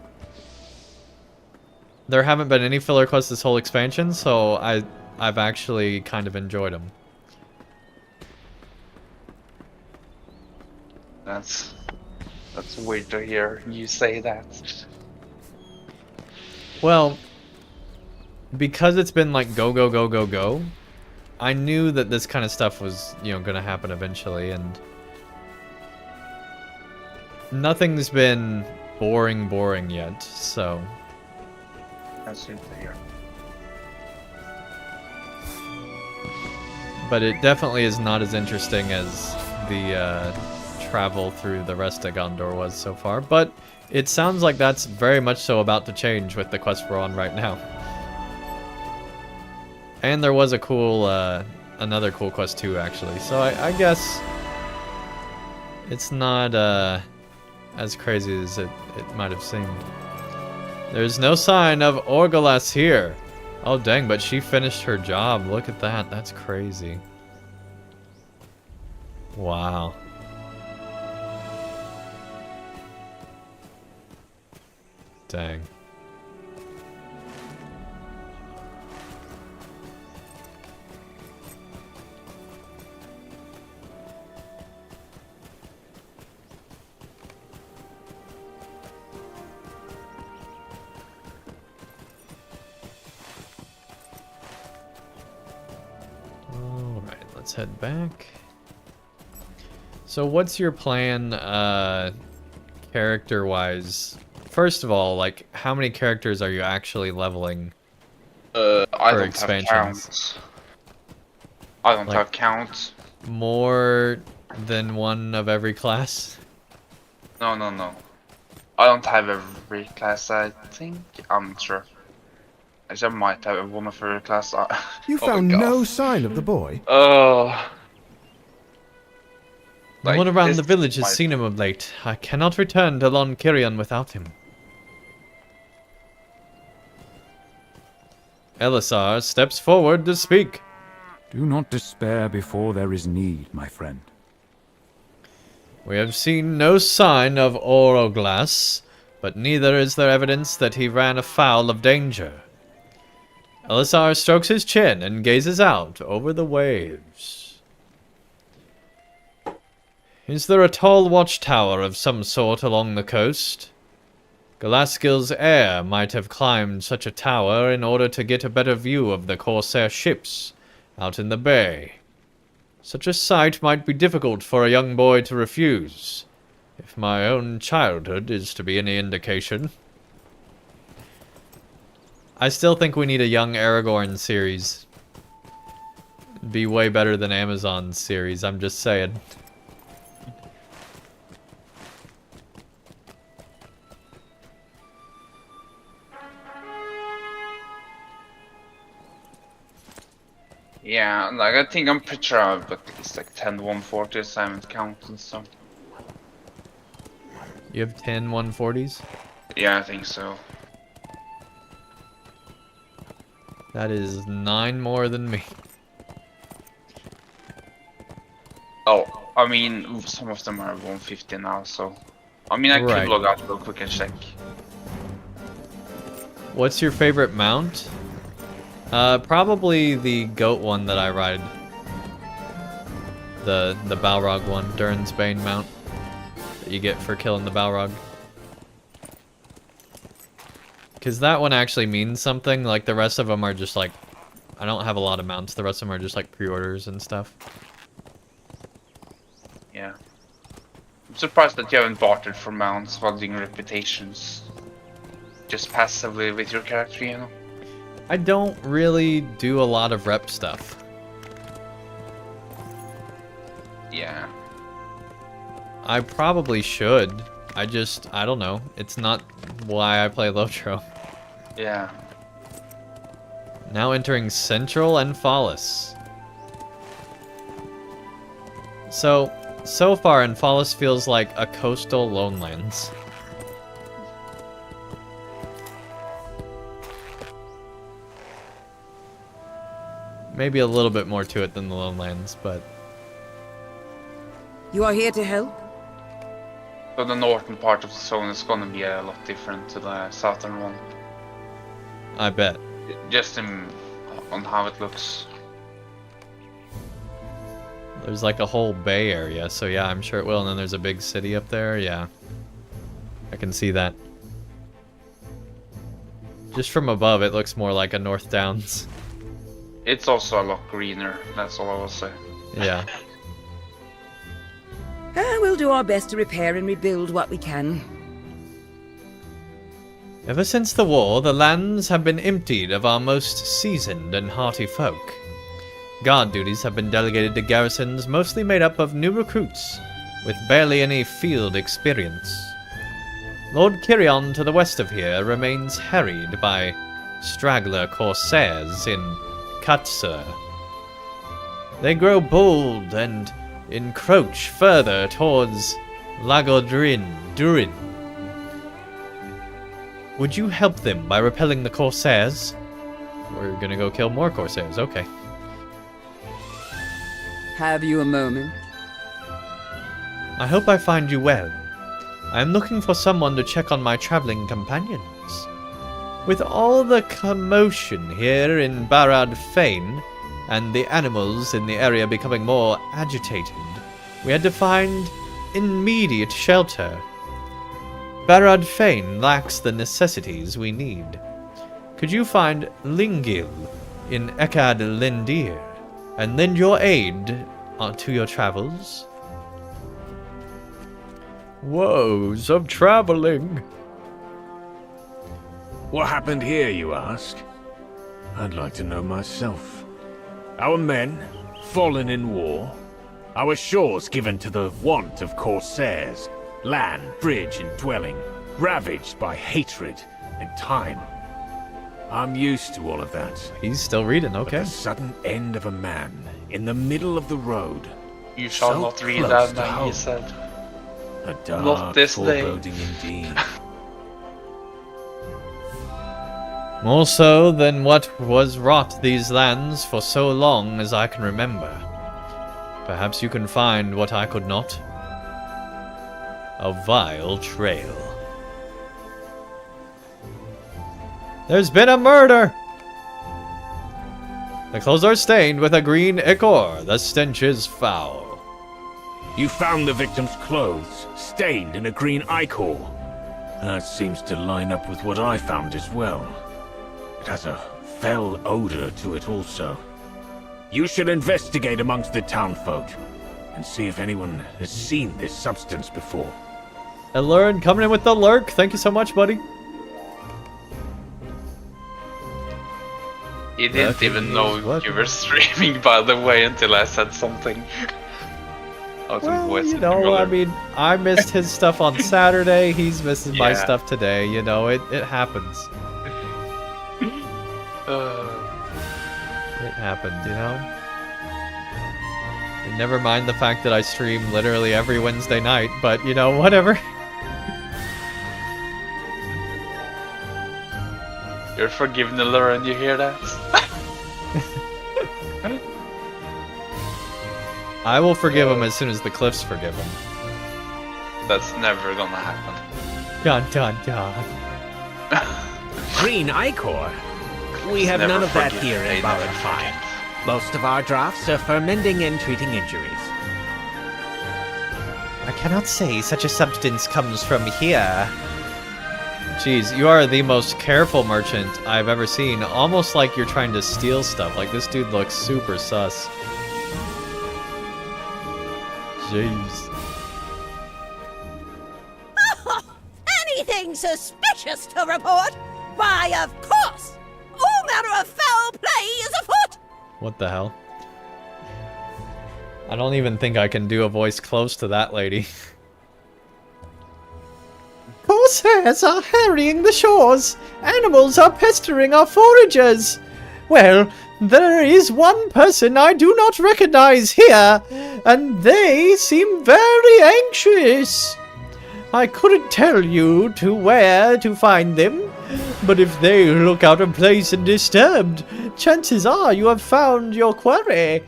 there haven't been any filler quests this whole expansion, so I've actually kind of enjoyed them. That's weird to hear you say that. Well, because it's been like go, go, go, go, go, I knew that this kind of stuff was, you know, gonna happen eventually, and nothing's been boring yet, so. That's good to hear. But it definitely is not as interesting as the travel through the rest of Gondor was so far, but it sounds like that's very much so about to change with the quest we're on right now. And there was a cool, another cool quest too, actually, so I guess it's not as crazy as it might have seemed. There's no sign of Orgalas here. Oh dang, but she finished her job. Look at that. That's crazy. Wow. Dang. Alright, let's head back. So what's your plan, character-wise? First of all, like, how many characters are you actually leveling I for don't expansions? have counts. I don't have counts. More than one of every class? No. I don't have every class, I think. I'm not sure. Actually, I might have one of every class. You Oh my found God. no sign of the boy? No Like, one around this the village has might- seen him of late. I cannot return to Lon Kirion without him. Elisar steps forward to speak. Do not despair before there is need, my friend. We have seen no sign of Oroglas, but neither is there evidence that he ran afoul of danger. Elisar strokes his chin and gazes out over the waves. Is there a tall watchtower of some sort along the coast? Galaskil's heir might have climbed such a tower in order to get a better view of the Corsair ships out in the bay. Such a sight might be difficult for a young boy to refuse, if my own childhood is to be any indication. I still think we need a young Aragorn series. It'd be way better than Amazon's series, I'm just saying. Yeah, like I think I'm pretty sure I've got at least like 10 140s, I haven't counted, so. You have 10 140s? Yeah, I think so. That is 9 more than me. Oh, I mean, some of them are 150 now, so. I mean, I could log out real quick and check. What's your favorite mount? Probably the goat one that I ride. The Balrog one, Durin's Bane mount that you get for killing the Balrog. Because that one actually means something, like the rest of them are just like, I don't have a lot of mounts, the rest of them are just like pre-orders and stuff. Yeah. I'm surprised that you haven't bartered for mounts while doing reputations. Just passively with your character, you know? I don't really do a lot of rep stuff. Yeah. I probably should. I don't know. It's not why I play LOTRO. Yeah. Now entering Central and Fallis. So far Fallis feels like a coastal lonelands. Maybe a little bit more to it than the Lonelands, but... You are here to help? So the northern part of the zone is gonna be a lot different to the southern one. I bet. Just on how it looks. There's like a whole bay area, so yeah, I'm sure it will. And then there's a big city up there, yeah. I can see that. Just from above, it looks more like a North Downs. It's also a lot greener, that's all I will say. Yeah. We'll do our best to repair and rebuild what we can. Ever since the war, the lands have been emptied of our most seasoned and hearty folk. Guard duties have been delegated to garrisons mostly made up of new recruits, with barely any field experience. Lord Kirion to the west of here remains harried by straggler Corsairs in Katsur. They grow bold and encroach further towards Durin. Would you help them by repelling the Corsairs? We're gonna go kill more Corsairs, okay. Have you a moment? I hope I find you well. I am looking for someone to check on my traveling companions. With all the commotion here in Barad Fane, and the animals in the area becoming more agitated, we had to find immediate shelter. Barad Fane lacks the necessities we need. Could you find Lingil in Ekad Lendir, and lend your aid to your travels? Woes of traveling. What happened here, you ask? I'd like to know myself. Our men, fallen in war. Our shores given to the want of Corsairs. Land, bridge, and dwelling, ravaged by hatred and time. I'm used to all of that. He's still reading, okay. But the sudden end of a man in the middle of the road. You shall so not read close that, to man, home. he said. A dark Not this day. foreboding indeed. More so than what was wrought these lands for so long as I can remember. Perhaps you can find what I could not. A vile trail. There's been a murder! The clothes are stained with a green ichor. The stench is foul. You found the victim's clothes, stained in a green ichor. That seems to line up with what I found as well. It has a foul odor to it also. You should investigate amongst the townfolk and see if anyone has seen this substance before. Allurin coming in with the lurk. Thank you so much, buddy. He didn't even know you were streaming, by the way, until I said something. Well, you know, I mean, I missed his stuff on Saturday. He's missing my stuff today. You know, it happens. It happened, you know? And never mind the fact that I stream literally every Wednesday night, but, you know, whatever. You're forgiven, Lauren, you hear that? I will forgive him as soon as the Cliffs forgive him. That's never gonna happen. Dun dun dun. Green ichor? We have none of that here in Barenfire. Most of our drafts are for mending and treating injuries. I cannot say such a substance comes from here. Jeez, you are the most careful merchant I've ever seen. Almost like you're trying to steal stuff. Like, this dude looks super sus. Jeez. Anything suspicious to report? Why, of course! All manner of foul play is afoot! What the hell? I don't even think I can do a voice close to that lady. Corsairs are harrying the shores. Animals are pestering our foragers. Well, there is one person I do not recognize here, and they seem very anxious. I couldn't tell you where to find them, but if they look out of place and disturbed, chances are you have found your quarry.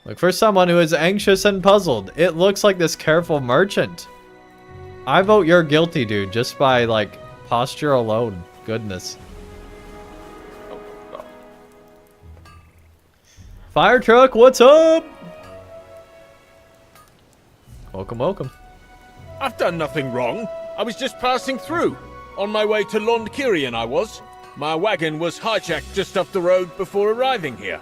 Look for someone who is anxious and puzzled. It looks like this careful merchant. I vote you're guilty, dude, just by, like, posture alone. Goodness. Fire truck, what's up? Welcome, welcome. I've done nothing wrong. I was just passing through. On my way to Londkirian, I was. My wagon was hijacked just up the road before arriving here.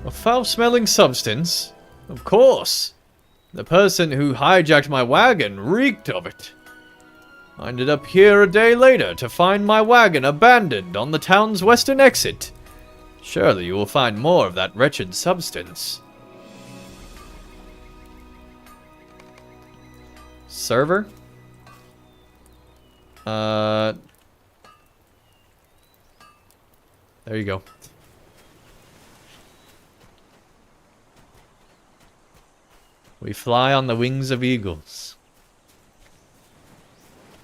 A foul-smelling substance? Of course. The person who hijacked my wagon reeked of it. I ended up here a day later to find my wagon abandoned on the town's western exit. Surely you will find more of that wretched substance. Server? There you go. We fly on the wings of eagles.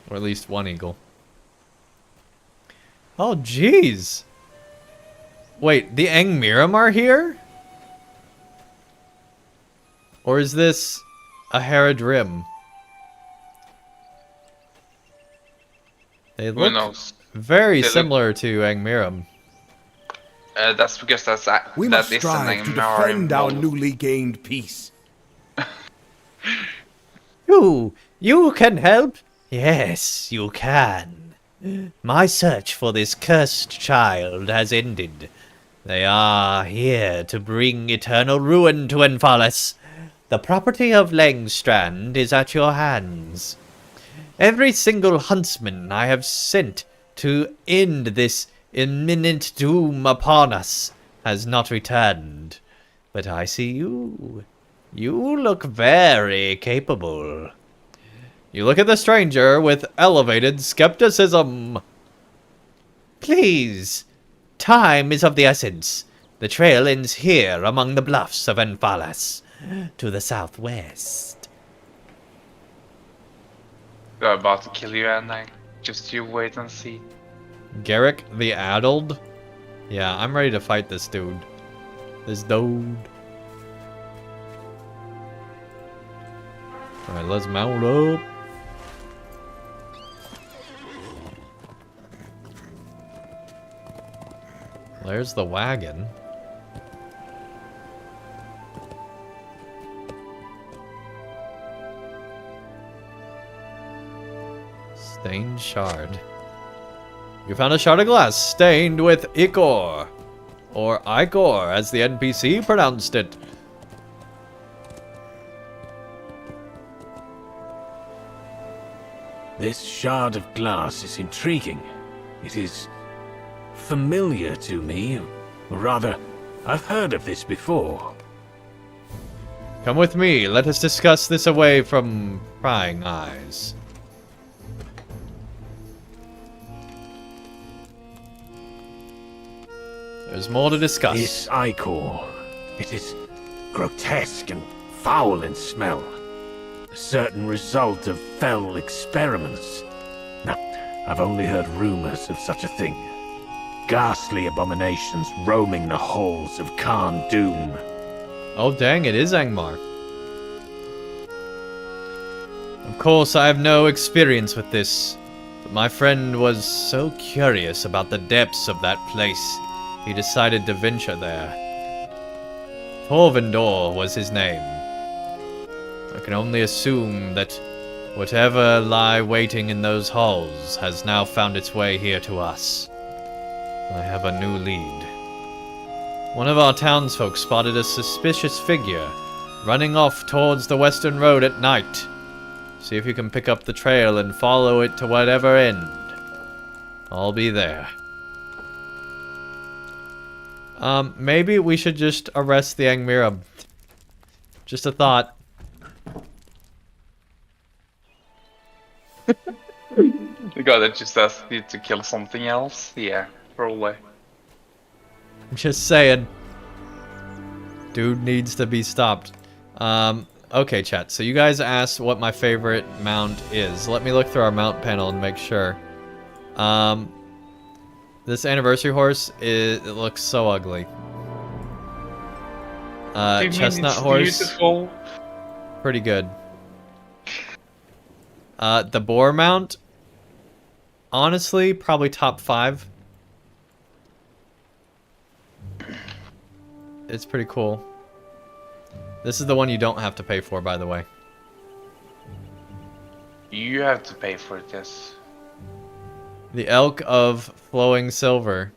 Or at least one eagle. Oh, jeez. Wait, the Angmiram are here? Or is this a Haradrim? They look very similar to Angmiram. That's because we must strive to defend our newly gained peace. You can help? Yes, you can. My search for this cursed child has ended. They are here to bring eternal ruin to Ena-las. The property of Langstrand is at your hands. Every single huntsman I have sent to end this imminent doom upon us has not returned. But I see you. You look very capable. You look at the stranger with elevated skepticism. Please. Time is of the essence. The trail ends here among the bluffs of Ena-las, to the southwest. They're about to kill you, Andang. Just you wait and see. Garrick the Addled? Yeah, I'm ready to fight this dude. This dude. Alright, let's mount up. There's the wagon. Stained shard. You found a shard of glass stained with ichor. Or ichor, as the NPC pronounced it. This shard of glass is intriguing. It is familiar to me. Or rather, I've heard of this before. Come with me. Let us discuss this away from prying eyes. There's more to discuss. This ichor, it is grotesque and foul in smell. A certain result of fell experiments. Now, I've only heard rumors of such a thing. Ghastly abominations roaming the halls of Khan Doom. Oh dang, it is Angmar. Of course, I have no experience with this, but my friend was so curious about the depths of that place, he decided to venture there. Torvendor was his name. I can only assume that whatever lie waiting in those halls has now found its way here to us. I have a new lead. One of our townsfolk spotted a suspicious figure running off towards the western road at night. See if you can pick up the trail and follow it to whatever end. I'll be there. Maybe we should just arrest the Angmira. Just a thought. The guy that just asked you to kill something else? Yeah, probably. I'm just saying. Dude needs to be stopped. Okay, chat. So you guys asked what my favorite mount is. Let me look through our mount panel and make sure. This anniversary horse, it looks so ugly. Chestnut horse. Beautiful. Pretty good. The boar mount. Honestly, probably top 5. It's pretty cool. This is the one you don't have to pay for, by the way. You have to pay for it, yes. The Elk of Flowing Silver.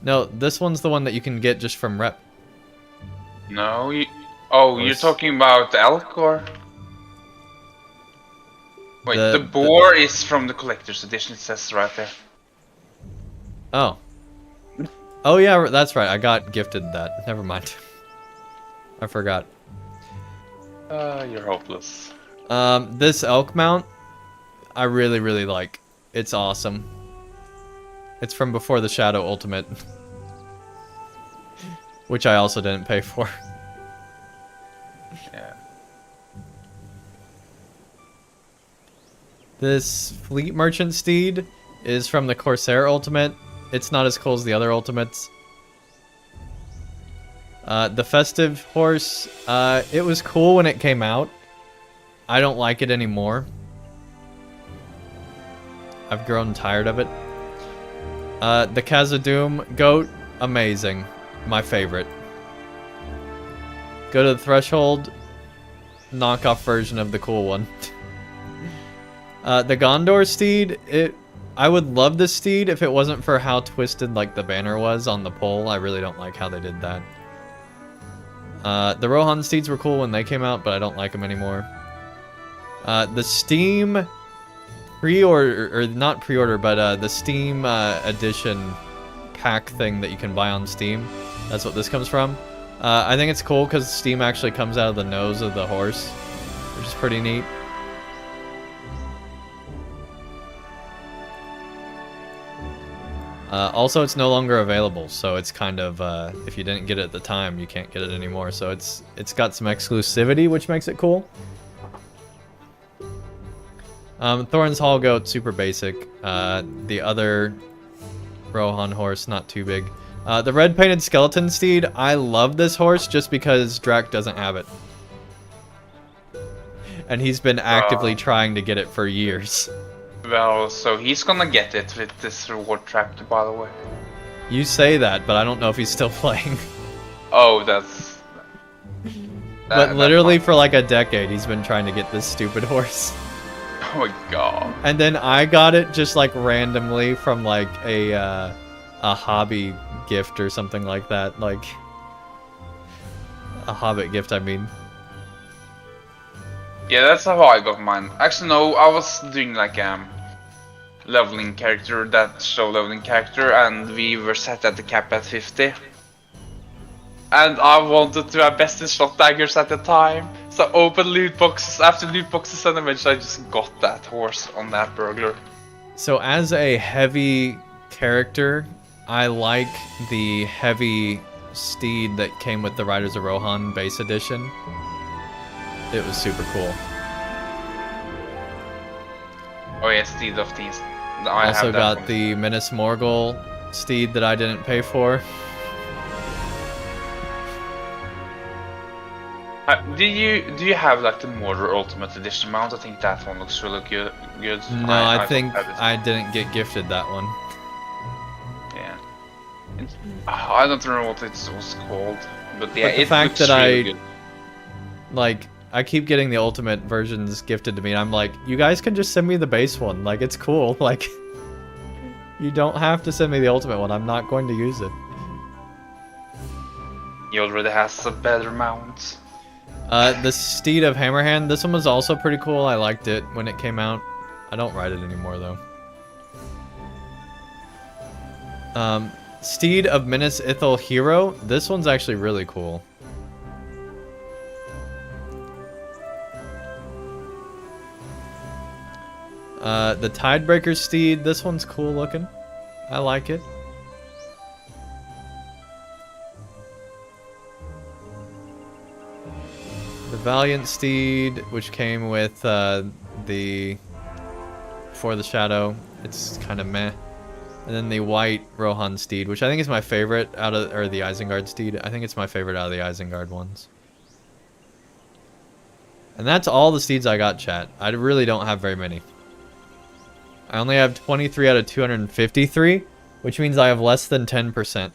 No, this one's the one that you can get just from rep. No, you... Oh, you're talking about elk, or...? Wait, the boar is from the collector's edition, it says right there. Oh. Oh yeah, that's right, I got gifted that. Never mind. I forgot. You're hopeless. This elk mount, I really, really like. It's awesome. It's from before the Shadow Ultimate. Which I also didn't pay for. Yeah. This Fleet Merchant steed is from the Corsair Ultimate. It's not as cool as the other Ultimates. The Festive horse, it was cool when it came out. I don't like it anymore. I've grown tired of it. The Khazad-dûm goat, amazing. My favorite. Go to the Threshold, knockoff version of the cool one. The Gondor steed, I would love this steed if it wasn't for how twisted like the banner was on the pole. I really don't like how they did that. The Rohan steeds were cool when they came out, but I don't like them anymore. The Steam pre-order, or not pre-order, but the Steam edition pack thing that you can buy on Steam. That's what this comes from. I think it's cool because Steam actually comes out of the nose of the horse, which is pretty neat. Also, it's no longer available, so it's kind of, if you didn't get it at the time, you can't get it anymore. So it's got some exclusivity, which makes it cool. Thorin's Hall Goat, super basic. The other Rohan horse, not too big. The red painted skeleton steed, I love this horse just because Drac doesn't have it. And he's been actively trying to get it for years. Well, so he's gonna get it with this reward track, by the way. You say that, but I don't know if he's still playing. Oh, that's... But literally for like a decade, he's been trying to get this stupid horse. Oh my god. And then I got it just like randomly from like a hobby gift or something like that. Like a Hobbit gift, I mean. Yeah, that's how I got mine. Actually, no, I was doing like leveling character, that show leveling character, and we were set at the cap at 50. And I wanted to have best in shot daggers at the time, so I opened loot boxes after loot boxes, and eventually I just got that horse on that burglar. So as a heavy character, I like the heavy steed that came with the Riders of Rohan base edition. It was super cool. Oh yeah, Steed of Thieves. I also got the Minas Morgul steed that I didn't pay for. Do you have like the Mordor Ultimate Edition mount? I think that one looks really good. No, I think I didn't get gifted that one. Yeah. I don't remember what it was called, but yeah, the it fact looks that really good. Like, I keep getting the ultimate versions gifted to me, and I'm like, you guys can just send me the base one. Like, it's cool. Like, you don't have to send me the ultimate one. I'm not going to use it. He already has a better mount. The Steed of Hammerhand, this one was also pretty cool. I liked it when it came out. I don't ride it anymore, though. Steed of Minas Ithil Hero, this one's actually really cool. The Tidebreaker Steed, this one's cool looking. I like it. The Valiant Steed, which came with the Before the Shadow, it's kind of meh. And then the White Rohan Steed, which I think is my favorite out of, or the Isengard Steed. I think it's my favorite out of the Isengard ones. And that's all the steeds I got, chat. I really don't have very many. I only have 23 out of 253, which means I have less than 10%.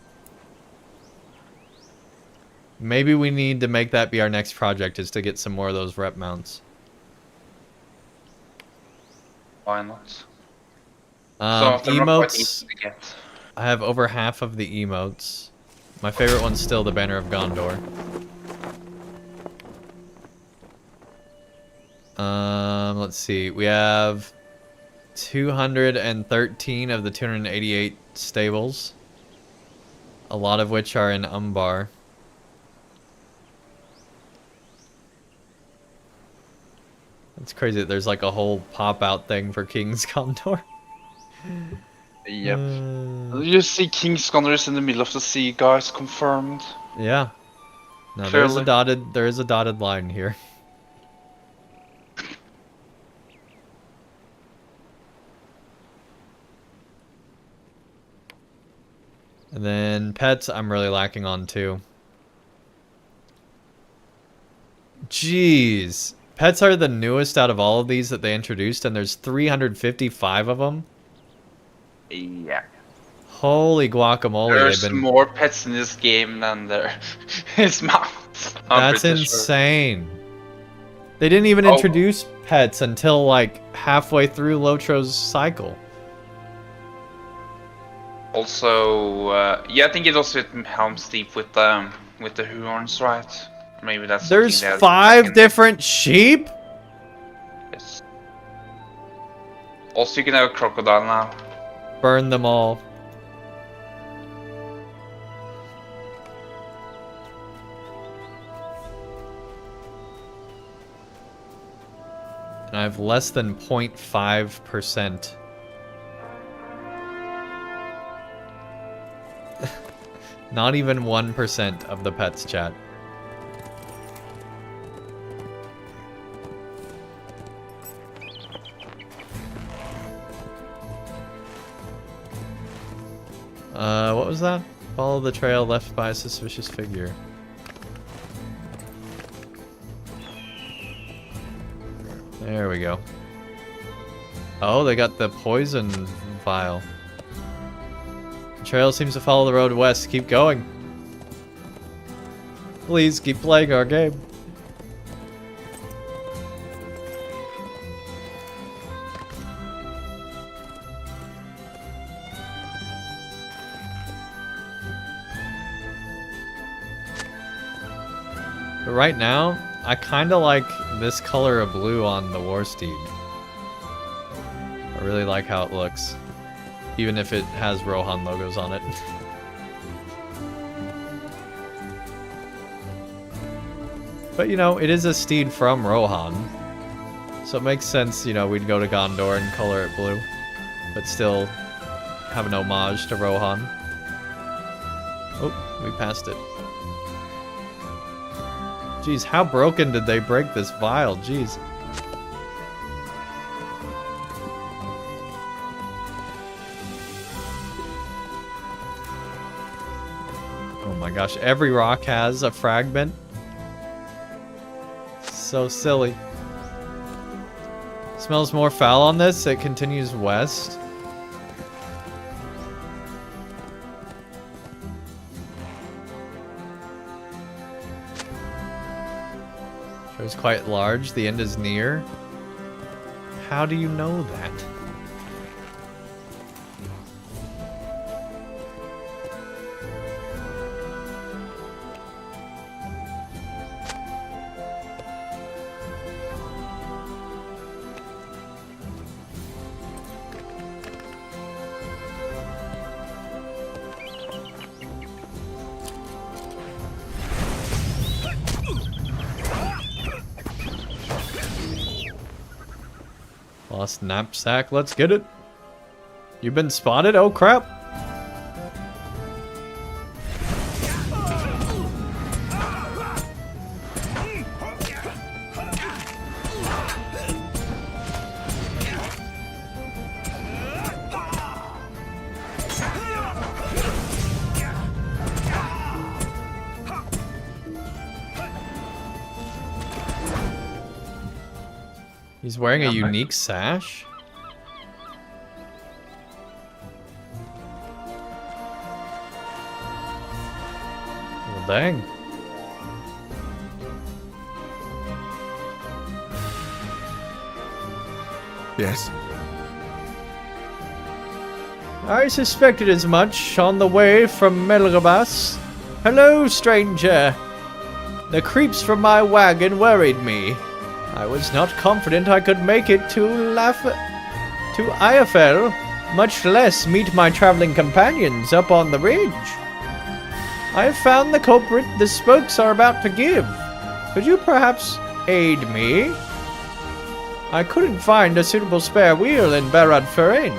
Maybe we need to make that be our next project, is to get some more of those rep mounts. Why not? Emotes, I have over half of the emotes. My favorite one's still the Banner of Gondor. Let's see. We have 213 of the 288 stables, a lot of which are in Umbar. It's crazy that there's like a whole pop-out thing for King's Gondor. Yep. You see King's Gondor is in the middle of the sea, guys. Confirmed. Yeah. No, Clearly. there is a dotted line here. And then pets, I'm really lacking on too. Jeez. Pets are the newest out of all of these that they introduced, and there's 355 of them. Yeah. Holy guacamole. There's more pets in this game than there is mounts. That's insane. They didn't even introduce pets until like halfway through Lotro's cycle. Also, yeah, I think it also hit Helm's Deep with the horns, right? Maybe that's. There's 5 different sheep? Yes. Also, you can have a crocodile now. Burn them all. And I have less than 0.5%. Not even 1% of the pets, chat. What was that? Follow the trail left by a suspicious figure. There we go. Oh, they got the poison vial. The trail seems to follow the road west. Keep going. Please keep playing our game. But right now, I kind of like this color of blue on the War Steed. I really like how it looks. Even if it has Rohan logos on it. But, you know, it is a steed from Rohan. So it makes sense, you know, we'd go to Gondor and color it blue. But still have an homage to Rohan. Oh, we passed it. Jeez, how broken did they break this vial? Jeez. Oh my gosh, every rock has a fragment. So silly. Smells more foul on this. It continues west. Sure, it's quite large. The end is near. How do you know that? Lost knapsack, let's get it. You've been spotted? Oh crap. He's wearing a unique sash? Well, dang. Yes? I suspected as much on the way from Mmorpg. Hello, stranger. The creeps from my wagon worried me. I was not confident I could make it to Iafel, much less meet my traveling companions up on the ridge. I have found the culprit the spokes are about to give. Could you perhaps aid me? I couldn't find a suitable spare wheel in Barad Ferin,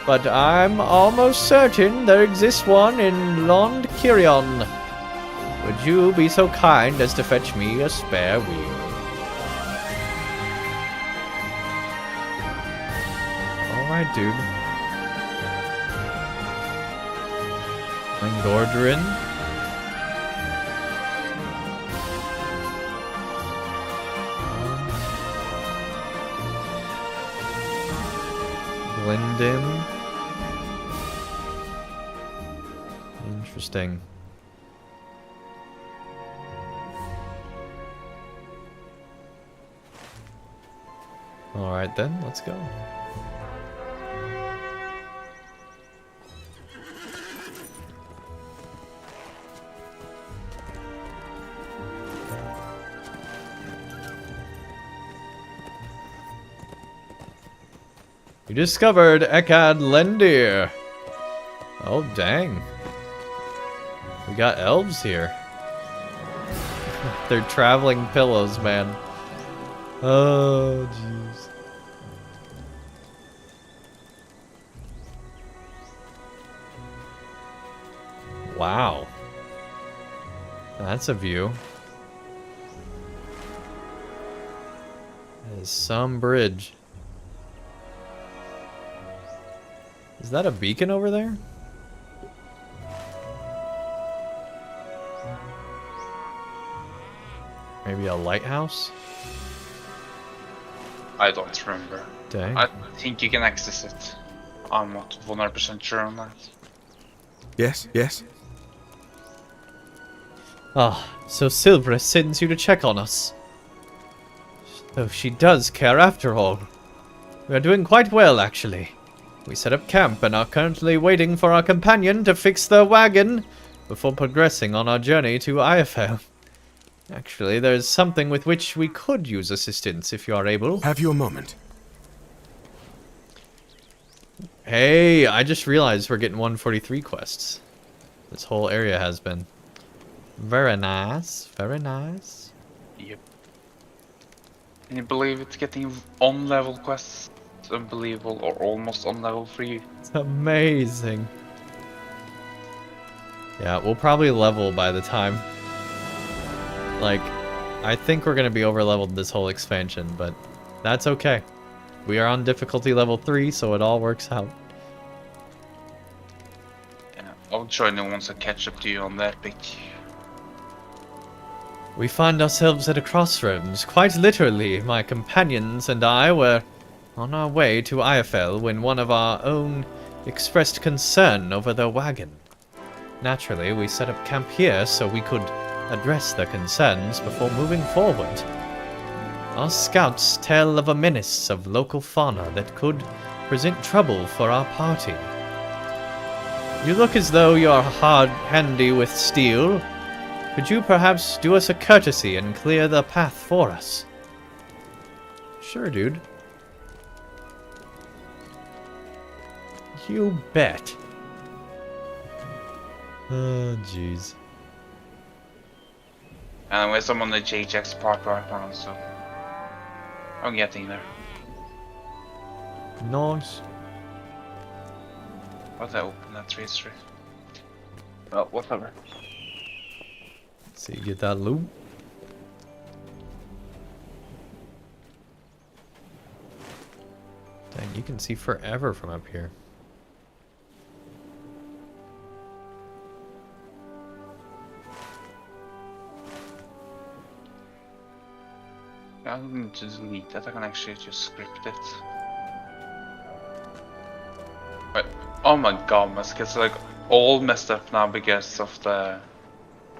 but I'm almost certain there exists one in Lond Kirion. Would you be so kind as to fetch me a spare wheel? Alright, dude. Langordrin. Glyndon. Interesting. Alright then, let's go. You discovered Ekad Lendir. Oh, dang. We got elves here. They're traveling pillows, man. Oh, jeez. Wow. That's a view. That is some bridge. Is that a beacon over there? Maybe a lighthouse? I don't remember. Dang. I think you can access it. I'm not 100% sure on that. Yes, yes. Ah, so Silvra sends you to check on us. So she does care after all. We are doing quite well, actually. We set up camp and are currently waiting for our companion to fix the wagon before progressing on our journey to Iafel. Actually, there's something with which we could use assistance if you are able. Have you a moment? Hey, I just realized we're getting 143 quests. This whole area has been. Very nice, very nice. Yep. Can you believe it's getting on-level quests? It's unbelievable, or almost on-level for you. It's amazing. Yeah, we'll probably level by the time. Like, I think we're gonna be over-leveled this whole expansion, but that's okay. We are on difficulty level 3, so it all works out. Yeah, I'll join you once I catch up to you on the epic. We find ourselves at a crossroads. Quite literally, my companions and I were on our way to Iafel when one of our own expressed concern over their wagon. Naturally, we set up camp here so we could address their concerns before moving forward. Our scouts tell of a menace of local fauna that could present trouble for our party. You look as though you're handy with steel. Could you perhaps do us a courtesy and clear the path for us? Sure, dude. You bet. Oh, jeez. Anyways, I'm on the JJX part right now, so I'm getting there. Nice. But I open that history. Well, whatever. So you get that loot. Dang, you can see forever from up here. I don't need to delete that, I can actually just script it. Wait, oh my god, my skills are like all messed up now because of the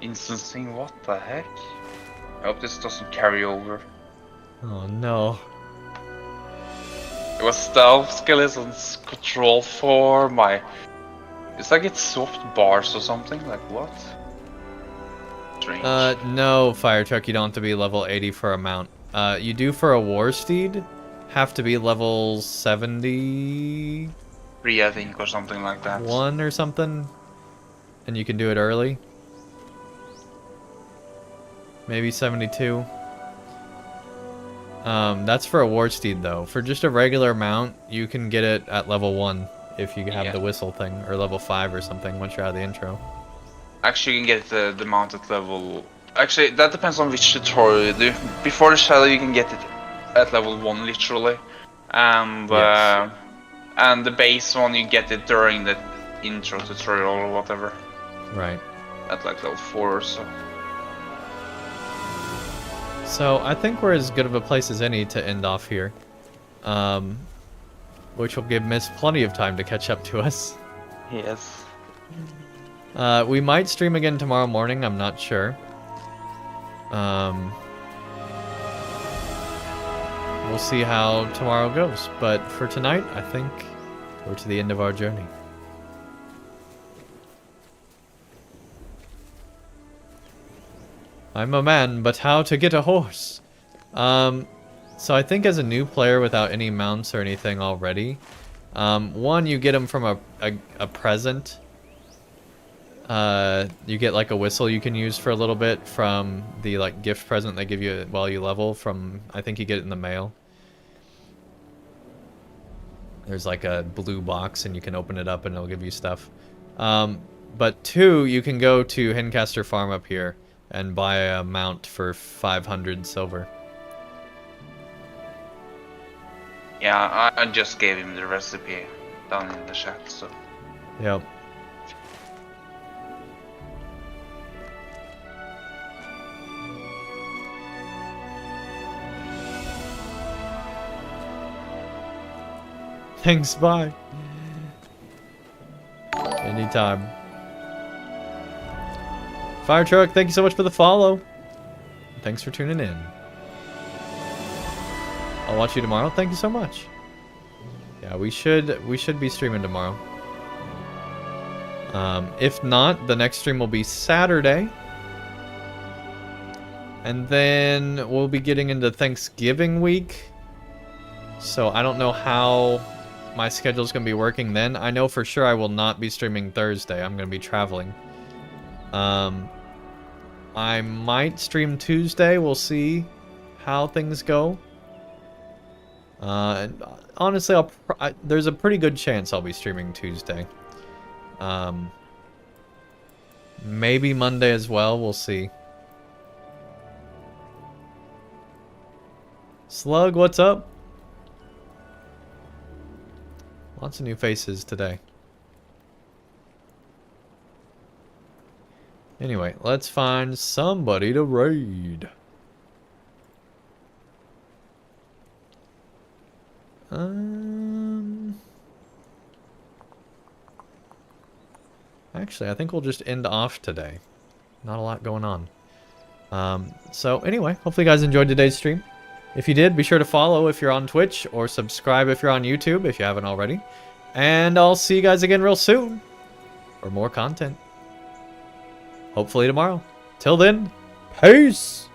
instancing. What the heck? I hope this doesn't carry over. Oh no. It was stealth skills and control for my... It's like it swapped bars or something, like what? Strange. No, Fire Truck, you don't have to be level 80 for a mount. You do for a War Steed, have to be level 70... 3, I think, or something like that. 1 or something, and you can do it early. Maybe 72. That's for a War Steed, though. For just a regular mount, you can get it at level 1 if you have the whistle thing, or level 5 or something once you're out of the intro. Actually, you can get the mount at level... Actually, that depends on which tutorial you do. Before the shadow, you can get it at level 1, literally. And, and the base one, you get it during the intro tutorial or whatever. Right. At like level 4 or so. So, I think we're as good of a place as any to end off here. Which will give Miss plenty of time to catch up to us. Yes. We might stream again tomorrow morning, I'm not sure. We'll see how tomorrow goes, but for tonight, I think we're to the end of our journey. I'm a man, but how to get a horse? So I think as a new player without any mounts or anything already, one, you get them from a present. You get like a whistle you can use for a little bit from the like gift present they give you while you level from, I think you get it in the mail. There's like a blue box and you can open it up and it'll give you stuff. But 2, you can go to Hencaster Farm up here and buy a mount for 500 silver. Yeah, I just gave him the recipe down in the chat, so... Yep. Thanks, bye. Anytime. Fire Truck, thank you so much for the follow. Thanks for tuning in. I'll watch you tomorrow. Thank you so much. Yeah, we should be streaming tomorrow. If not, the next stream will be Saturday. And then we'll be getting into Thanksgiving week. So I don't know how my schedule's going to be working then. I know for sure I will not be streaming Thursday. I'm going to be traveling. I might stream Tuesday. We'll see how things go. And honestly, there's a pretty good chance I'll be streaming Tuesday. Maybe Monday as well. We'll see. Slug, what's up? Lots of new faces today. Anyway, let's find somebody to raid. Actually, I think we'll just end off today. Not a lot going on. So anyway, hopefully you guys enjoyed today's stream. If you did, be sure to follow if you're on Twitch, or subscribe if you're on YouTube if you haven't already. And I'll see you guys again real soon for more content. Hopefully tomorrow. Till then, peace!